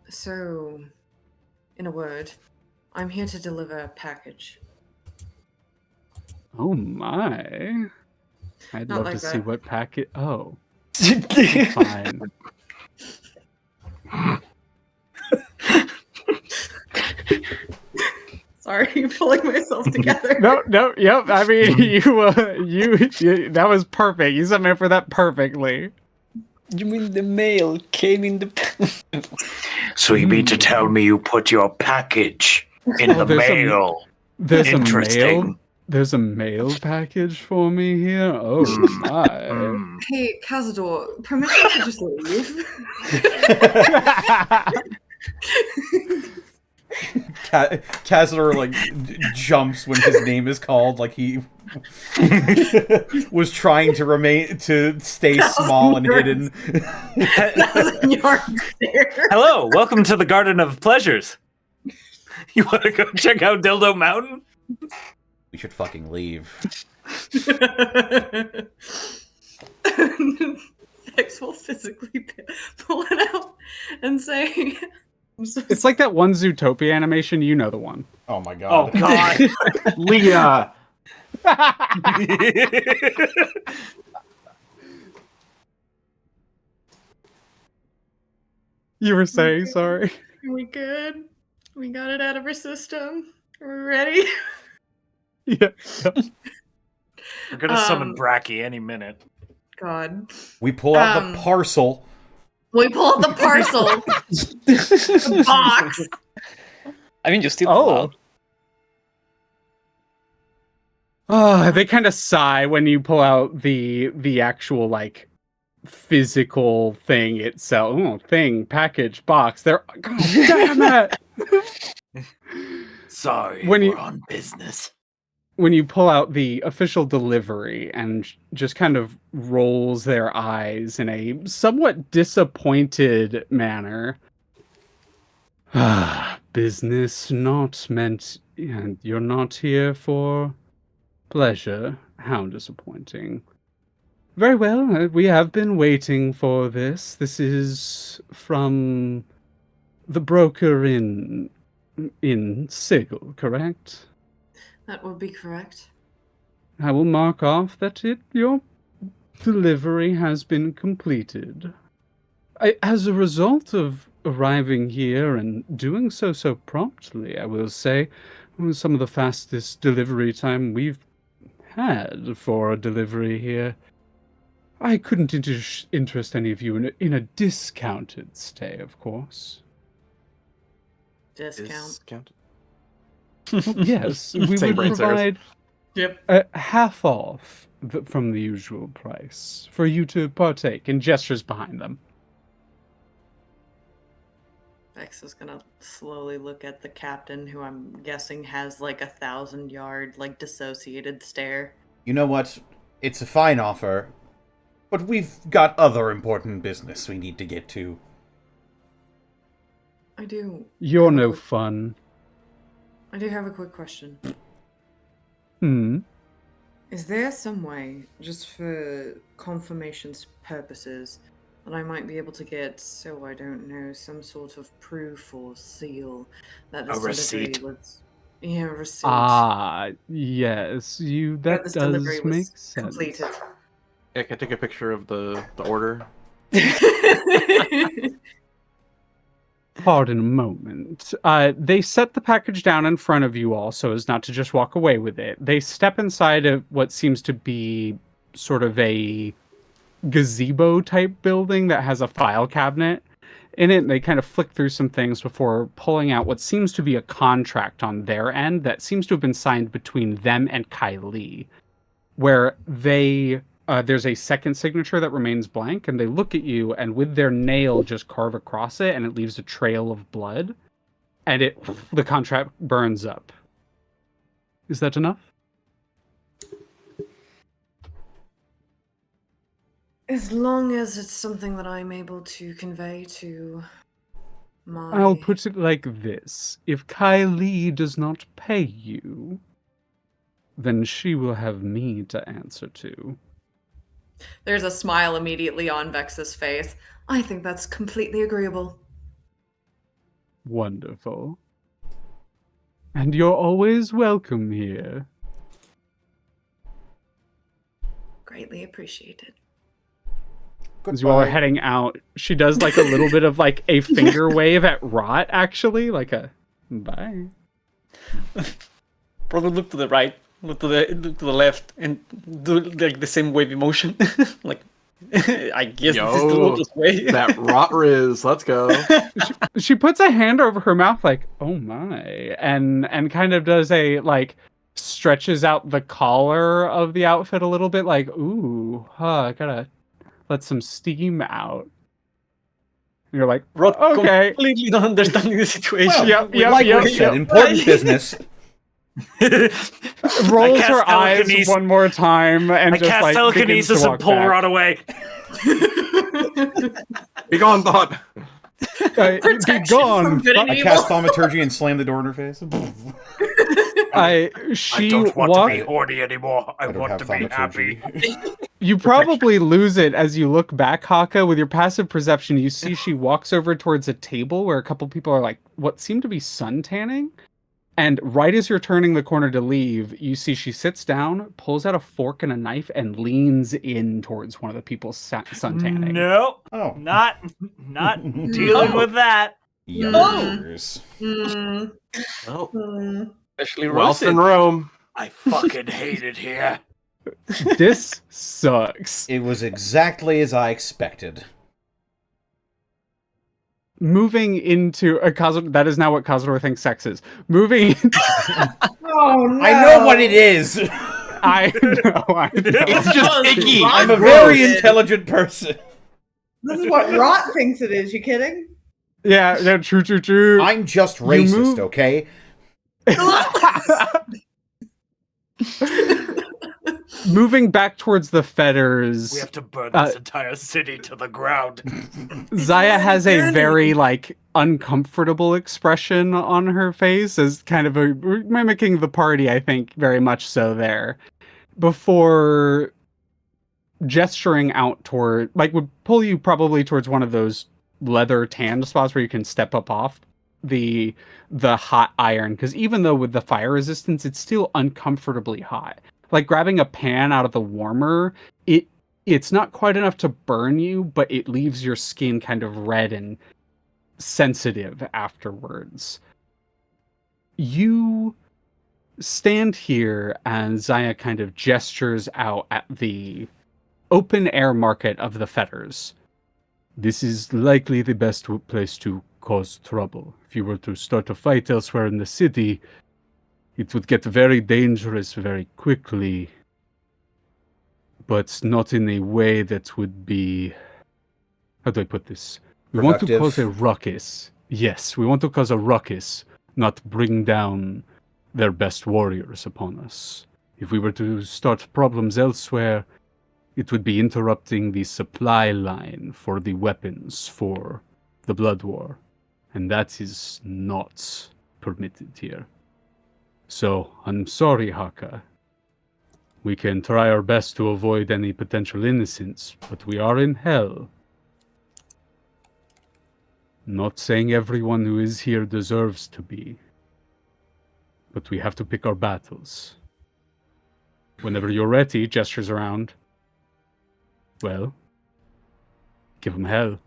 So, in a word, I'm here to deliver a package. Oh my. I'd Not love like to see that. what packet. Oh. Fine. Sorry, pulling myself together. No, yep. I mean, you, that was perfect. You sent me up for that perfectly. You mean the mail came in the... So you mean to tell me you put your package in the there's mail? There's Interesting. There's a mail package for me here. Oh my. Hey, Kazador, permission to just leave? Kazador like jumps when his name is called, like he was trying to stay small and hidden. Hello, welcome to the Garden of Pleasures. You want to go check out Dildo Mountain? We should fucking leave. Vex will physically pull it out and say, It's like that one Zootopia animation, you know the one. Oh my god. Oh god. Leah. You were saying, sorry. Are we good? We got it out of our system. Are we ready? Yeah. We're gonna summon Bracky any minute. God. We pull out the parcel. We pull out the parcel. The box. I mean, you still allowed. Oh, they kind of sigh when you pull out the actual like physical thing itself. Oh, thing, package, box. God damn it! Sorry, When we're you- on business. When you pull out the official delivery and just kind of rolls their eyes in a somewhat disappointed manner. Business not meant, and you're not here for pleasure. How disappointing. Very well, we have been waiting for this. This is from the broker in Sigil, correct? That would be correct. I will mark off that your delivery has been completed. As a result of arriving here and doing so promptly, I will say, it was some of the fastest delivery time we've had for a delivery here. I couldn't interest any of you in a discounted stay, of course. Discount. Yes, we Same would brain cells. provide Yep. half off from the usual price for you to partake, and gestures behind them. Vex is gonna slowly look at the captain, who I'm guessing has like 1,000-yard, like dissociated stare. You know what? It's a fine offer, but we've got other important business we need to get to. I do. You're have a no quick- fun. I do have a quick question. Is there some way, just for confirmation's purposes, that I might be able to get, so I don't know, some sort of proof or seal that this A receipt. delivery was... Yeah, a receipt. Ah, yes, that this does delivery was make sense. completed. Yeah, can I take a picture of the order? Pardon a moment. They set the package down in front of you all so as not to just walk away with it. They step inside of what seems to be sort of a gazebo type building that has a file cabinet in it. They kind of flick through some things before pulling out what seems to be a contract on their end that seems to have been signed between them and Kylie, where there's a second signature that remains blank, and they look at you and with their nail just carve across it, and it leaves a trail of blood, and the contract burns up. Is that enough? As long as it's something that I'm able to convey to my... I'll put it like this. If Kylie does not pay you, then she will have me to answer to. There's a smile immediately on Vex's face. I think that's completely agreeable. Wonderful. And you're always welcome here. Greatly appreciated. As you all are heading out, she does like a little bit of like a finger wave at Rot, actually, like a bye. Probably look to the right, look to the left, and do like the same wavy motion. Like, I guess this is the longest way. That rot riz, let's go. She puts a hand over her mouth, like, oh my, and kind of does a like stretches out the collar of the outfit a little bit, like, ooh, I gotta let some steam out. And you're like, Rod okay. completely not understanding the situation. Yep, Like we said, important business. Rolls cast her eyes telekinesis- one more time and I just cast like telekinesis and pull Rod away. Be gone, thought. Be Protection gone. from good and I evil. cast thaumaturgy and slam the door in her face. She I don't want walk- to be horny anymore. I, I don't want have to be happy. thaumaturgy. You probably lose it as you look back, Hakka. With your passive perception, you see she walks over towards a table where a couple people are like what seem to be sun tanning. And right as you're turning the corner to leave, you see she sits down, pulls out a fork and a knife, and leans in towards one of the people sun tanning. No, Oh. not dealing with that. Yuckers. Mm, Well, mm. Especially whilst roasted. in Rome. I fucking hate it here. This sucks. It was exactly as I expected. Moving into a Kazador, that is now what Kazador thinks sex is. Moving into, Oh no! I know what it is. I know. It's just icky. I'm a very intelligent person. This is what Rot thinks it is. You kidding? Yeah, no, true. I'm just You racist, move- okay? Moving back towards the fetters, We have to burn this entire city to the ground. Zaya already has a burning. very uncomfortable expression on her face, as kind of mimicking the party, I think, very much so there. Before gesturing out toward, would pull you probably towards one of those leather tanned spots where you can step up off the hot iron, because even though with the fire resistance, it's still uncomfortably hot. Like grabbing a pan out of the warmer, it's not quite enough to burn you, but it leaves your skin kind of red and sensitive afterwards. You stand here and Zaya kind of gestures out at the open air market of the fetters. This is likely the best place to cause trouble. If you were to start a fight elsewhere in the city, it would get very dangerous very quickly, but not in a way that would be... How do I put this? We want to Productive. cause a ruckus. Yes, we want to cause a ruckus, not bring down their best warriors upon us. If we were to start problems elsewhere, it would be interrupting the supply line for the weapons for the Blood War, and that is not permitted here. So, I'm sorry, Hakka. We can try our best to avoid any potential innocents, but we are in hell. Not saying everyone who is here deserves to be, but we have to pick our battles. Whenever you're ready, gestures around. Well, give them hell.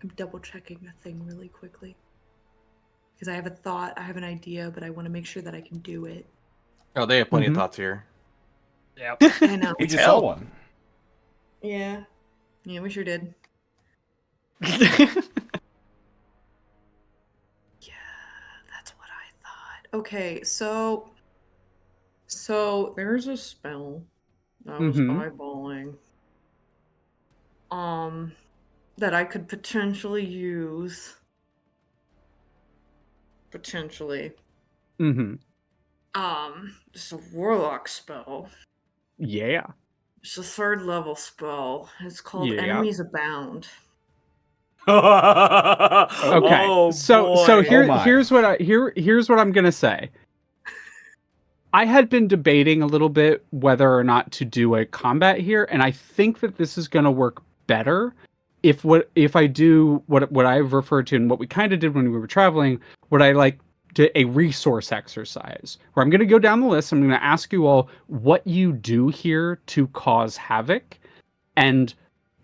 I'm double checking the thing really quickly. Because I have a thought, I have an idea, but I want to make sure that I can do it. Oh, they have plenty of thoughts here. Yeah. I know. We just hell. saw one. Yeah. Yeah, we sure did. Yeah, that's what I thought. Okay, so there's a spell that I was eyeballing. That I could potentially use. Potentially. It's a warlock spell. Yeah. It's a 3rd level spell. It's called Yeah. Enemies Abound. Okay. Oh, so boy. here's what I'm gonna say. I had been debating a little bit whether or not to do a combat here, and I think that this is gonna work better if I do what I've referred to and what we kind of did when we were traveling, what I like to a resource exercise, where I'm gonna go down the list, I'm gonna ask you all what you do here to cause havoc, and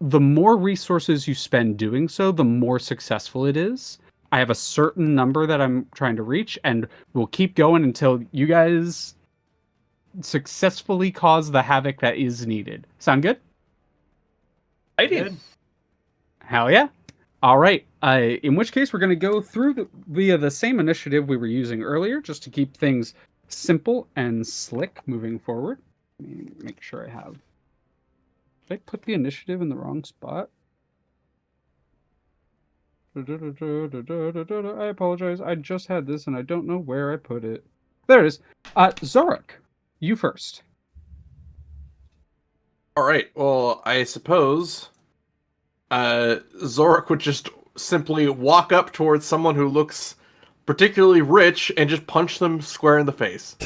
the more resources you spend doing so, the more successful it is. I have a certain number that I'm trying to reach, and we'll keep going until you guys successfully cause the havoc that is needed. Sound good? I did. Hell yeah. All right. In which case, we're going to go through via the same initiative we were using earlier, just to keep things simple and slick moving forward. Let me make sure I have... Did I put the initiative in the wrong spot? I apologize. I just had this and I don't know where I put it. There it is. Xoruk, you first. All right. Well, I suppose Xoruk would just simply walk up towards someone who looks particularly rich and just punch them square in the face.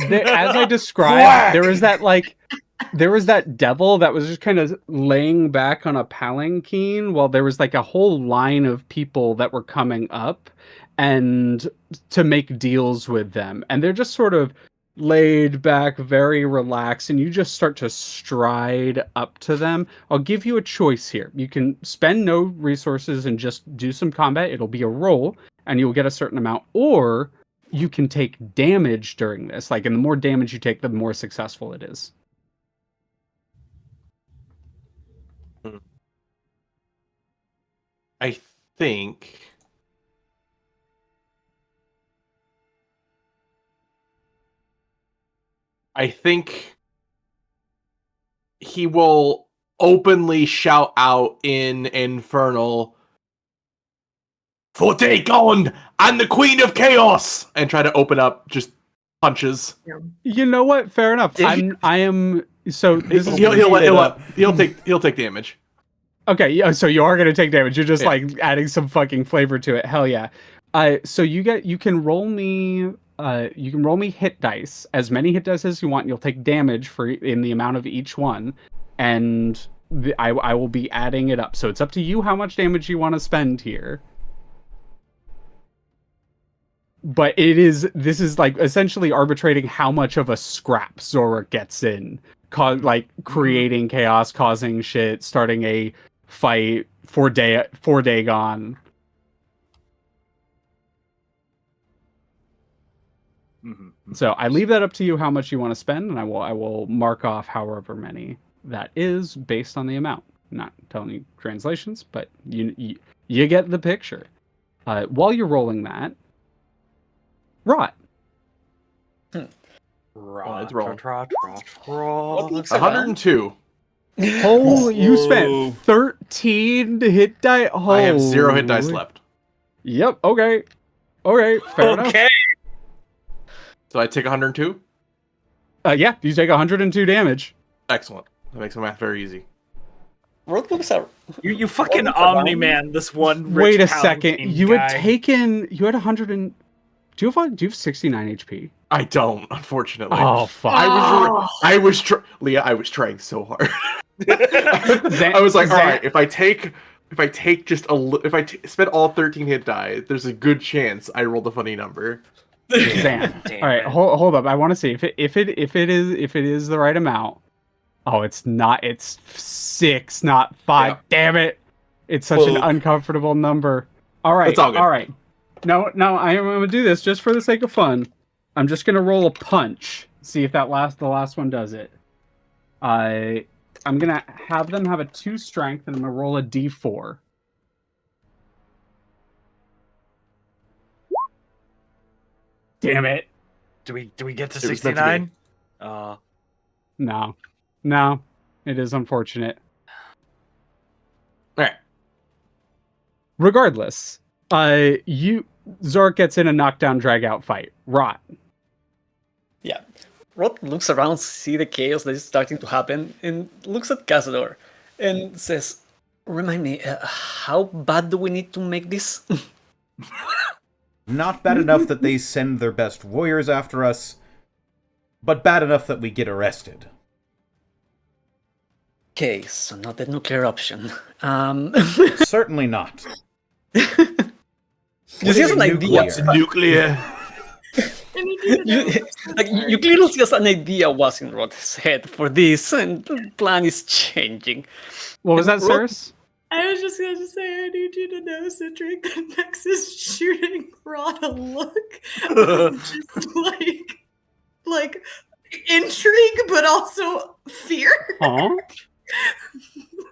As I described, there was that devil that was just kind of laying back on a palanquin while there was a whole line of people that were coming up and to make deals with them. And they're just sort of laid back, very relaxed, and you just start to stride up to them. I'll give you a choice here. You can spend no resources and just do some combat. It'll be a roll, and you'll get a certain amount. Or you can take damage during this. And the more damage you take, the more successful it is. I think he will openly shout out in Infernal, "Forte gone! I'm the Queen of Chaos!" and try to open up just punches. You know what? Fair enough. I am. So this is He'll take damage. okay. Yeah. So you are going to take damage. You're just like adding some fucking flavor to it. Hell yeah. So you can roll me. You can roll me hit dice, as many hit dice as you want. You'll take damage in the amount of each one, and I will be adding it up. So it's up to you how much damage you want to spend here. But this is like essentially arbitrating how much of a scrap Xoruk gets in, creating chaos, causing shit, starting a fight for Dagon. So I leave that up to you how much you want to spend, and I will mark off however many that is based on the amount. Not telling you translations, but you get the picture. While you're rolling that, Rot. Rot. It's rolling. Rot. 102. Oh, you spent 13 hit die. Oh. I have 0 hit dice left. Yep. Okay. Fair enough. So I take 102? Yeah, you take 102 damage. Excellent. That makes my math very easy. You fucking Omni-Man, this one rich Wait a Paladin second. You guy. had 100 and... Do you have 69 HP? I don't, unfortunately. Oh, fuck. I was Leah, I was trying so hard. I was like, all right, if I spend all 13 hit die, there's a good chance I rolled a funny number. Zan. All right, hold up. I want to see if it is the right amount. Oh, it's not. It's 6, not 5. Yeah. Damn it! It's such an uncomfortable number. All right, all right. No, I'm gonna do this just for the sake of fun. I'm just gonna roll a punch. See if the last one does it. I'm gonna have them have a 2 strength, and I'm gonna roll a d4. Damn it! Do we get to 69? No. It is unfortunate. All right. Regardless, Xoruk gets in a knockdown drag out fight. Rot. Yeah. Rot looks around, see the chaos that is starting to happen, and looks at Kazador and says, "Remind me, how bad do we need to make this?" Not bad enough that they send their best warriors after us, but bad enough that we get arrested. Okay, so not the nuclear option. Certainly not. You see as an idea. What's nuclear? You clearly see as an idea was in Rod's head for this, and the plan is changing. What was that, Cyrus? I was just going to say, I need you to know, Citric, that Max is shooting Rod a look of just like intrigue, but also fear. Huh?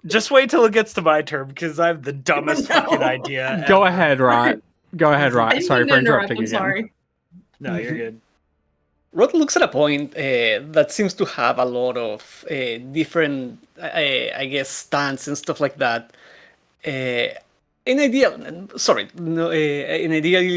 Just wait till it gets to my turn, because I have the dumbest fucking idea. Go ahead, Rod. Sorry for interrupting I'm again. Sorry. No, you're good. Rod looks at a point that seems to have a lot of different, I guess, stands and stuff like that. In idea,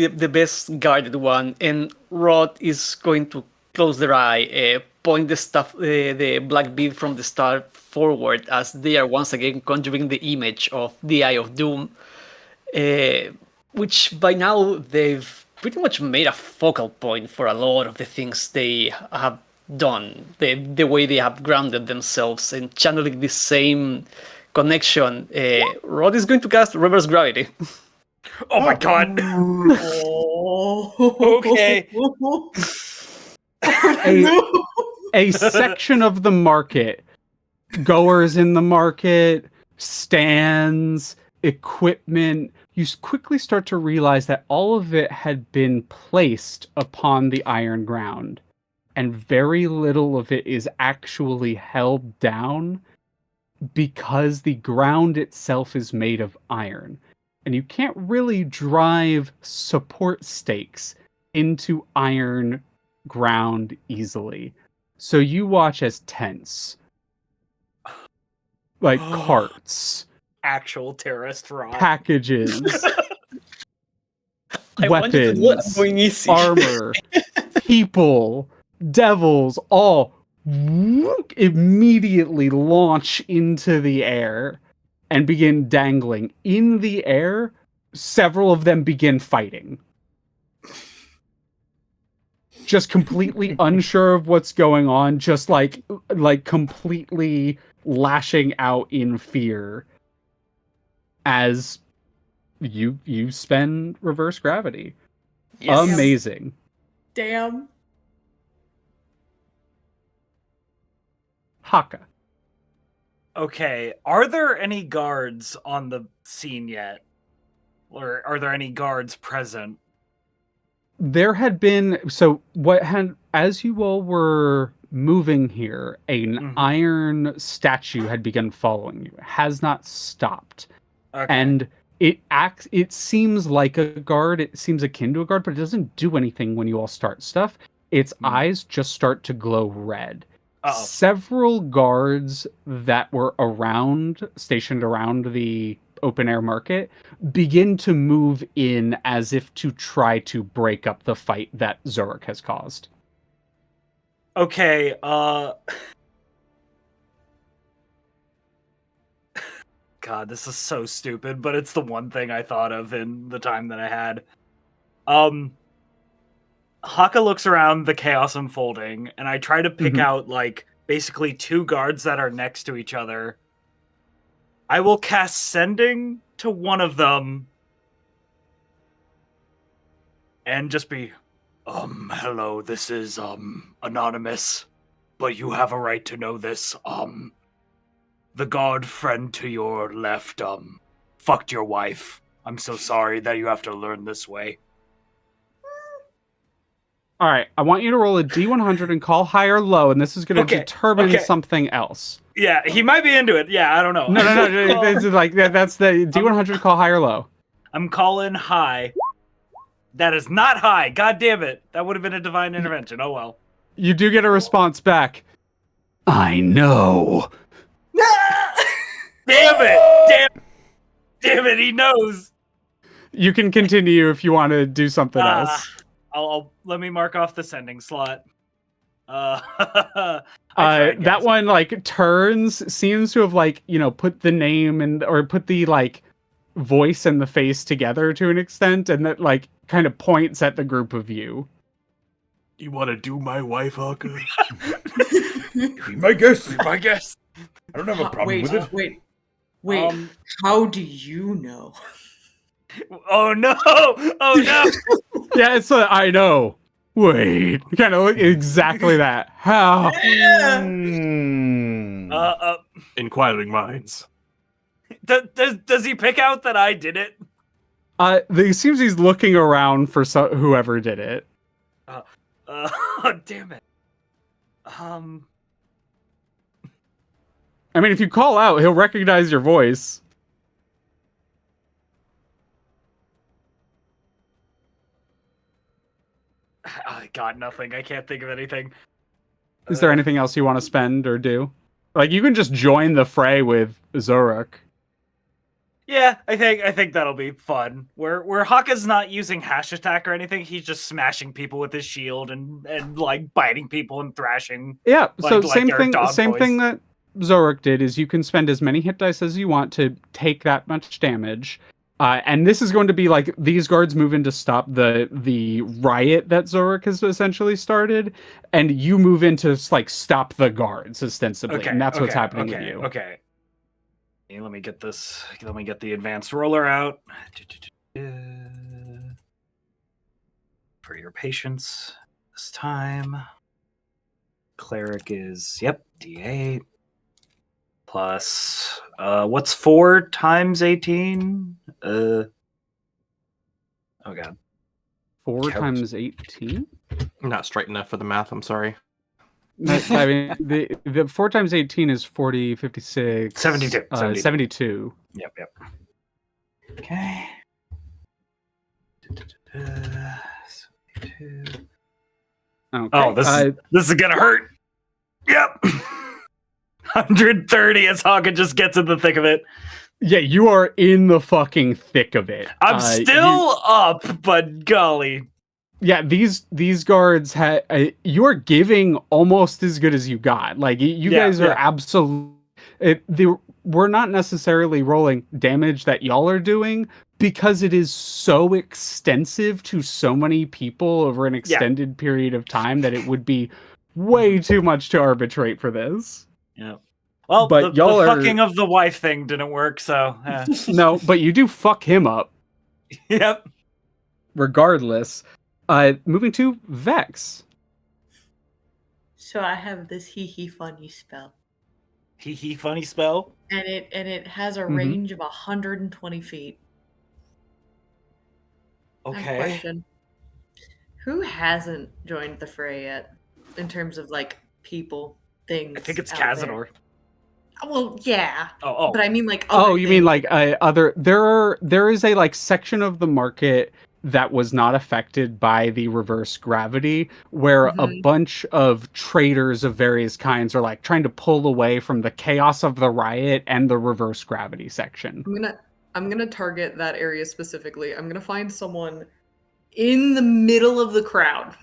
the best guarded one, and Rod is going to close their eye, point the black bead from the star forward as they are once again conjuring the image of the Eye of Doom, which by now they've pretty much made a focal point for a lot of the things they have done, the way they have grounded themselves and channeling the same connection. Rod is going to cast Reverse Gravity. Oh my god! Okay. A section of the market, goers in the market, stands, equipment, you quickly start to realize that all of it had been placed upon the iron ground, and very little of it is actually held down because the ground itself is made of iron, and you can't really drive support stakes into iron ground easily. So you watch as tents, like carts, Actual terrorist rot. packages, I want you to do it. I'm weapons, going easy. armor, people, devils, all immediately launch into the air and begin dangling. In the air, several of them begin fighting. Just completely unsure of what's going on, just like completely lashing out in fear as you spend reverse gravity. Yes. Amazing. Damn. Hakka. Okay, are there any guards on the scene yet? Or are there any guards present? There had been, so what had, as you all were moving here, an iron statue had begun following you. It has not stopped. Okay. And it seems like a guard, it seems akin to a guard, but it doesn't do anything when you all start stuff. Its eyes just start to glow red. Uh-oh. Several guards that were stationed around the open air market begin to move in as if to try to break up the fight that Xoruk has caused. Okay, God, this is so stupid, but it's the one thing I thought of in the time that I had. Hakka looks around the chaos unfolding, and I try to pick out, like, basically two guards that are next to each other. I will cast Sending to one of them, and just be, hello, this is, anonymous, but you have a right to know this, the guard friend to your left, fucked your wife. I'm so sorry that you have to learn this way. All right, I want you to roll a D100 and call high or low, and this is going to determine something else. Yeah, he might be into it. Yeah, I don't know. No. This is like that's the D100. Call high or low. I'm calling high. That is not high. God damn it! That would have been a divine intervention. Oh well. You do get a response back. I know. Damn it! Damn it! He knows. You can continue if you want to do something else. I'll let me mark off the sending slot. That one like turns, seems to have like, you know, put the name and or put the like voice and the face together to an extent, and that like kind of points at the group of you. You want to do my wife, Hakka? Be my guest. Be my guest. I don't have a problem with it. Wait. How do you know? Oh no! Oh no! Yeah, it's I know. Wait, kind of look exactly that. How? Inquiring minds. Does he pick out that I did it? It seems he's looking around for whoever did it. Damn it. I mean, if you call out, he'll recognize your voice. I got nothing. I can't think of anything. Is there anything else you want to spend or do? Like, you can just join the fray with Xoruk. Yeah, I think that'll be fun. Where Hakka's not using hash attack or anything, he's just smashing people with his shield and like biting people and thrashing. Yeah, so like same boys. thing that Xoruk did is you can spend as many hit dice as you want to take that much damage. And this is going to be like these guards move in to stop the riot that Xoruk has essentially started, and you move in to like stop the guards ostensibly, and that's what's happening with you. Okay. Hey, let me get this. Let me get the advanced roller out. For your patience this time. Cleric is D8 plus what's 4 times 18? Oh god. 4 times 18? I'm not straight enough for the math, I'm sorry. I mean, the 4 times 18 is 40, 56... 72. 72. Yep. Okay. 72. Okay. Oh, this is gonna hurt. Yep. 130 as Hakka just gets in the thick of it. Yeah, you are in the fucking thick of it. I'm still up, but golly. Yeah, these guards you are giving almost as good as you got. Like you guys are absolutely. We're not necessarily rolling damage that y'all are doing because it is so extensive to so many people over an extended period of time that it would be way too much to arbitrate for this. Yeah. Well, but the fucking of the wife thing didn't work, so no, but you do fuck him up. Yep. Regardless. Moving to Vex. So I have this hee funny spell. Hee funny spell? And it has a range of 120 feet. Okay. Question. Who hasn't joined the fray yet? In terms of like people, things. I think it's out Kazador. there? Well, yeah. Oh. But I mean like Oh, you mean like other there is a like section of the market that was not affected by the reverse gravity, where a bunch of traders of various kinds are like trying to pull away from the chaos of the riot and the reverse gravity section. I'm gonna target that area specifically. I'm gonna find someone in the middle of the crowd.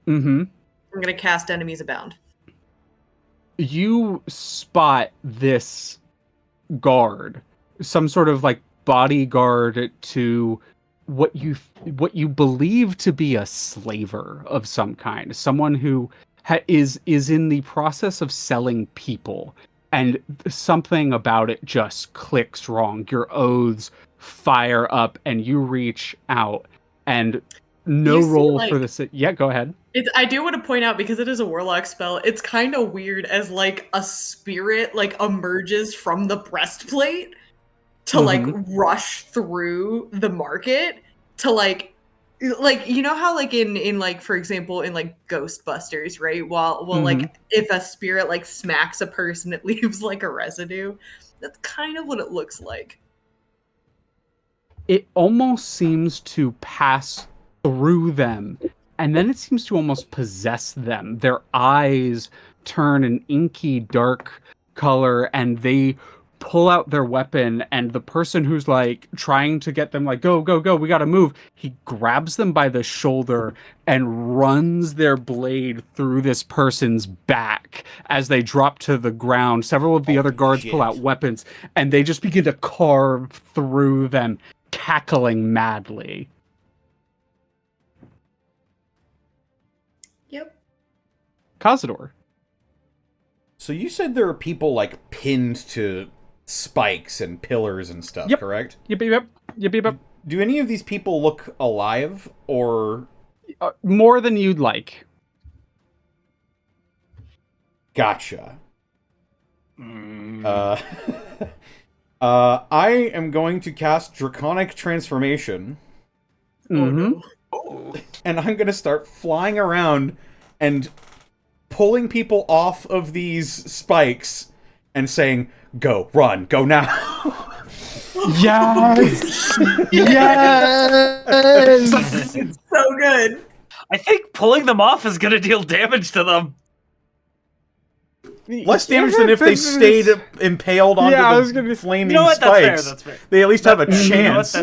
Mm-hmm. I'm gonna cast Enemies Abound. You spot this guard, some sort of like bodyguard to what you believe to be a slaver of some kind, someone who is in the process of selling people, and something about it just clicks wrong. Your oaths fire up, and you reach out, and no roll for this. Yeah, go ahead. I do want to point out, because it is a warlock spell, it's kind of weird as like a spirit like emerges from the breastplate to like rush through the market to like you know how like in like, for example, in like Ghostbusters, right? Well like if a spirit like smacks a person, it leaves like a residue. That's kind of what it looks like. It almost seems to pass through them, and then it seems to almost possess them. Their eyes turn an inky dark color, and they pull out their weapon, and the person who's like trying to get them like, go, we gotta move, he grabs them by the shoulder and runs their blade through this person's back as they drop to the ground. Several of the other guards pull out weapons, and they just begin to carve through them, cackling madly. Yep. Kazador. So you said there are people like pinned to spikes and pillars and stuff, correct? Yep. Do any of these people look alive, or more than you'd like? Gotcha. I am going to cast Draconic Transformation. Mm-hmm. And I'm going to start flying around and pulling people off of these spikes and saying, go, run, go now. Yes! It's so good. I think pulling them off is going to deal damage to them. Less damage than if they stayed impaled onto the flaming spikes. That's fair. They at least have a chance.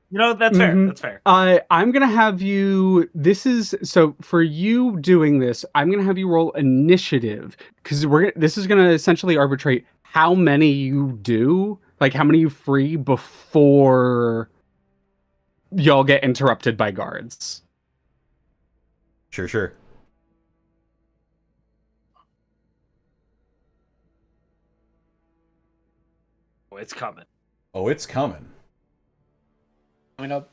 You know, that's fair. That's fair. I'm going to have you... So, for you doing this, I'm going to have you roll initiative, because this is going to essentially arbitrate how many you do, like how many you free before y'all get interrupted by guards. Sure. Oh, it's coming. Coming up.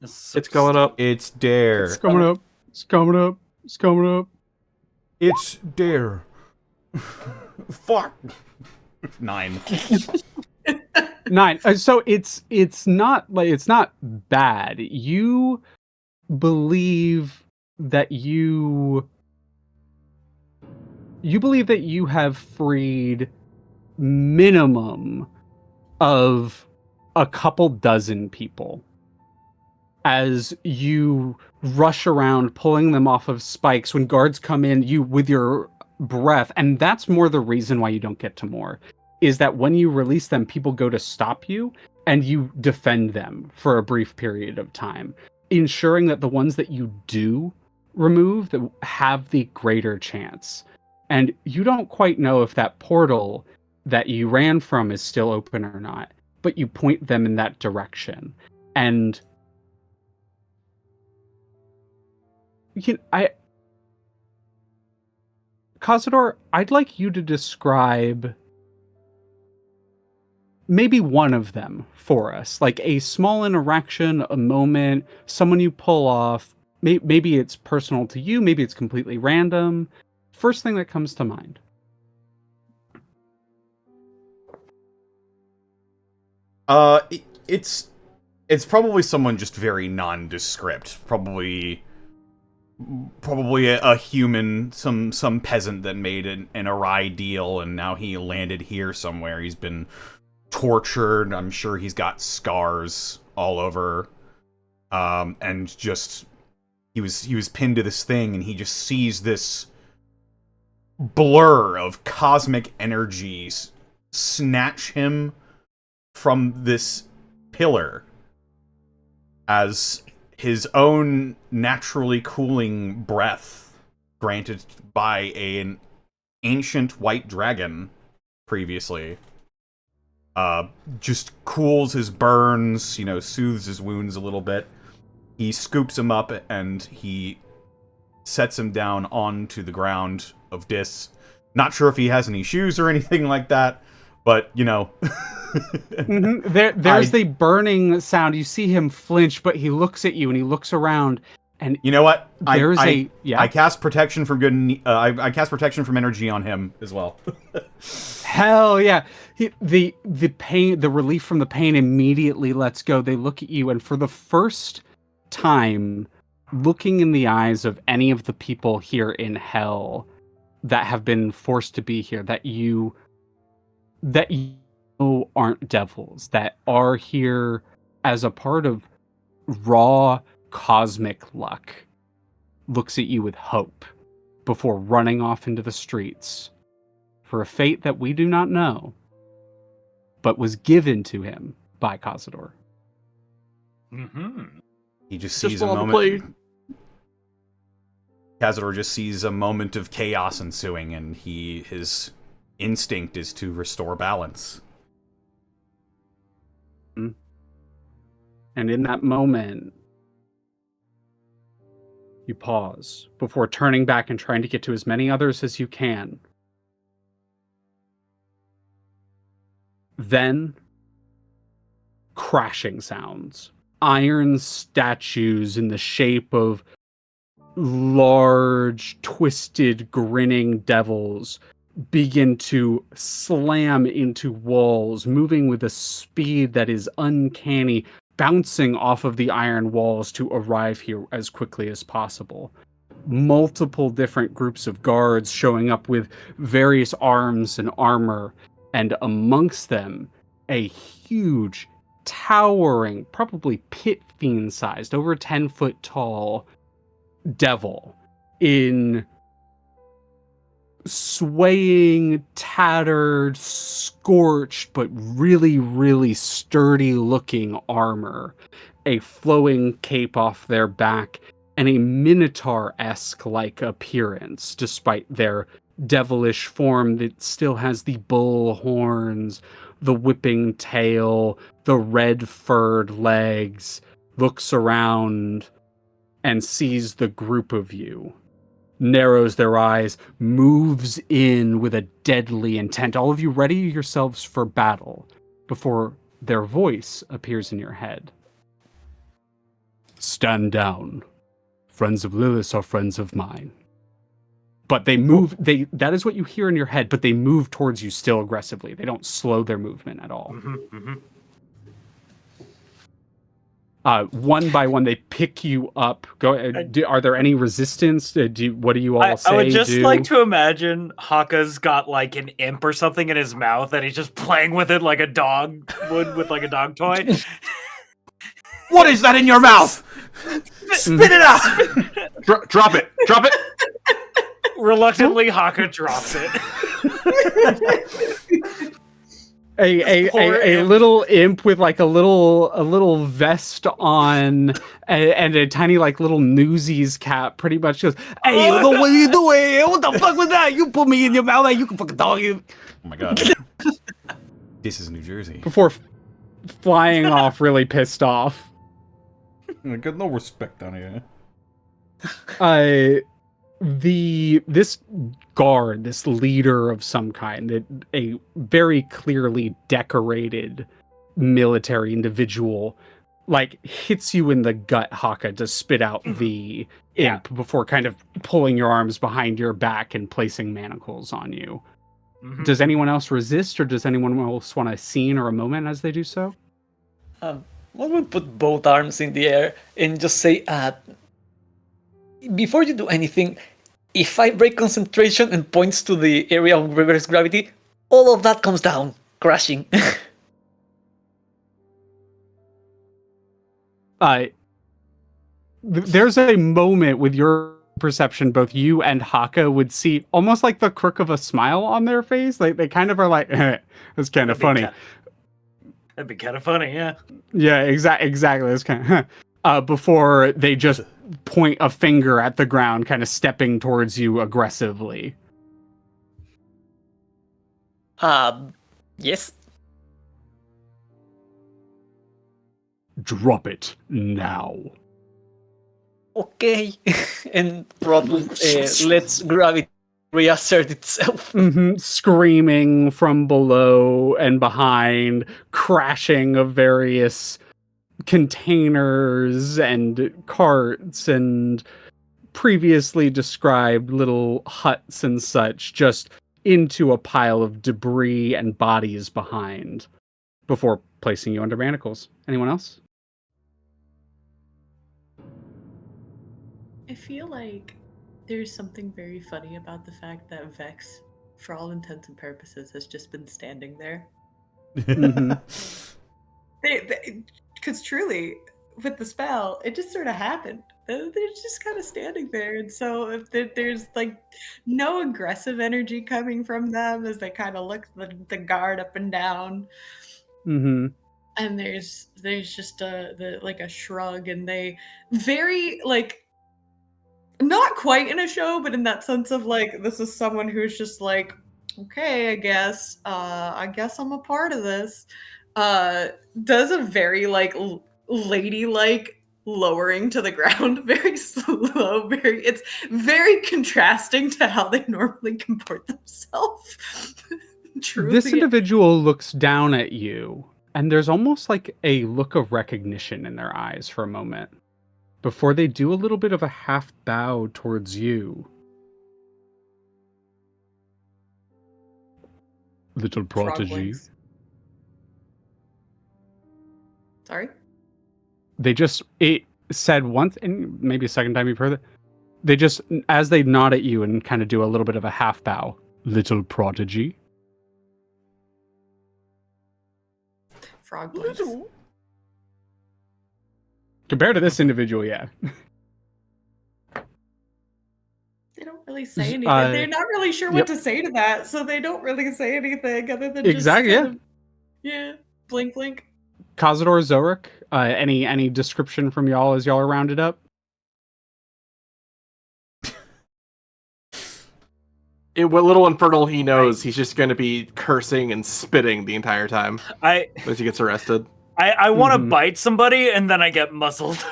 It's going up. It's dare. It's coming up. It's dare. Fuck. 9. 9. So it's not bad. You believe that you have freed minimum of a couple dozen people as you rush around pulling them off of spikes. When guards come in, you with your breath, and that's more the reason why you don't get to more, is that when you release them, people go to stop you, and you defend them for a brief period of time, ensuring that the ones that you do remove that have the greater chance. And you don't quite know if that portal that you ran from is still open or not, but you point them in that direction. And Kazador, I'd like you to describe maybe one of them for us, like a small interaction, a moment, someone you pull off. Maybe it's personal to you, maybe it's completely random. First thing that comes to mind. It's probably someone just very nondescript. Probably a human, some peasant that made an awry deal, and now he landed here somewhere. He's been tortured. I'm sure he's got scars all over. And just he was pinned to this thing, and he just sees this blur of cosmic energies snatch him from this pillar as his own naturally cooling breath, granted by an ancient white dragon previously, just cools his burns, soothes his wounds a little bit. He scoops him up and he sets him down onto the ground of Dis. Not sure if he has any shoes or anything like that, but, There's the burning sound. You see him flinch, but he looks at you and he looks around. And you know what? I cast protection from good. I cast protection from energy on him as well. Hell yeah! The pain, the relief from the pain immediately lets go. They look at you, and for the first time, looking in the eyes of any of the people here in hell that have been forced to be here, that you know aren't devils, that are here as a part of raw cosmic luck, looks at you with hope before running off into the streets for a fate that we do not know, but was given to him by Kazador. Mm-hmm. He just sees a moment. Kazador just sees a moment of chaos ensuing, and his instinct is to restore balance. And in that moment, you pause before turning back and trying to get to as many others as you can. Then, crashing sounds. Iron statues in the shape of large, twisted, grinning devils begin to slam into walls, moving with a speed that is uncanny, bouncing off of the iron walls to arrive here as quickly as possible. Multiple different groups of guards showing up with various arms and armor, and amongst them, a huge, towering, probably pit fiend-sized, over 10 foot tall devil in swaying, tattered, scorched, but really, really sturdy looking armor, a flowing cape off their back, and a minotaur-esque like appearance, despite their devilish form that still has the bull horns, the whipping tail, the red furred legs, looks around and sees the group of you, narrows their eyes, moves in with a deadly intent. All of you ready yourselves for battle before their voice appears in your head. Stand down. Friends of Lilith are friends of mine. But they move, that is what you hear in your head, but they move towards you still aggressively. They don't slow their movement at all. One by one, they pick you up. Are there any resistance? What do you all say? I would just like to imagine Hakka's got like an imp or something in his mouth and he's just playing with it like a dog would with like a dog toy. What is that in your mouth? Spit it out! Drop it! Drop it! Reluctantly, Hakka drops it. A little imp with like a little vest on and a tiny like little Newsies cap pretty much goes, "Hey, what are you doing? What the fuck was that? You put me in your mouth and you can fucking dog you." Oh my god. This is New Jersey. Before flying off really pissed off. I got no respect on here. This guard, this leader of some kind, a very clearly decorated military individual, like hits you in the gut, Hakka, to spit out the imp before kind of pulling your arms behind your back and placing manacles on you. Mhm. Does anyone else resist, or does anyone else want a scene or a moment as they do so? One would put both arms in the air and just say, before you do anything, if I break concentration and points to the area of reverse gravity, all of that comes down, crashing. There's a moment with your perception, both you and Hakka would see almost like the crook of a smile on their face. Like they kind of are like, "It's kind of funny." That'd be kind of funny, yeah. Yeah, exactly. It's kind of before they just point a finger at the ground, kind of stepping towards you aggressively. Yes. Drop it now. Okay. And probably let's gravity reassert itself. Screaming from below and behind, crashing of various containers and carts and previously described little huts and such, just into a pile of debris and bodies behind before placing you under manacles. Anyone else? I feel like there's something very funny about the fact that Vex, for all intents and purposes, has just been standing there. Because truly, with the spell, it just sort of happened. They're just kind of standing there, and so if there's like no aggressive energy coming from them as they kind of look the guard up and down, and there's just a shrug, and they very like. Not quite in a show, but in that sense of like, this is someone who's just like, okay, I guess I'm a part of this. Does a very like ladylike lowering to the ground, very slow, it's very contrasting to how they normally comport themselves. Truly. This individual looks down at you, and there's almost like a look of recognition in their eyes for a moment, before they do a little bit of a half bow towards you. Little prodigy. Sorry? It said once, and maybe a second time you've heard it, they just, as they nod at you and kind of do a little bit of a half bow, little prodigy. Frog voice. Compared to this individual, yeah. They don't really say anything. They're not really sure what to say to that, so they don't really say anything other than exactly, just blink, blink. Kazador, Xoruk, any description from y'all as y'all are rounded up? What little infernal he knows, he's just going to be cursing and spitting the entire time as he gets arrested. I want to bite somebody, and then I get muzzled.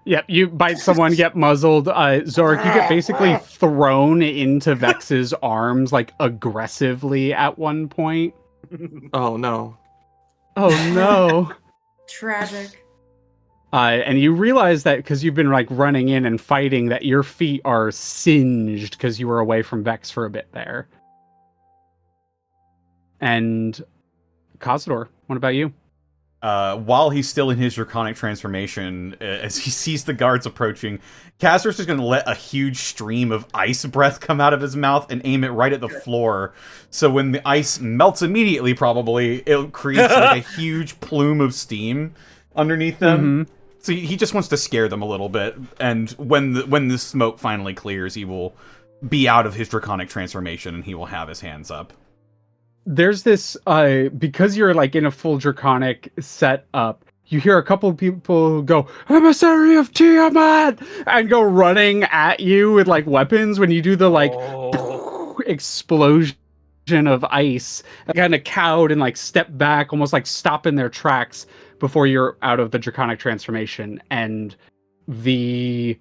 Yep, you bite someone, get muzzled. Xoruk, you get basically thrown into Vex's arms, like, aggressively at one point. Oh, no. Oh, no. Tragic. And you realize that because you've been, like, running in and fighting, that your feet are singed because you were away from Vex for a bit there. And Kazador, what about you? While he's still in his draconic transformation, as he sees the guards approaching, Kazador's just going to let a huge stream of ice breath come out of his mouth and aim it right at the floor. So when the ice melts immediately, probably, it creates like a huge plume of steam underneath them. So he just wants to scare them a little bit, and when the smoke finally clears, he will be out of his draconic transformation, and he will have his hands up. There's this because you're like in a full draconic setup, you hear a couple of people who go, "Emissary of Tiamat!" and go running at you with like weapons when you do the like explosion of ice. Kind of cowed and like step back, almost like stop in their tracks before you're out of the draconic transformation, and the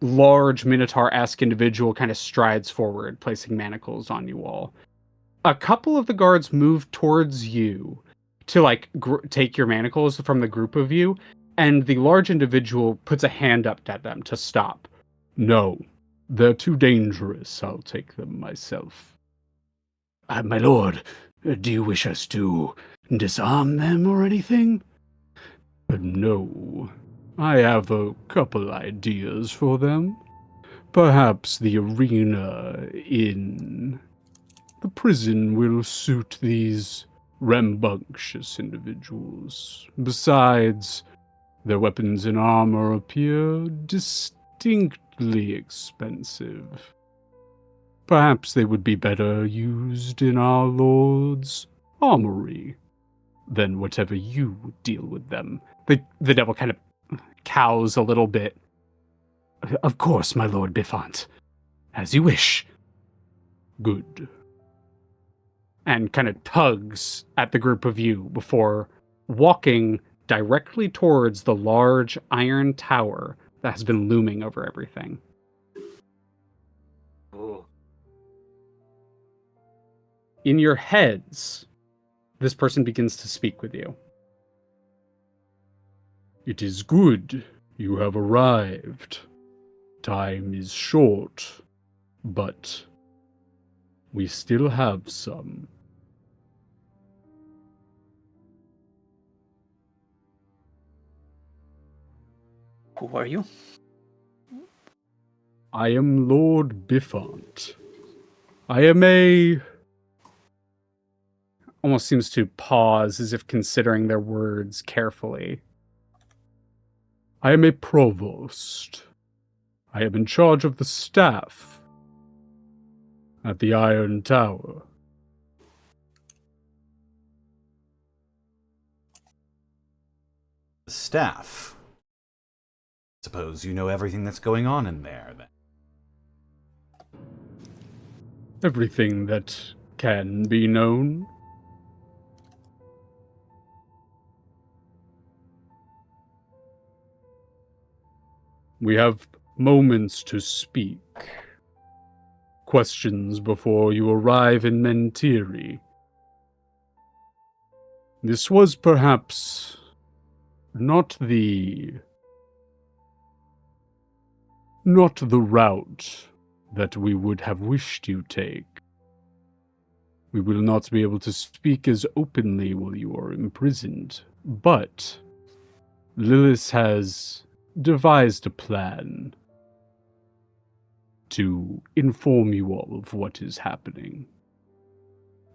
large minotaur-esque individual kind of strides forward, placing manacles on you all. A couple of the guards move towards you to like take your manacles from the group of you, and the large individual puts a hand up at them to stop. No, they're too dangerous. I'll take them myself. My lord, do you wish us to disarm them or anything? No, I have a couple ideas for them. Perhaps the arena in the prison will suit these rambunctious individuals. Besides, their weapons and armor appear distinctly expensive. Perhaps they would be better used in our lord's armory than whatever you would deal with them. The devil kind of cows a little bit. Of course, my lord Biffant. As you wish. Good. And kind of tugs at the group of you before walking directly towards the large iron tower that has been looming over everything. Ooh. In your heads, this person begins to speak with you. It is good you have arrived. Time is short, but we still have some. Who are you? I am Lord Biffant. I am a... Almost seems to pause as if considering their words carefully. I am a provost. I am in charge of the staff at the Iron Tower. The staff. Suppose you know everything that's going on in there, then. Everything that can be known. We have moments to speak. Questions before you arrive in Mentiri. This was perhaps not the route that we would have wished you take. We will not be able to speak as openly while you are imprisoned, but Lilith has devised a plan to inform you all of what is happening.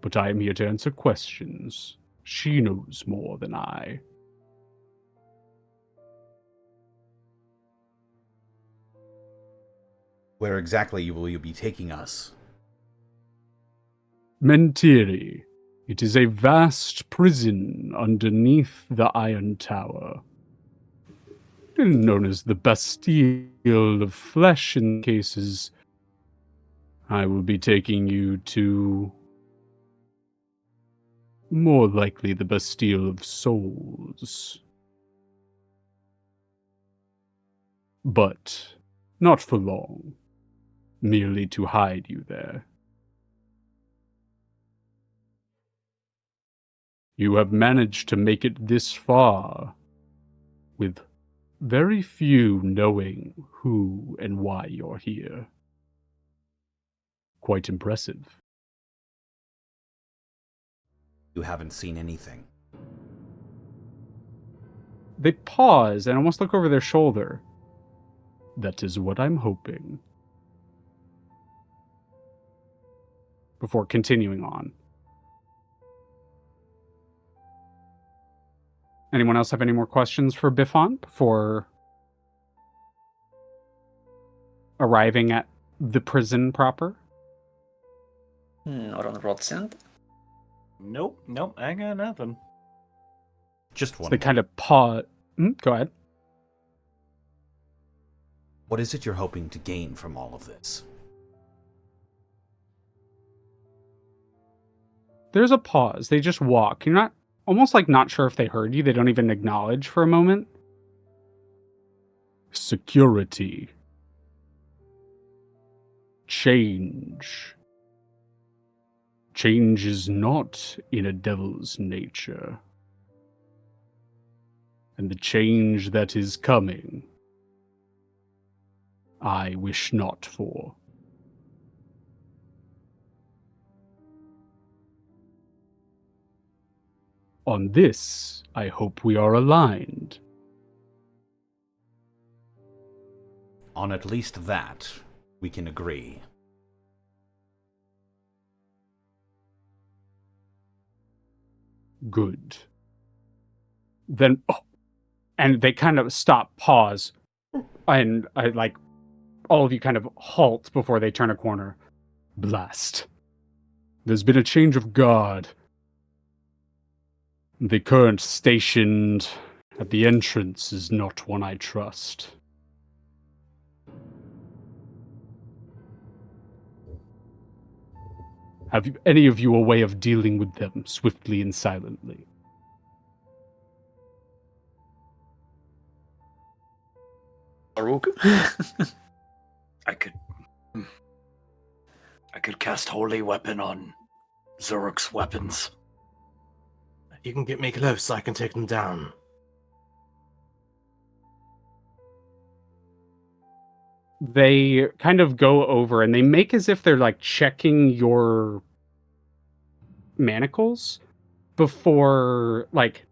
But I am here to answer questions. She knows more than I. Where exactly will you be taking us? Mentiri. It is a vast prison underneath the Iron Tower. Known as the Bastille of Flesh in cases. I will be taking you to more likely the Bastille of Souls. But not for long. Merely to hide you there. You have managed to make it this far, with very few knowing who and why you're here. Quite impressive. You haven't seen anything. They pause and almost look over their shoulder. That is what I'm hoping. Before continuing on. Anyone else have any more questions for Biffant before arriving at the prison proper? Not on Rodsend. Nope, I got nothing. Just So one. they kind of pause. Go ahead. What is it you're hoping to gain from all of this? There's a pause. They just walk. You're not almost like not sure if they heard you. They don't even acknowledge for a moment. Security. Change. Change is not in a devil's nature. And the change that is coming, I wish not for. On this, I hope we are aligned. On at least that, we can agree. Good. Then, and they kind of stop, pause, and all of you kind of halt before they turn a corner. Blast. There's been a change of guard. The current stationed at the entrance is not one I trust. Have any of you a way of dealing with them swiftly and silently? Xoruk. I could cast Holy Weapon on Xoruk's weapons. You can get me close, I can take them down. They kind of go over and they make as if they're like checking your manacles before like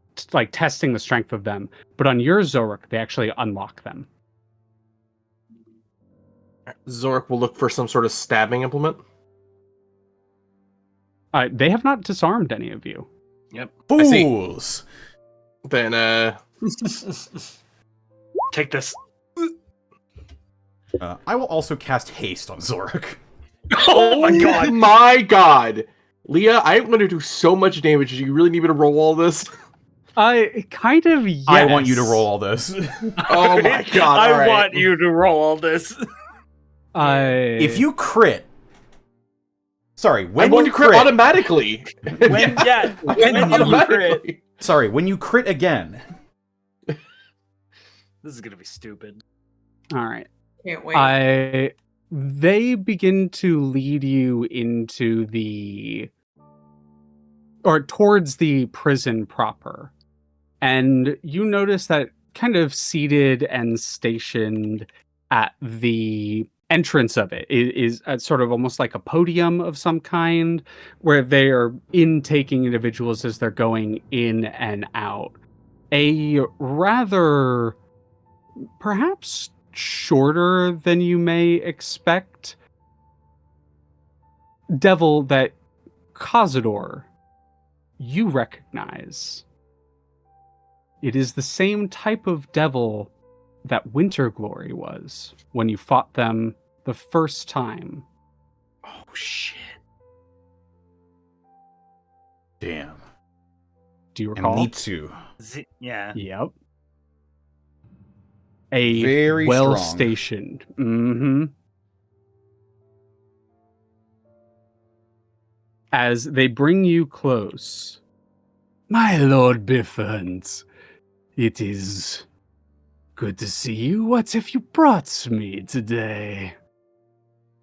testing the strength of them. But on your Xoruk, they actually unlock them. Xoruk will look for some sort of stabbing implement. They have not disarmed any of you. Yep. Fools! Then, Take this. I will also cast haste on Xoruk. Oh my god! My god! Leah, I'm going to do so much damage. Do you really need me to roll all this? Kind of, yes. I want you to roll all this. Oh my god! I all right. want you to roll all this. If you crit... Sorry, I'm when going you to crit crit... automatically. When you crit. Sorry, when you crit again... This is gonna be stupid. All right. Can't wait. They begin to lead you into towards the prison proper. And you notice that kind of seated and stationed at the entrance of it is sort of almost like a podium of some kind where they are intaking individuals as they're going in and out. A rather perhaps shorter than you may expect devil that Kazador you recognize. It is the same type of devil that Winter Glory was when you fought them the first time. Oh shit! Damn. Do you recall? And need to. Yeah. Yep. A Very well strong. stationed. Mm-hmm. As they bring you close. My Lord Biffant, it is good to see you. What have you brought me today?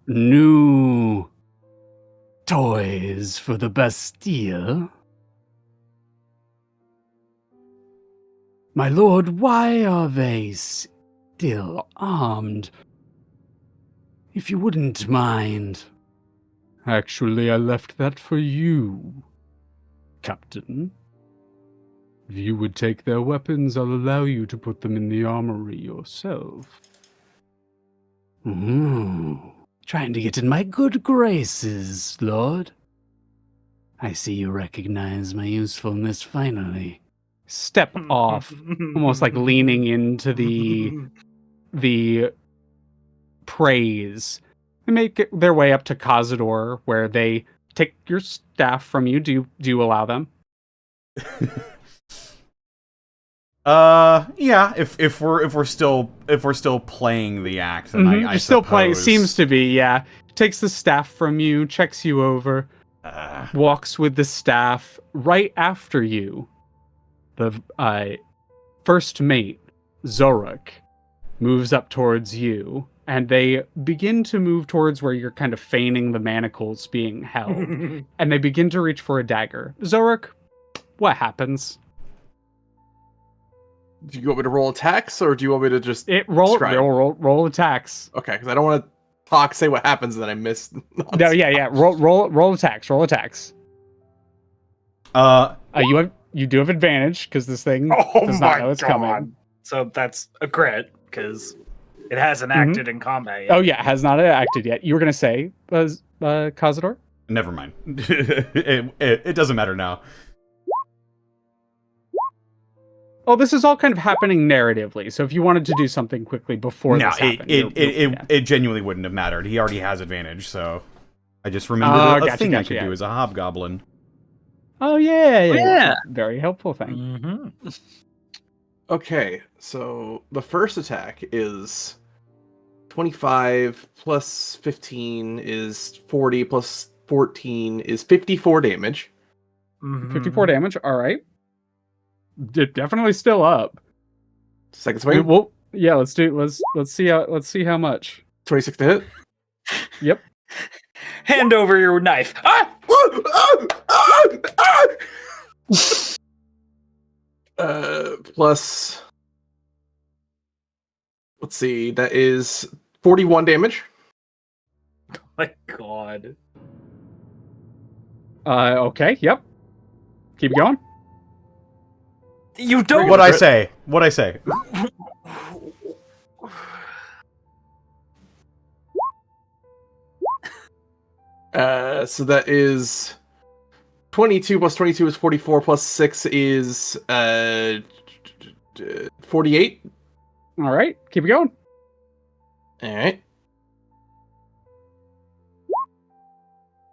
New toys for the Bastille? My lord, why are they still armed? If you wouldn't mind. Actually, I left that for you, Captain. If you would take their weapons, I'll allow you to put them in the armory yourself. Ooh, trying to get in my good graces, Lord. I see you recognize my usefulness finally. Step off, almost like leaning into the praise They make their way up to Kazador, where they take your staff from you. Do you allow them? Yeah. If we're still playing the act, then I You're still playing. suppose. Seems to be. Yeah. Takes the staff from you, checks you over, walks with the staff right after you. The first mate, Xoruk, moves up towards you, and they begin to move towards where you're kind of feigning the manacles being held, and they begin to reach for a dagger. Xoruk, what happens? Do you want me to roll attacks, or do you want me to just Roll describe? attacks. Okay, because I don't want to say what happens, and then I miss. No, yeah. Roll attacks. Roll attacks. You do have advantage because this thing does not know it's coming. So that's a crit because it hasn't acted in combat yet. Oh yeah, has not acted yet. You were gonna say, Kazador? Never mind. It doesn't matter now. Oh, this is all kind of happening narratively. So if you wanted to do something quickly before this happened, it genuinely wouldn't have mattered. He already has advantage, so I just remembered a thing I could do as a hobgoblin. Oh yeah. Very helpful thing. Mm-hmm. Okay, so the first attack is 25 plus 15 is 40 plus 14 is 54 damage. 54 damage. All right. Definitely still up. Second swing. Well, yeah. Let's see how much. 26 to hit. Yep. Hand over your knife. Plus, let's see, that is 41 damage. Oh my god. Okay. Yep. Keep going. You don't. What I say? So that is 22 plus 22 is 44 plus 6 is 48. All right. Keep it going. All right.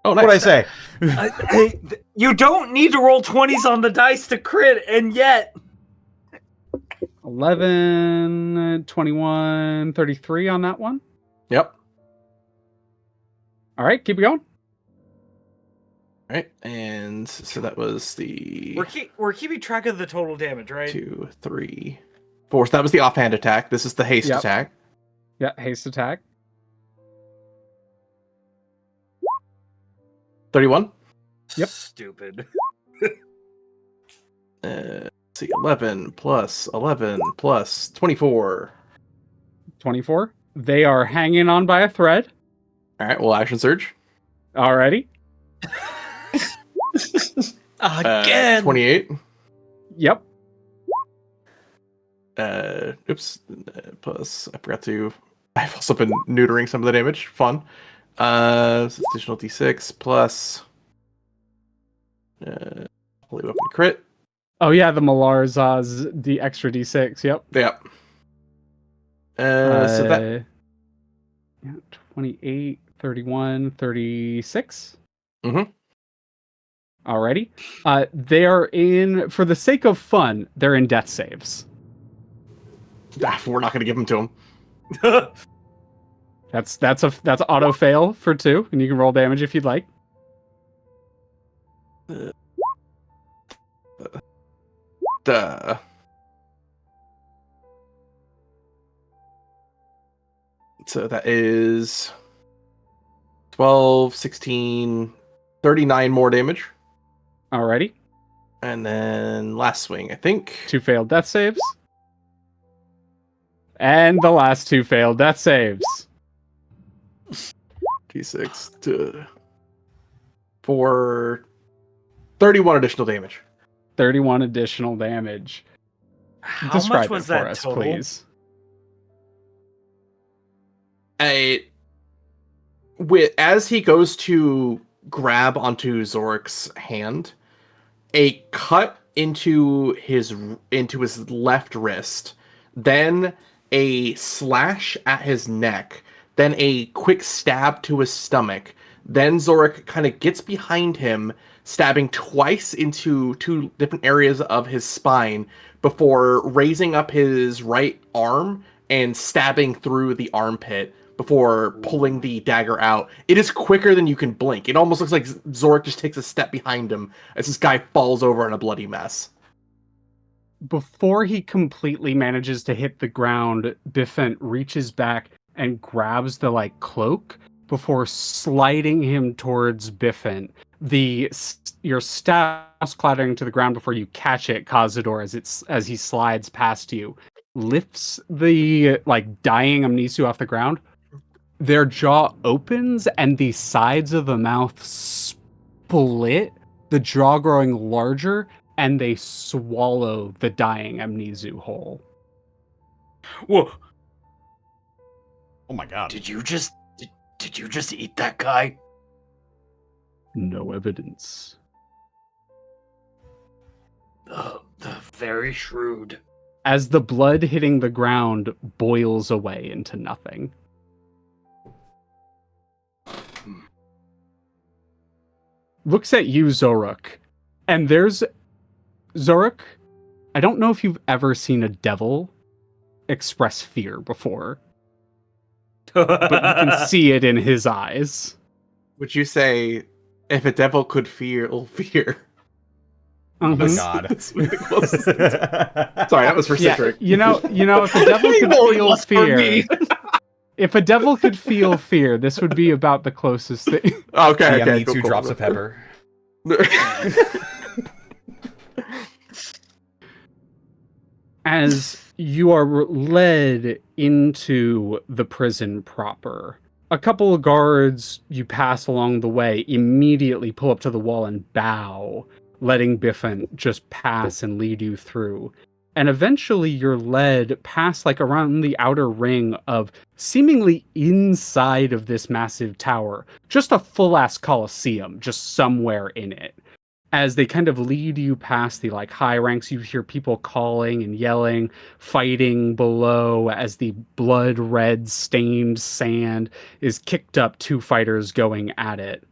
Oh, nice. What'd I say? You don't need to roll 20s on the dice to crit, and yet 11, 21, 33 on that one. Yep. All right, keep it going. All right, and so that was the we're keeping track of the total damage, right? 2, 3, 4. So that was the offhand attack. This is the haste attack. Yeah, haste attack. 31. Yep. Stupid. Let's see, 11 plus 24. 24. They are hanging on by a thread. All right, well, action surge. Alrighty. Again. 28. Yep. Oops. Plus, I forgot to. I've also been neutering some of the damage. Fun. So additional d6 plus. Holy weapon crit. Oh yeah, the Malar's the extra d6. Yep. Yep. So that. Yeah, 28, 31, 36. Mm-hmm. Alrighty. They are in, for the sake of fun, they're in death saves. We're not going to give them to him. That's auto fail for 2, and you can roll damage if you'd like. So that is 12, 16, 39 more damage. Alrighty. And then last swing, I think. 2 failed death saves. And the last 2 failed death saves. D6 to 4, 31 additional damage. 31 additional damage. How Describe much was it for that us, total? please. As he goes to grab onto Xoruk's hand, a cut into his left wrist, then a slash at his neck, then a quick stab to his stomach. Then Xoruk kind of gets behind him, stabbing twice into 2 different areas of his spine before raising up his right arm and stabbing through the armpit before pulling the dagger out. It is quicker than you can blink. It almost looks like Xoruk just takes a step behind him as this guy falls over in a bloody mess. Before he completely manages to hit the ground, Biffent reaches back and grabs the cloak before sliding him towards Biffent. Your staff's clattering to the ground before you catch it, Kazador, as he slides past you. Lifts the dying Amnesu off the ground. Their jaw opens and the sides of the mouth split, the jaw growing larger, and they swallow the dying Amnesu whole. Whoa! Oh my god. Did you just eat that guy? No evidence. Very shrewd. As the blood hitting the ground boils away into nothing. Looks at you, Xoruk. And there's... Xoruk, I don't know if you've ever seen a devil express fear before. But you can see it in his eyes. Would you say, if a devil could feel fear? Oh my Mhm. god. This would be the closest. Sorry, that was for Yeah, Citric. you know, if a devil could feel fear... If a devil could feel fear, this would be about the closest thing. Okay, Yeah, okay. me too. Drops of pepper. As you are led into the prison proper, a couple of guards you pass along the way immediately pull up to the wall and bow, letting Biffent just pass and lead you through. And eventually you're led past around the outer ring of seemingly inside of this massive tower, just a full-ass coliseum, just somewhere in it. As they kind of lead you past the high ranks, you hear people calling and yelling, fighting below as the blood red stained sand is kicked up, 2 fighters going at it.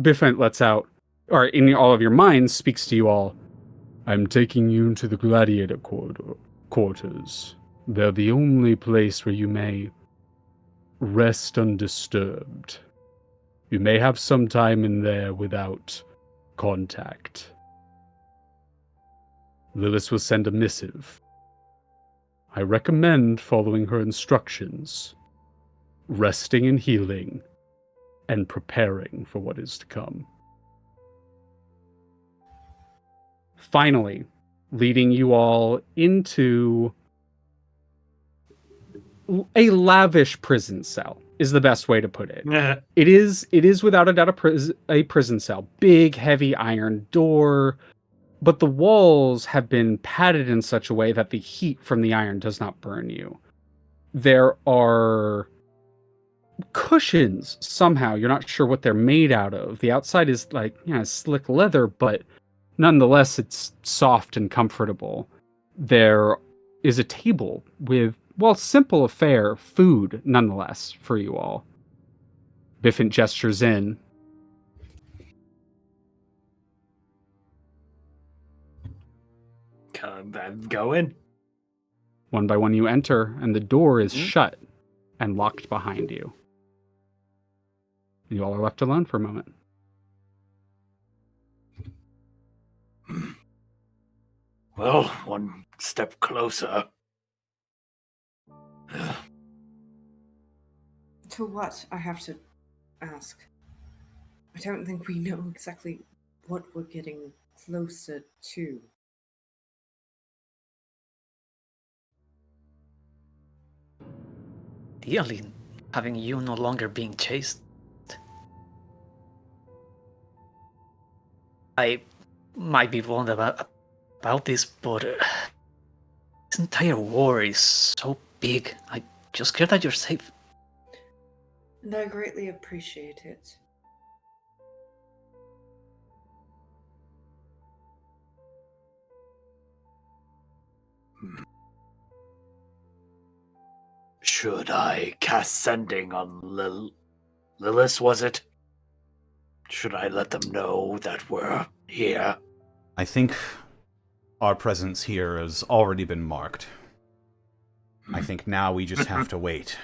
Biffent lets out, or in all of your minds, speaks to you all. I'm taking you to the gladiator quarters. They're the only place where you may rest undisturbed. You may have some time in there without contact. Lilith will send a missive. I recommend following her instructions, resting and healing, and preparing for what is to come. Finally, leading you all into a lavish prison cell is the best way to put it. It is without a doubt a prison cell. Big, heavy iron door, but the walls have been padded in such a way that the heat from the iron does not burn you. There are cushions somehow. You're not sure what they're made out of. The outside is slick leather, but nonetheless, it's soft and comfortable. There is a table with, simple affair, food nonetheless for you all. Biffent gestures in. Go in. One by one you enter, and the door is shut and locked behind you. You all are left alone for a moment. Well, one step closer. To what, I have to ask? I don't think we know exactly what we're getting closer to. Ideally, having you no longer being chased. I might be wrong about this, but this entire war is so big. I just care that you're safe. And I greatly appreciate it. Should I cast Sending on Lilith, was it? Should I let them know that we're here? I think our presence here has already been marked. I think now we just have to wait.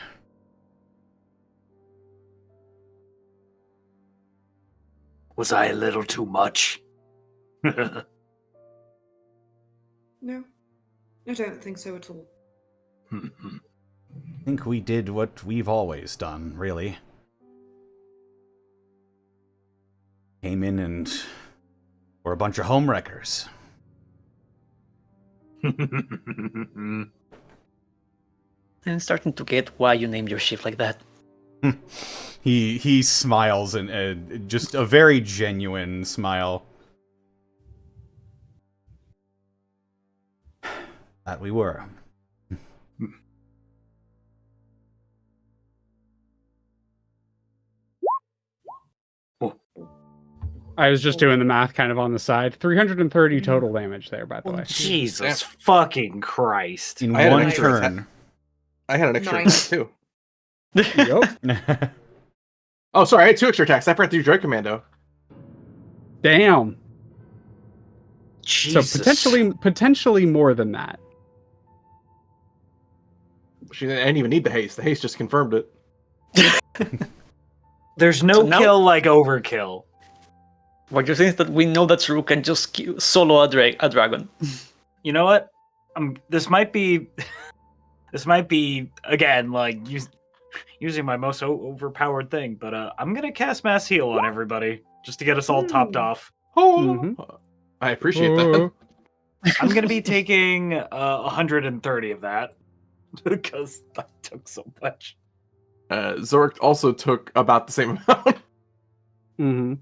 Was I a little too much? No, I don't think so at all. I think we did what we've always done, really. Came in and we're a bunch of homewreckers. I'm starting to get why you named your ship like that. He smiles and just a very genuine smile. That we were. I was just doing the math kind of on the side. 330 total damage there, by the way. Jesus fucking Christ. In I had an one extra turn. I had an extra Nice. attack, too. Yup. Oh, sorry, I had 2 extra attacks. I forgot to do Dread Commando. Damn. Jesus. So potentially more than that. She didn't even need the haste. The haste just confirmed it. There's no So now- kill like overkill. What you're saying is that we know that Xoruk can just solo a dragon. You know what? This might be again like using my most overpowered thing, but I'm gonna cast Mass Heal on everybody just to get us all topped off. Mhm. I appreciate that. I'm gonna be taking 130 of that because that took so much. Xoruk also took about the same amount. Mm-hmm.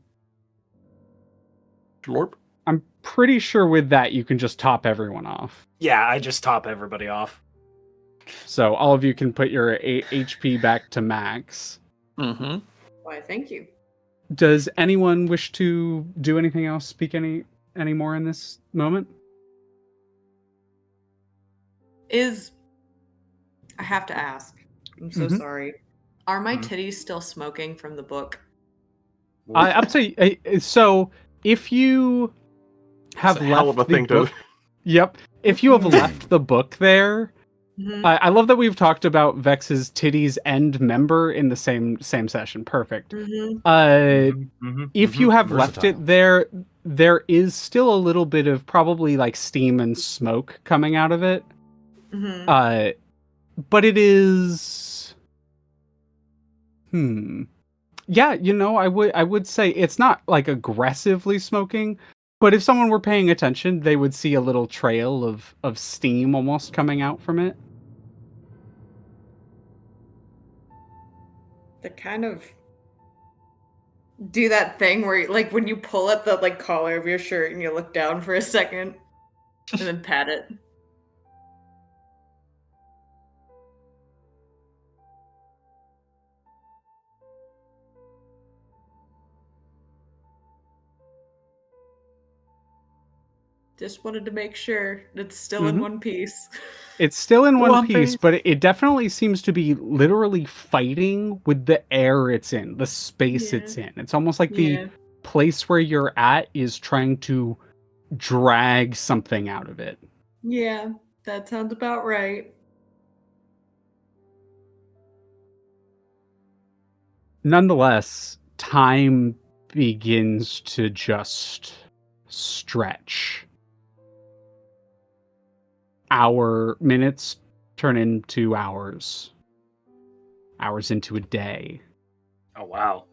Lorp? I'm pretty sure with that you can just top everyone off. Yeah, I just top everybody off. So all of you can put your HP back to max. Mm-hmm. Why, thank you. Does anyone wish to do anything else? Speak any more in this moment? I have to ask. I'm so Mhm. sorry. Are my Mhm. titties still smoking from the book? I'll tell you. So if you have It's a hell of a left the thing book, to. yep. If you have left the book there, Mhm. I love that we've talked about Vex's titties and member in the same session. Perfect. Mhm. If you have left Versatile. it there, there is still a little bit of probably like steam and smoke coming out of it. Mhm. But it is. Yeah, I would say it's not like aggressively smoking, but if someone were paying attention, they would see a little trail of steam almost coming out from it. They kind of do that thing where, like, when you pull at the collar of your shirt and you look down for a second, and then pat it. Just wanted to make sure it's still in Mhm. one piece. It's still in one One piece, piece. but it definitely seems to be literally fighting with the air it's in, the space Yeah. it's in. It's almost like Yeah. the place where you're at is trying to drag something out of it. Yeah, that sounds about right. Nonetheless, time begins to just stretch. Minutes turn into hours. Hours into a day. Oh wow.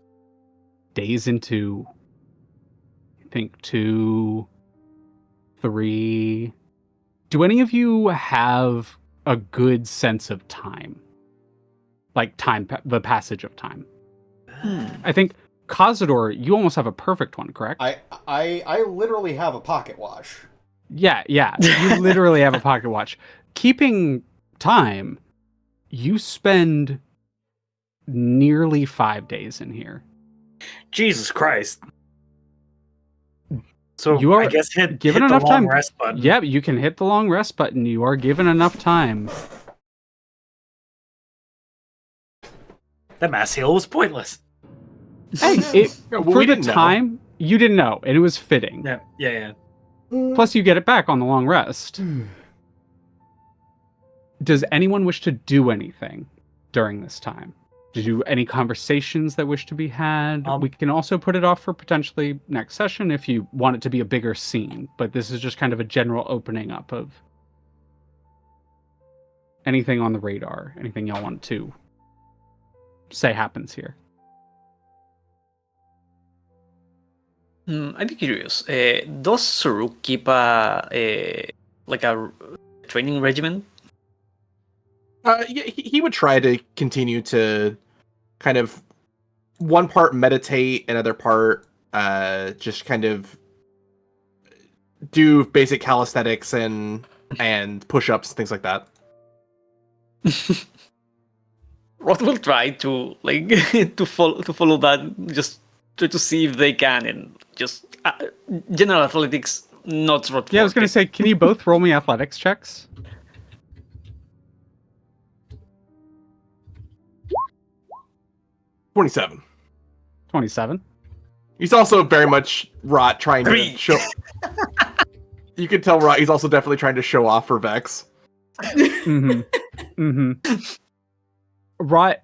Days into, I think, 2, 3. Do any of you have a good sense of time? Like the passage of time? I think, Kazador, you almost have a perfect one, correct? I literally have a pocket watch. Yeah. You literally have a pocket watch. Keeping time, you spend nearly 5 days in here. Jesus Christ. So You are I guess hit given the enough long time. rest button. Yeah, you can hit the long rest button. You are given enough time. That mass heal was pointless. Hey, Well, for we the didn't know. time, you didn't know, and it was fitting. Yeah. Plus, you get it back on the long rest. Does anyone wish to do anything during this time? Did you any conversations that wish to be had? We can also put it off for potentially next session if you want it to be a bigger scene. But this is just kind of a general opening up of anything on the radar, anything y'all want to say happens here. I'd be curious. Does Xoruk keep a training regimen? Yeah, he would try to continue to kind of one part meditate, another part just kind of do basic calisthenics and push-ups, things like that. Rod will try to to follow that, just try to see if they can, and just general athletics, not Rod. Yeah, I was going to say, can you both roll me athletics checks? 27. 27. He's also very much Rot trying to show. You can tell Rot. He's also definitely trying to show off for Vex. Rot,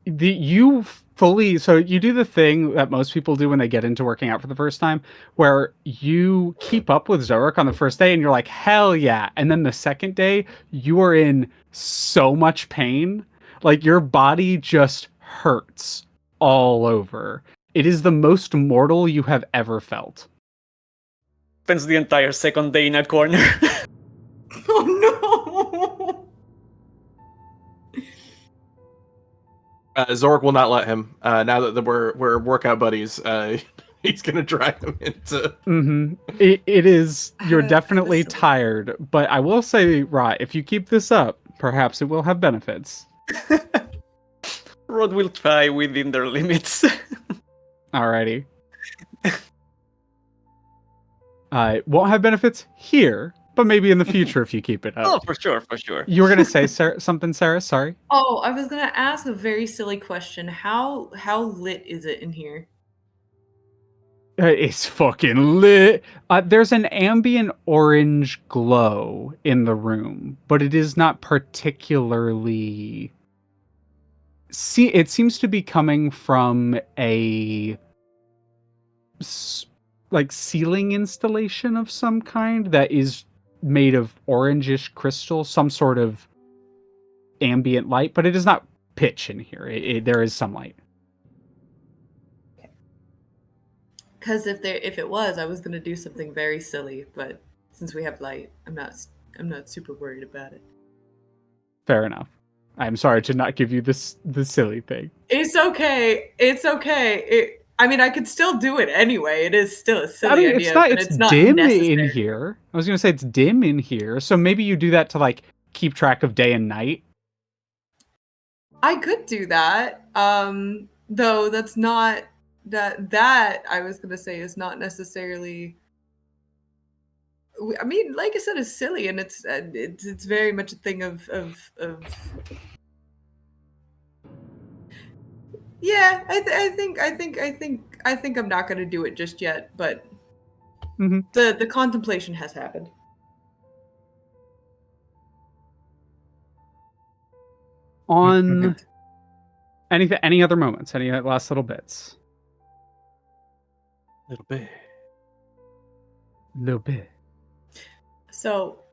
you fully. So you do the thing that most people do when they get into working out for the first time, where you keep up with Xoruk on the first day, and you're like, hell yeah! And then the second day, you are in so much pain, like your body just hurts all over. It is the most mortal you have ever felt. Spends the entire second day in a corner. Oh no! Xoruk will not let him. Now that we're workout buddies, he's gonna drag him into. It is. You're definitely tired, but I will say, Rot, if you keep this up, perhaps it will have benefits. Rod will try within their limits. Alrighty. Won't have benefits here, but maybe in the future if you keep it up. Oh, for sure. You were gonna say something, Sarah? Sorry. Oh, I was gonna ask a very silly question. How lit is it in here? It's fucking lit. There's an ambient orange glow in the room, but it is not particularly. It seems to be coming from a ceiling installation of some kind that is made of orangish crystal, some sort of ambient light, but it is not pitch in here. There is some light. Because if it was, I was gonna do something very silly, but since we have light, I'm not super worried about it. Fair enough. I'm sorry to not give you the silly thing. It's okay. I mean, I could still do it anyway. It is still a silly idea. It's not dim in here. I was gonna say it's dim in here, so maybe you do that to keep track of day and night. I could do that. Though that's not that I was gonna say is not necessarily. I mean, like I said, it's silly, and it's very much a thing of. Yeah, I think I'm not gonna do it just yet, but the contemplation has happened. On any other moments? Any last little bits? Little bit. So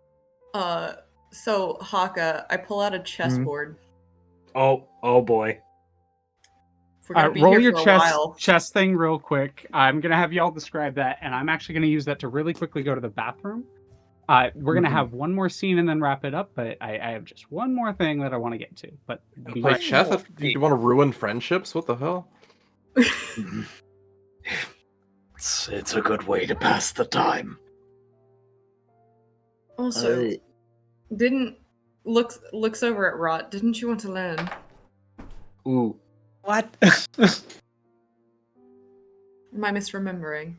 Hakka, I pull out a chessboard. Oh boy. We're gonna be roll here your for a while. chess thing real quick. I'm gonna have y'all describe that, and I'm actually gonna use that to really quickly go to the bathroom. We're gonna have one more scene and then wrap it up, but I have just one more thing that I want to get to. But Play chess? You want to ruin friendships? What the hell? It's a good way to pass the time. Also, looks over at Rot. Didn't you want to learn? Ooh. What? Am I misremembering?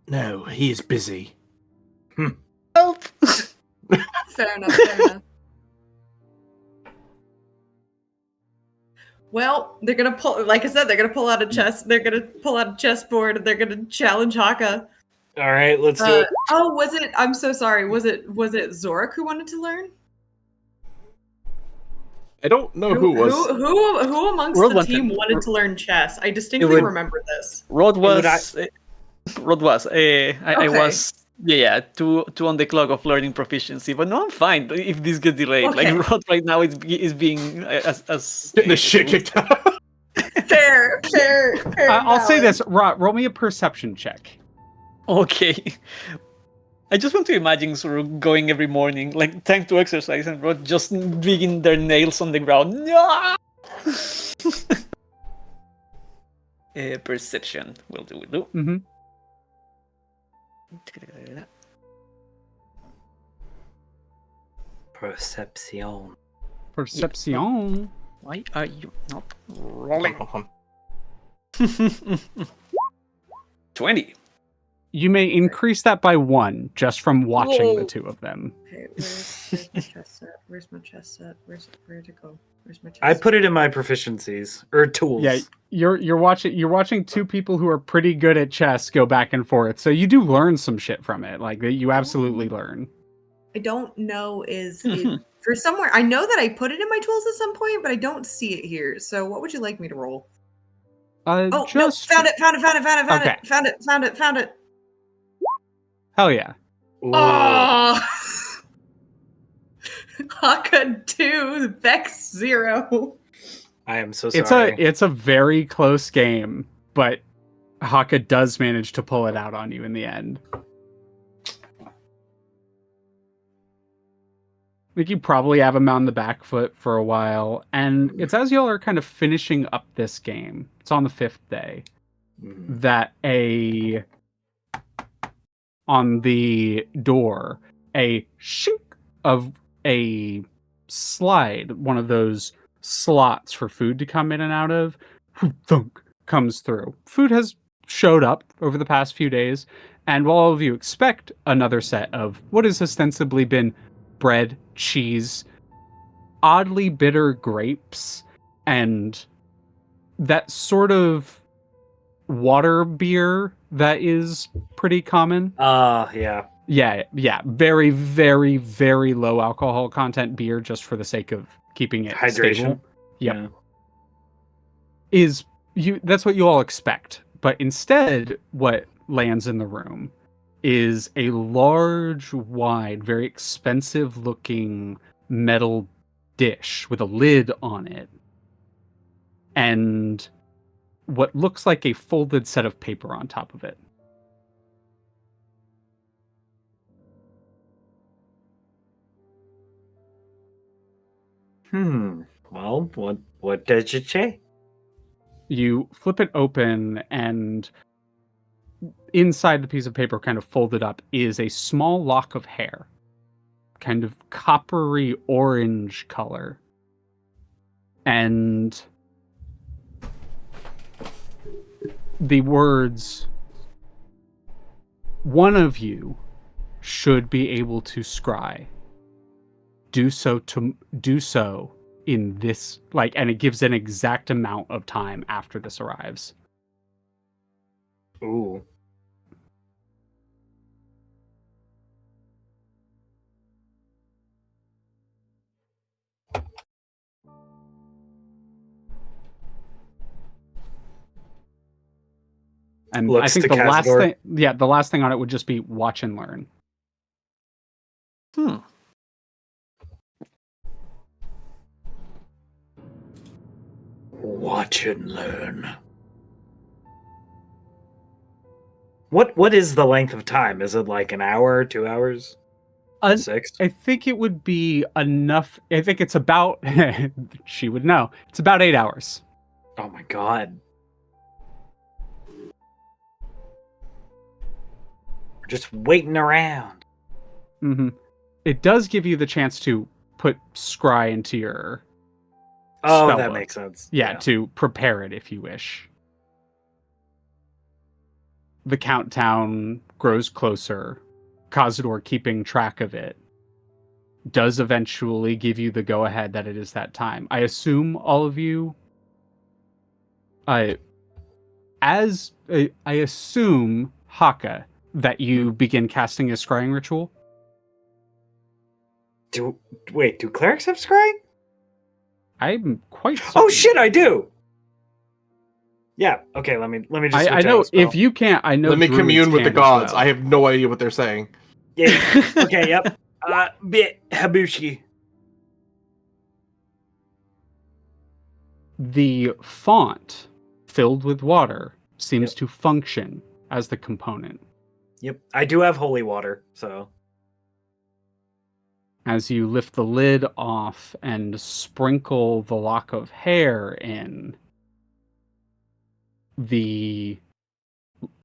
No, he is busy. Help! Fair enough. Well, they're gonna pull. Like I said, they're gonna pull out a chest. They're gonna pull out a chessboard. They're gonna challenge Hakka. All right, let's do it. Oh, was it? I'm so sorry. Was it Xoruk who wanted to learn? I don't know who was. Who amongst Rod the team wanted- wanted to learn chess? I distinctly would- remember this. Rod was. I- Rod was. I Okay. was. Yeah, two on the clock of learning proficiency, but no, I'm fine if this gets delayed. Okay. Like Rod right now is being as Getting the shit kicked out. Fair. I'll say valid. this. Roll me a perception check. Okay. I just want to imagine Xoruk going every morning, like time to exercise, and Rod just digging their nails on the ground. No! Perception will do. Mm-hmm. Perception. Perception. Why are you not rolling? 20. You may increase that by 1 just from watching the Whoa. two of them. Okay, where's my chest set? Where's my chest set? Where'd it go? Where's my chest? I put it in my proficiencies or tools. Yeah, you're watching two people who are pretty good at chess go back and forth. So you do learn some shit from it. Like you absolutely learn. I don't know is it for somewhere. I know that I put it in my tools at some point, but I don't see it here. So what would you like me to roll? Oh Just no! Found it! Okay. Found it! Hell yeah. Ooh. Oh! Hakka 2, Vex 0. I am so sorry. It's a very close game, but Hakka does manage to pull it out on you in the end. I think you probably have him on the back foot for a while, and it's as y'all are kind of finishing up this game. It's on the 5th day that on the door, a shink of a slide, one of those slots for food to come in and out of, thunk, comes through. Food has showed up over the past few days, and while all of you expect another set of what has ostensibly been bread, cheese, oddly bitter grapes, and that sort of water beer that is pretty common. Yeah. Yeah. Very, very, very low alcohol content beer just for the sake of keeping it Hydration. stable. Yep. Yeah. That's what you all expect. But instead, what lands in the room is a large, wide, very expensive looking metal dish with a lid on it. And what looks like a folded set of paper on top of it. Well, what did you say? You flip it open, and inside the piece of paper, kind of folded up, is a small lock of hair. Kind of coppery orange color. And the words, "One of you should be able to scry. Do so in this," and it gives an exact amount of time after this arrives. Ooh. And I Looks think to the last Kazador. thing, the last thing on it would just be watch and learn. Watch and learn. What is the length of time? Is it like an hour, 2 hours? 6? I think it would be enough. I think it's about, she would know, it's about 8 hours. Oh my god. We're just waiting around. Mm-hmm. It does give you the chance to put scry into your Oh, spell that book. makes sense. Yeah, to prepare it if you wish. The countdown grows closer. Kazador, keeping track of it, does eventually give you the go-ahead that it is that time. I assume all of you I assume, Hakka, that you begin casting a scrying ritual. Do clerics have scrying? I'm quite certain. Oh shit, I do. Yeah. Okay. Let me just. I know if you can't. I know. Let me druids commune with the can as gods. well. I have no idea what they're saying. Yeah. Okay. Yep. Bit Habushi. The font filled with water seems to function as the component. Yep. I do have holy water, so. As you lift the lid off and sprinkle the lock of hair in, the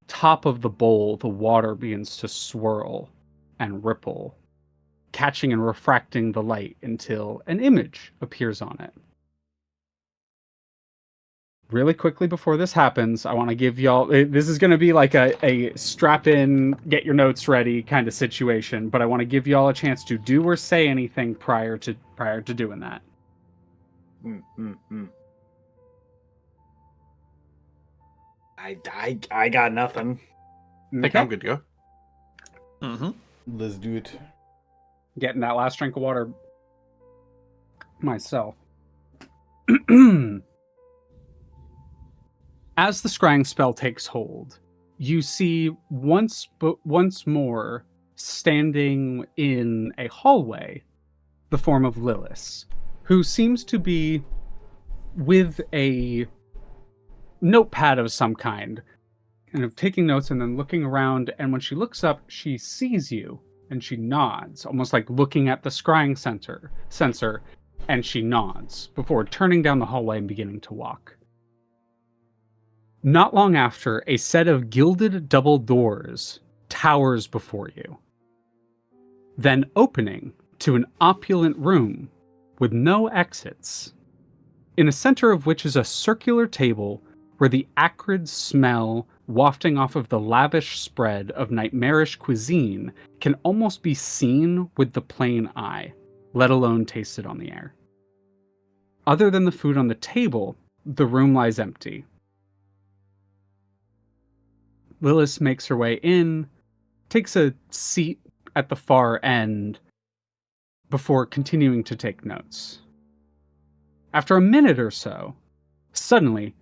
top of the bowl, the water begins to swirl and ripple, catching and refracting the light until an image appears on it. Really quickly before this happens, I want to give y'all... This is going to be like a strap-in, get-your-notes ready kind of situation, but I want to give y'all a chance to do or say anything prior to doing that. I got nothing. I think I'm good to go. Mm-hmm. Let's do it. Getting that last drink of water myself. As the scrying spell takes hold, you see once more standing in a hallway the form of Lilith, who seems to be with a notepad of some kind, kind of taking notes and then looking around, and when she looks up, she sees you and she nods, almost like looking at the scrying sensor, and she nods before turning down the hallway and beginning to walk. Not long after, a set of gilded double doors towers before you, then opening to an opulent room with no exits, in the center of which is a circular table where the acrid smell wafting off of the lavish spread of nightmarish cuisine can almost be seen with the plain eye, let alone tasted on the air. Other than the food on the table, the room lies empty. Lilith makes her way in, takes a seat at the far end, before continuing to take notes. After a minute or so, suddenly,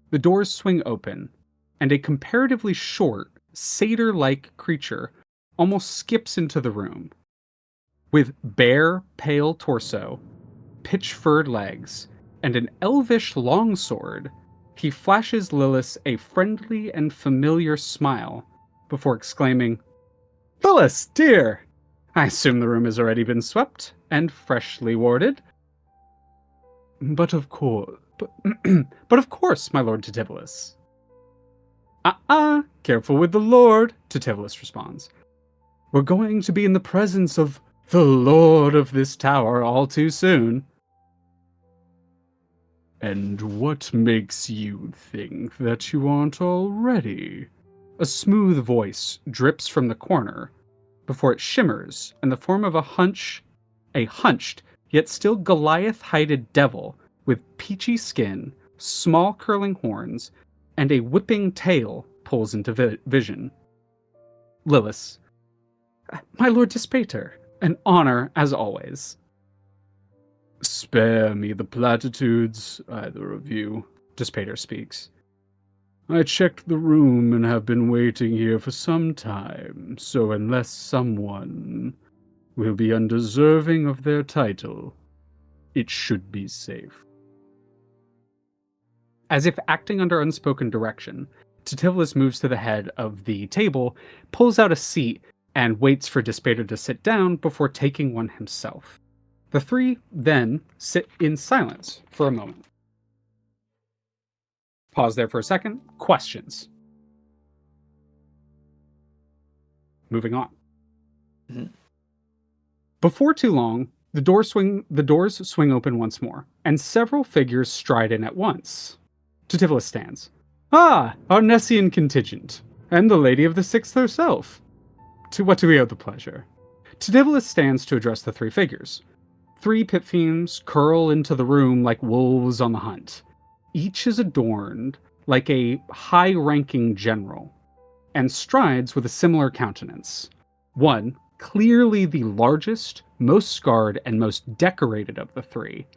the doors swing open, and a comparatively short, satyr-like creature almost skips into the room. With bare, pale torso, pitch-furred legs, and an elvish longsword, he flashes Lilith a friendly and familiar smile before exclaiming, "Lilith, dear! I assume the room has already been swept and freshly warded. But of course, my Lord Tixdixl." Careful with the Lord, Tixdixl responds. "We're going to be in the presence of the Lord of this tower all too soon." "And what makes you think that you aren't already?" A smooth voice drips from the corner before it shimmers in the form of a hunched, yet still Goliath-heighted devil with peachy skin, small curling horns, and a whipping tail pulls into vision. Lilith. "My Lord Dispater, an honor as always." "Spare me the platitudes, either of you," Dispater speaks. "I checked the room and have been waiting here for some time, so unless someone will be undeserving of their title, it should be safe." As if acting under unspoken direction, Tixdixl moves to the head of the table, pulls out a seat, and waits for Dispater to sit down before taking one himself. The three then sit in silence for a moment. Pause there for a second. Questions? Moving on. Mm-hmm. Before too long, the doors swing open once more, and several figures stride in at once. Tixdixl stands. "Ah, our Nessian contingent, and the Lady of the Sixth herself. To what do we owe the pleasure?" Tixdixl stands to address the three figures. Three pit fiends curl into the room like wolves on the hunt. Each is adorned like a high-ranking general, and strides with a similar countenance. One, clearly the largest, most scarred, and most decorated of the three,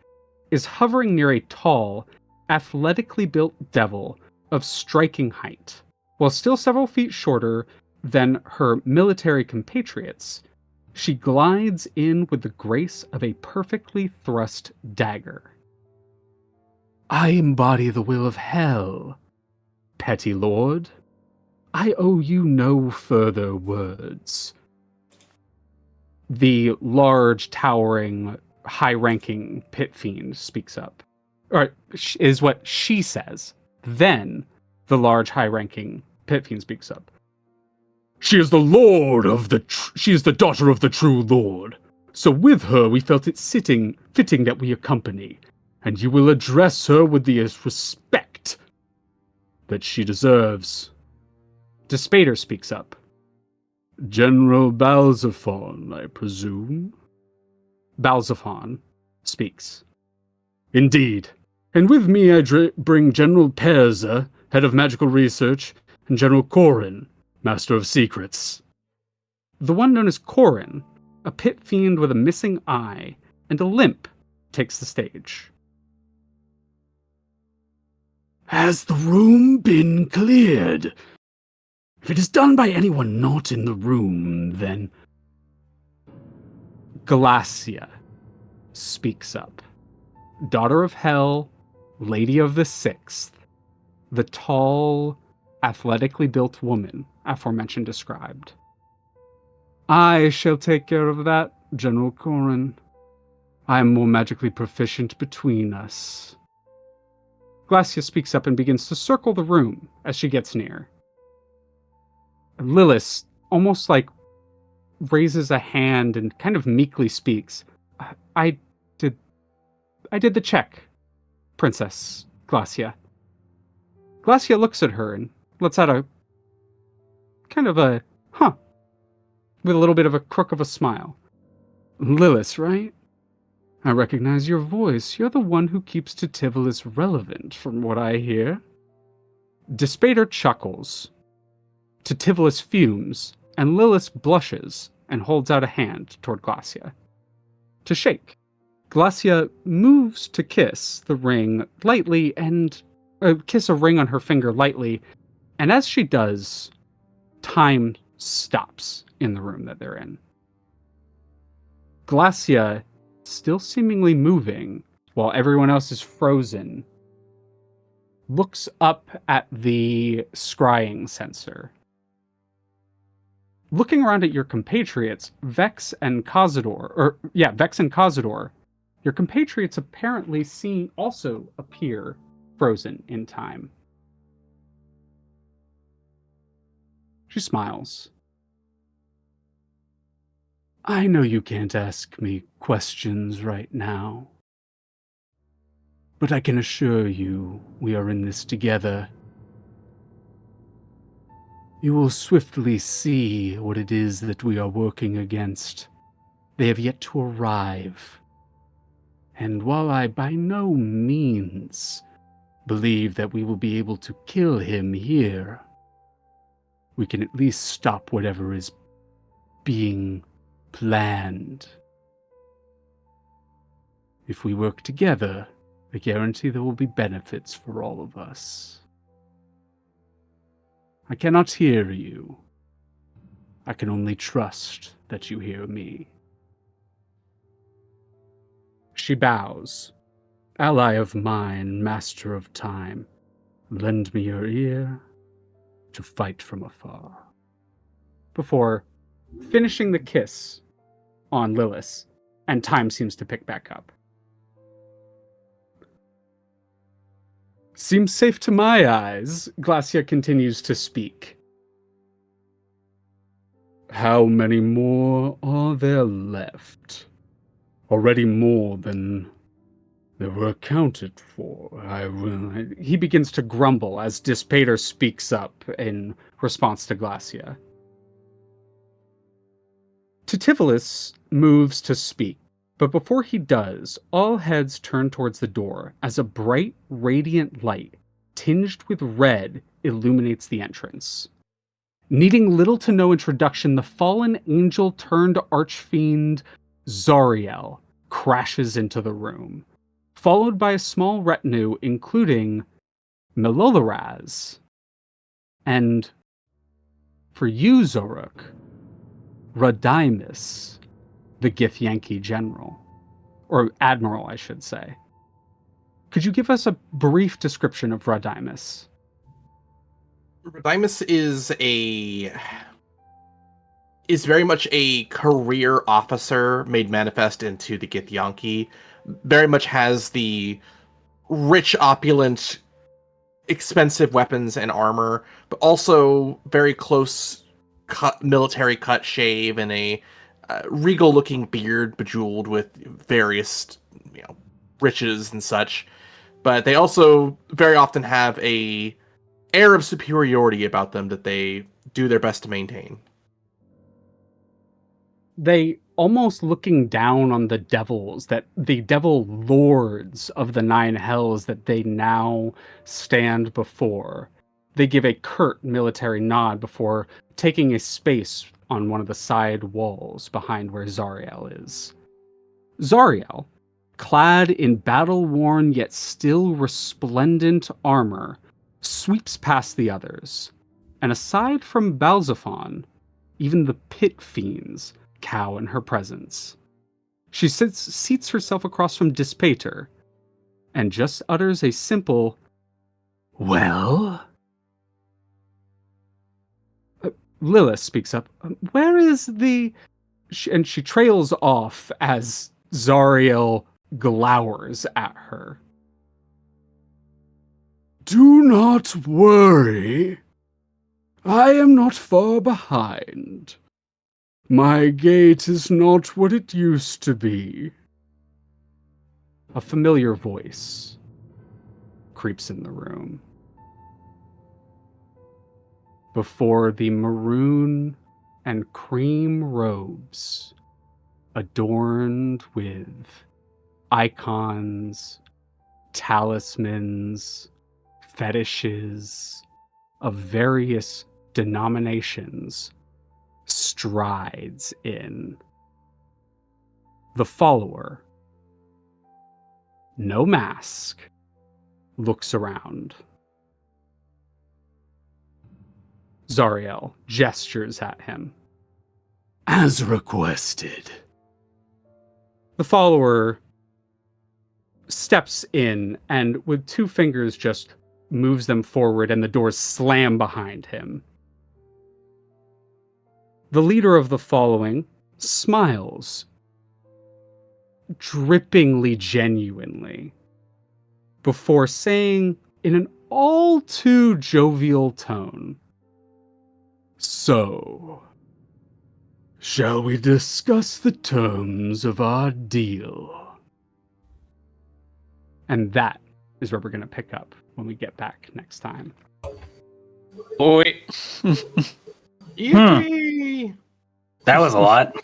is hovering near a tall, athletically built devil of striking height. While still several feet shorter than her military compatriots, she glides in with the grace of a perfectly thrust dagger. I embody the will of hell, petty lord. I owe you no further words. The large, towering, high-ranking pit fiend speaks up. Or is what she says. Then the large, high-ranking pit fiend speaks up. She is the lord of she is the daughter of the true lord. So with her we felt it fitting that we accompany, and you will address her with the respect that she deserves. Despater speaks up. General Balzaphon, I presume? Balzaphon speaks. Indeed. And with me I bring General Perza, head of magical research, and General Corin, master of secrets. The one known as Corin, a pit fiend with a missing eye and a limp, takes the stage. Has the room been cleared? If it is done by anyone not in the room, then... Glacia speaks up. Daughter of Hell, Lady of the Sixth, the tall, athletically built woman aforementioned described. I shall take care of that, General Corin. I am more magically proficient between us. Glacia speaks up and begins to circle the room as she gets near. Lilith almost like raises a hand and kind of meekly speaks. I did the check, Princess Glacia. Glacia looks at her and lets out a kind of a huh, with a little bit of a crook of a smile. Lilith, right? I recognize your voice. You're the one who keeps Tixdixl relevant, from what I hear. Despater chuckles. Tixdixl fumes, and Lilith blushes and holds out a hand toward Glacia. To shake. Glacia moves to kiss the ring lightly and kiss a ring on her finger lightly, and as she does, time stops in the room that they're in. Glacia, still seemingly moving while everyone else is frozen, looks up at the scrying sensor. Looking around at your compatriots, Vex and Kazador, your compatriots apparently also appear frozen in time. She smiles. I know you can't ask me questions right now, but I can assure you we are in this together. You will swiftly see what it is that we are working against. They have yet to arrive. And while I by no means believe that we will be able to kill him here, we can at least stop whatever is being planned. If we work together, I guarantee there will be benefits for all of us. I cannot hear you. I can only trust that you hear me. She bows. Ally of mine, master of time, lend me your ear to fight from afar. Before finishing the kiss on Lilith, and time seems to pick back up. Seems safe to my eyes, Glacia continues to speak. How many more are there left? Already more than there were accounted for. He begins to grumble as Despater speaks up in response to Glacia. Tixdixl moves to speak. But before he does, all heads turn towards the door as a bright, radiant light, tinged with red, illuminates the entrance. Needing little to no introduction, the fallen angel turned archfiend Zariel crashes into the room, followed by a small retinue including Melolaraz. And for you, Xoruk, Rodimus, the Githyanki general. Or admiral, I should say. Could you give us a brief description of Rodimus? Rodimus is very much a career officer made manifest into the Githyanki. Very much has the rich, opulent, expensive weapons and armor, but also very close military cut shave and a regal-looking beard bejeweled with various, riches and such. But they also very often have a air of superiority about them that they do their best to maintain. They almost looking down on the devils, that the devil lords of the nine hells that they now stand before. They give a curt military nod before taking a space on one of the side walls behind where Zariel is. Zariel, clad in battle-worn yet still resplendent armor, sweeps past the others, and aside from Balzaphon, even the pit fiends cow in her presence. She seats herself across from Dispater, and just utters a simple, Well? Lilith speaks up. Where is the... And she trails off as Zariel glowers at her. Do not worry. I am not far behind. My gate is not what it used to be. A familiar voice creeps in the room. Before the maroon and cream robes, adorned with icons, talismans, fetishes of various denominations, strides in. The follower, no mask, looks around. Zariel gestures at him. As requested. The follower steps in and with two fingers just moves them forward and the doors slam behind him. The leader of the following smiles, drippingly genuinely, before saying in an all too jovial tone, So, shall we discuss the terms of our deal? And that is where we're going to pick up when we get back next time. Boy. That was a lot.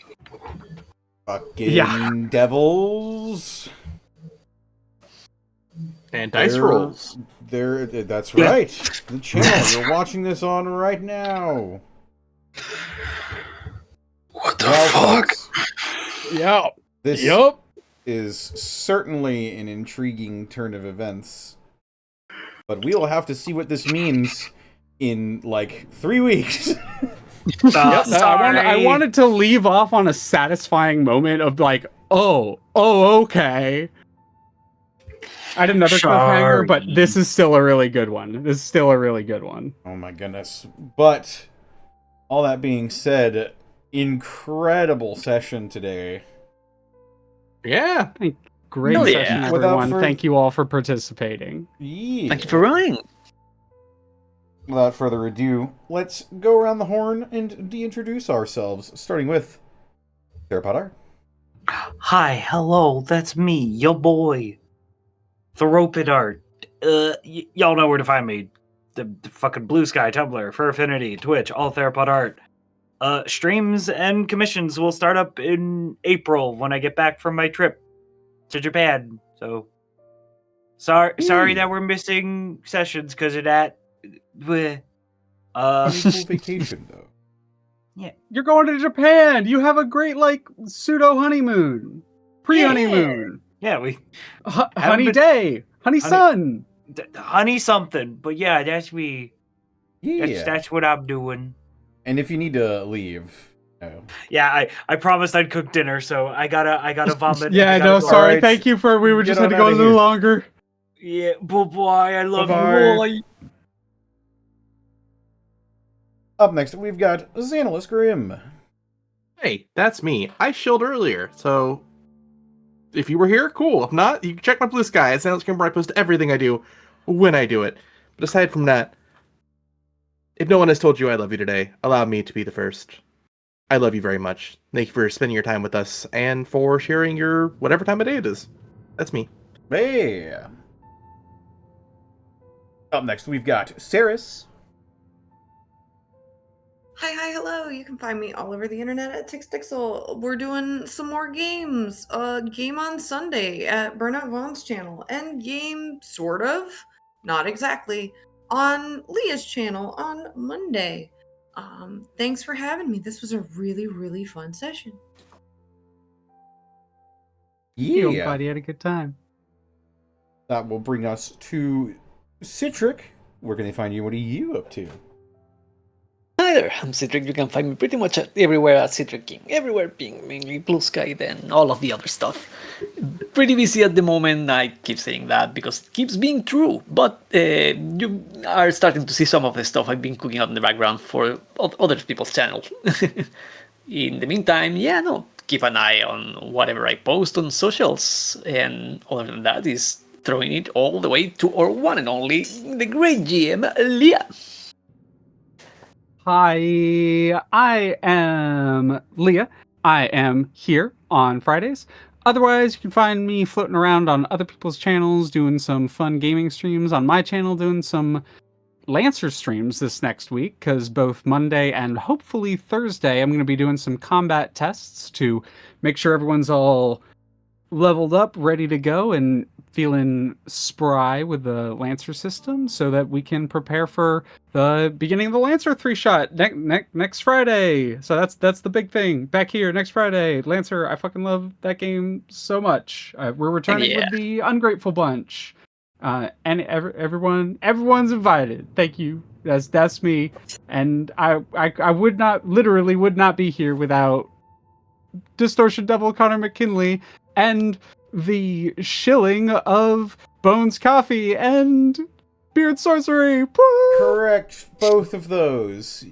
Fucking devils. And dice rolls. That's right. The channel you're watching this on right now. What the fuck? Yeah. This is certainly an intriguing turn of events. But we'll have to see what this means in, 3 weeks. I wanted to leave off on a satisfying moment of okay. I had another cliffhanger, but this is still a really good one. Oh my goodness. But, all that being said, incredible session today. Yeah. Great session, everyone. Thank you all for participating. Yeah. Thank you for running. Without further ado, let's go around the horn and de-introduce ourselves, starting with TheropodArt. Hi, hello, that's me, your boy, TheropodArt. Y'all know where to find me. The fucking Blue Sky, Tumblr, For Affinity, Twitch, all TheropodArt. Streams and commissions will start up in April when I get back from my trip to Japan. So sorry that we're missing sessions because of that. Pretty cool vacation though. Yeah. You're going to Japan. You have a great like pseudo honeymoon, pre-honeymoon. Yeah, we honey been- day, honey sun. honey something. But yeah, that's me. Yeah. That's what I'm doing. And if you need to leave, Yeah, I promised I'd cook dinner, so I gotta vomit. Yeah, I gotta no, go. sorry. Alright. Thank you for. We were just Get had to on go a outta little here. longer. Yeah, boy, I love Bye-bye. you. Boy. up next we've got XanillisGrimm. Hey, that's me. I shilled earlier, so if you were here, cool. If not, you can check my blue sky at XanillisGrimm where I post everything I do when I do it. But aside from that, if no one has told you I love you today, allow me to be the first. I love you very much. Thank you for spending your time with us and for sharing your whatever time of day it is. That's me. Hey. Up next we've got Saris. Hi, hello. You can find me all over the internet at Tixdixl. We're doing some more games. Game on Sunday at Burnout Vaughn's channel, and game sort of, not exactly, on Leah's channel on Monday. Thanks for having me. This was a really, really fun session. You Yeah. buddy had a good time. That will bring us to Citric. Where can they find you? What are you up to? Hi there, I'm Citric. You can find me pretty much everywhere at Citric King. Everywhere being mainly Blue Sky, then all of the other stuff. Pretty busy at the moment. I keep saying that because it keeps being true. But you are starting to see some of the stuff I've been cooking up in the background for other people's channels. In the meantime, keep an eye on whatever I post on socials. And other than that is throwing it all the way to our one and only, the great GM, Leah. Hi, I am Leah. I am here on Fridays. Otherwise, you can find me floating around on other people's channels, doing some fun gaming streams. On my channel, doing some Lancer streams this next week, because both Monday and hopefully Thursday, I'm going to be doing some combat tests to make sure everyone's all leveled up, ready to go, and feeling spry with the Lancer system so that we can prepare for the beginning of the Lancer 3-shot next Friday. So that's the big thing. Back here next Friday, Lancer, I fucking love that game so much. We're returning with the Ungrateful Bunch. And everyone's invited. Thank you. That's me. And I would not be here without DistortionDevil Connor McKinley and the shilling of Bones Coffee and Beard Sorcery. Woo! Correct, both of those.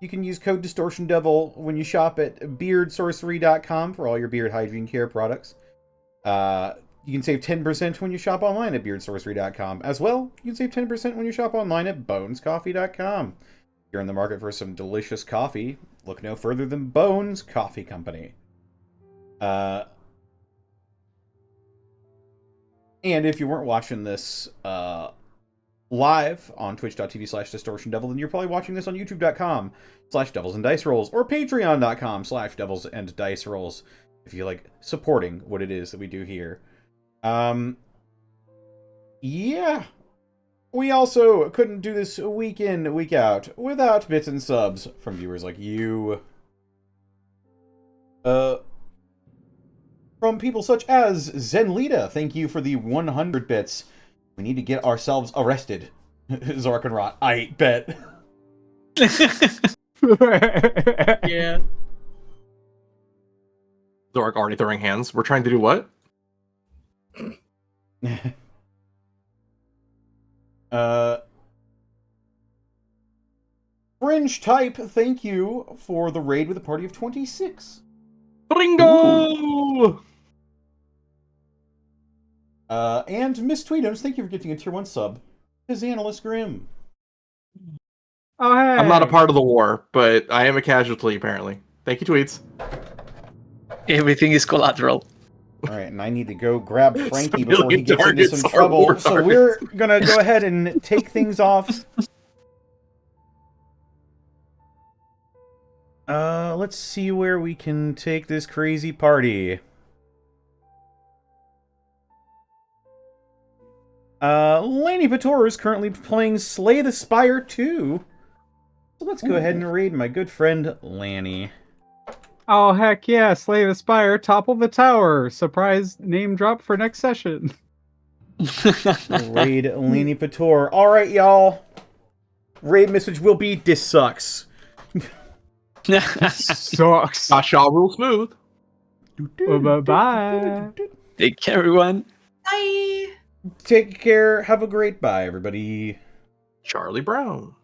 You can use code DistortionDevil when you shop at beardsorcery.com for all your beard hygiene care products. You can save 10% when you shop online at beardsorcery.com. As well, you can save 10% when you shop online at bonescoffee.com. If you're in the market for some delicious coffee, look no further than Bones Coffee Company. And if you weren't watching this live on twitch.tv/DistortionDevil, then you're probably watching this on youtube.com/DevilsAndDiceRolls or patreon.com/DevilsAndDiceRolls if you like supporting what it is that we do here. Yeah. We also couldn't do this week in, week out without bits and subs from viewers like you. From people such as Zenlita, thank you for the 100 bits. We need to get ourselves arrested. Zarkanrot, I bet. Yeah. Xoruk already throwing hands. We're trying to do what? Fringe Type, thank you for the raid with a party of 26. Bingo! And Miss Tweetums, thank you for getting a tier 1 sub. XanillisGrimm. Oh, hey. I'm not a part of the war, but I am a casualty, apparently. Thank you, Tweets. Everything is collateral. Alright, and I need to go grab Frankie Civilian before he gets into targets some are war trouble. So targets. we're gonna go ahead and take things off. Let's see where we can take this crazy party. Laney Pator is currently playing Slay the Spire 2. So let's go ahead and raid my good friend Lanny. Oh, heck yeah. Slay the Spire, topple the tower. Surprise name drop for next session. Raid Laney Pator. Alright, y'all. Raid message will be, this sucks. Sucks. Shaw rule smooth. Bye-bye. Take care, everyone. Bye. Take care. Have a great bye, everybody. Charlie Brown.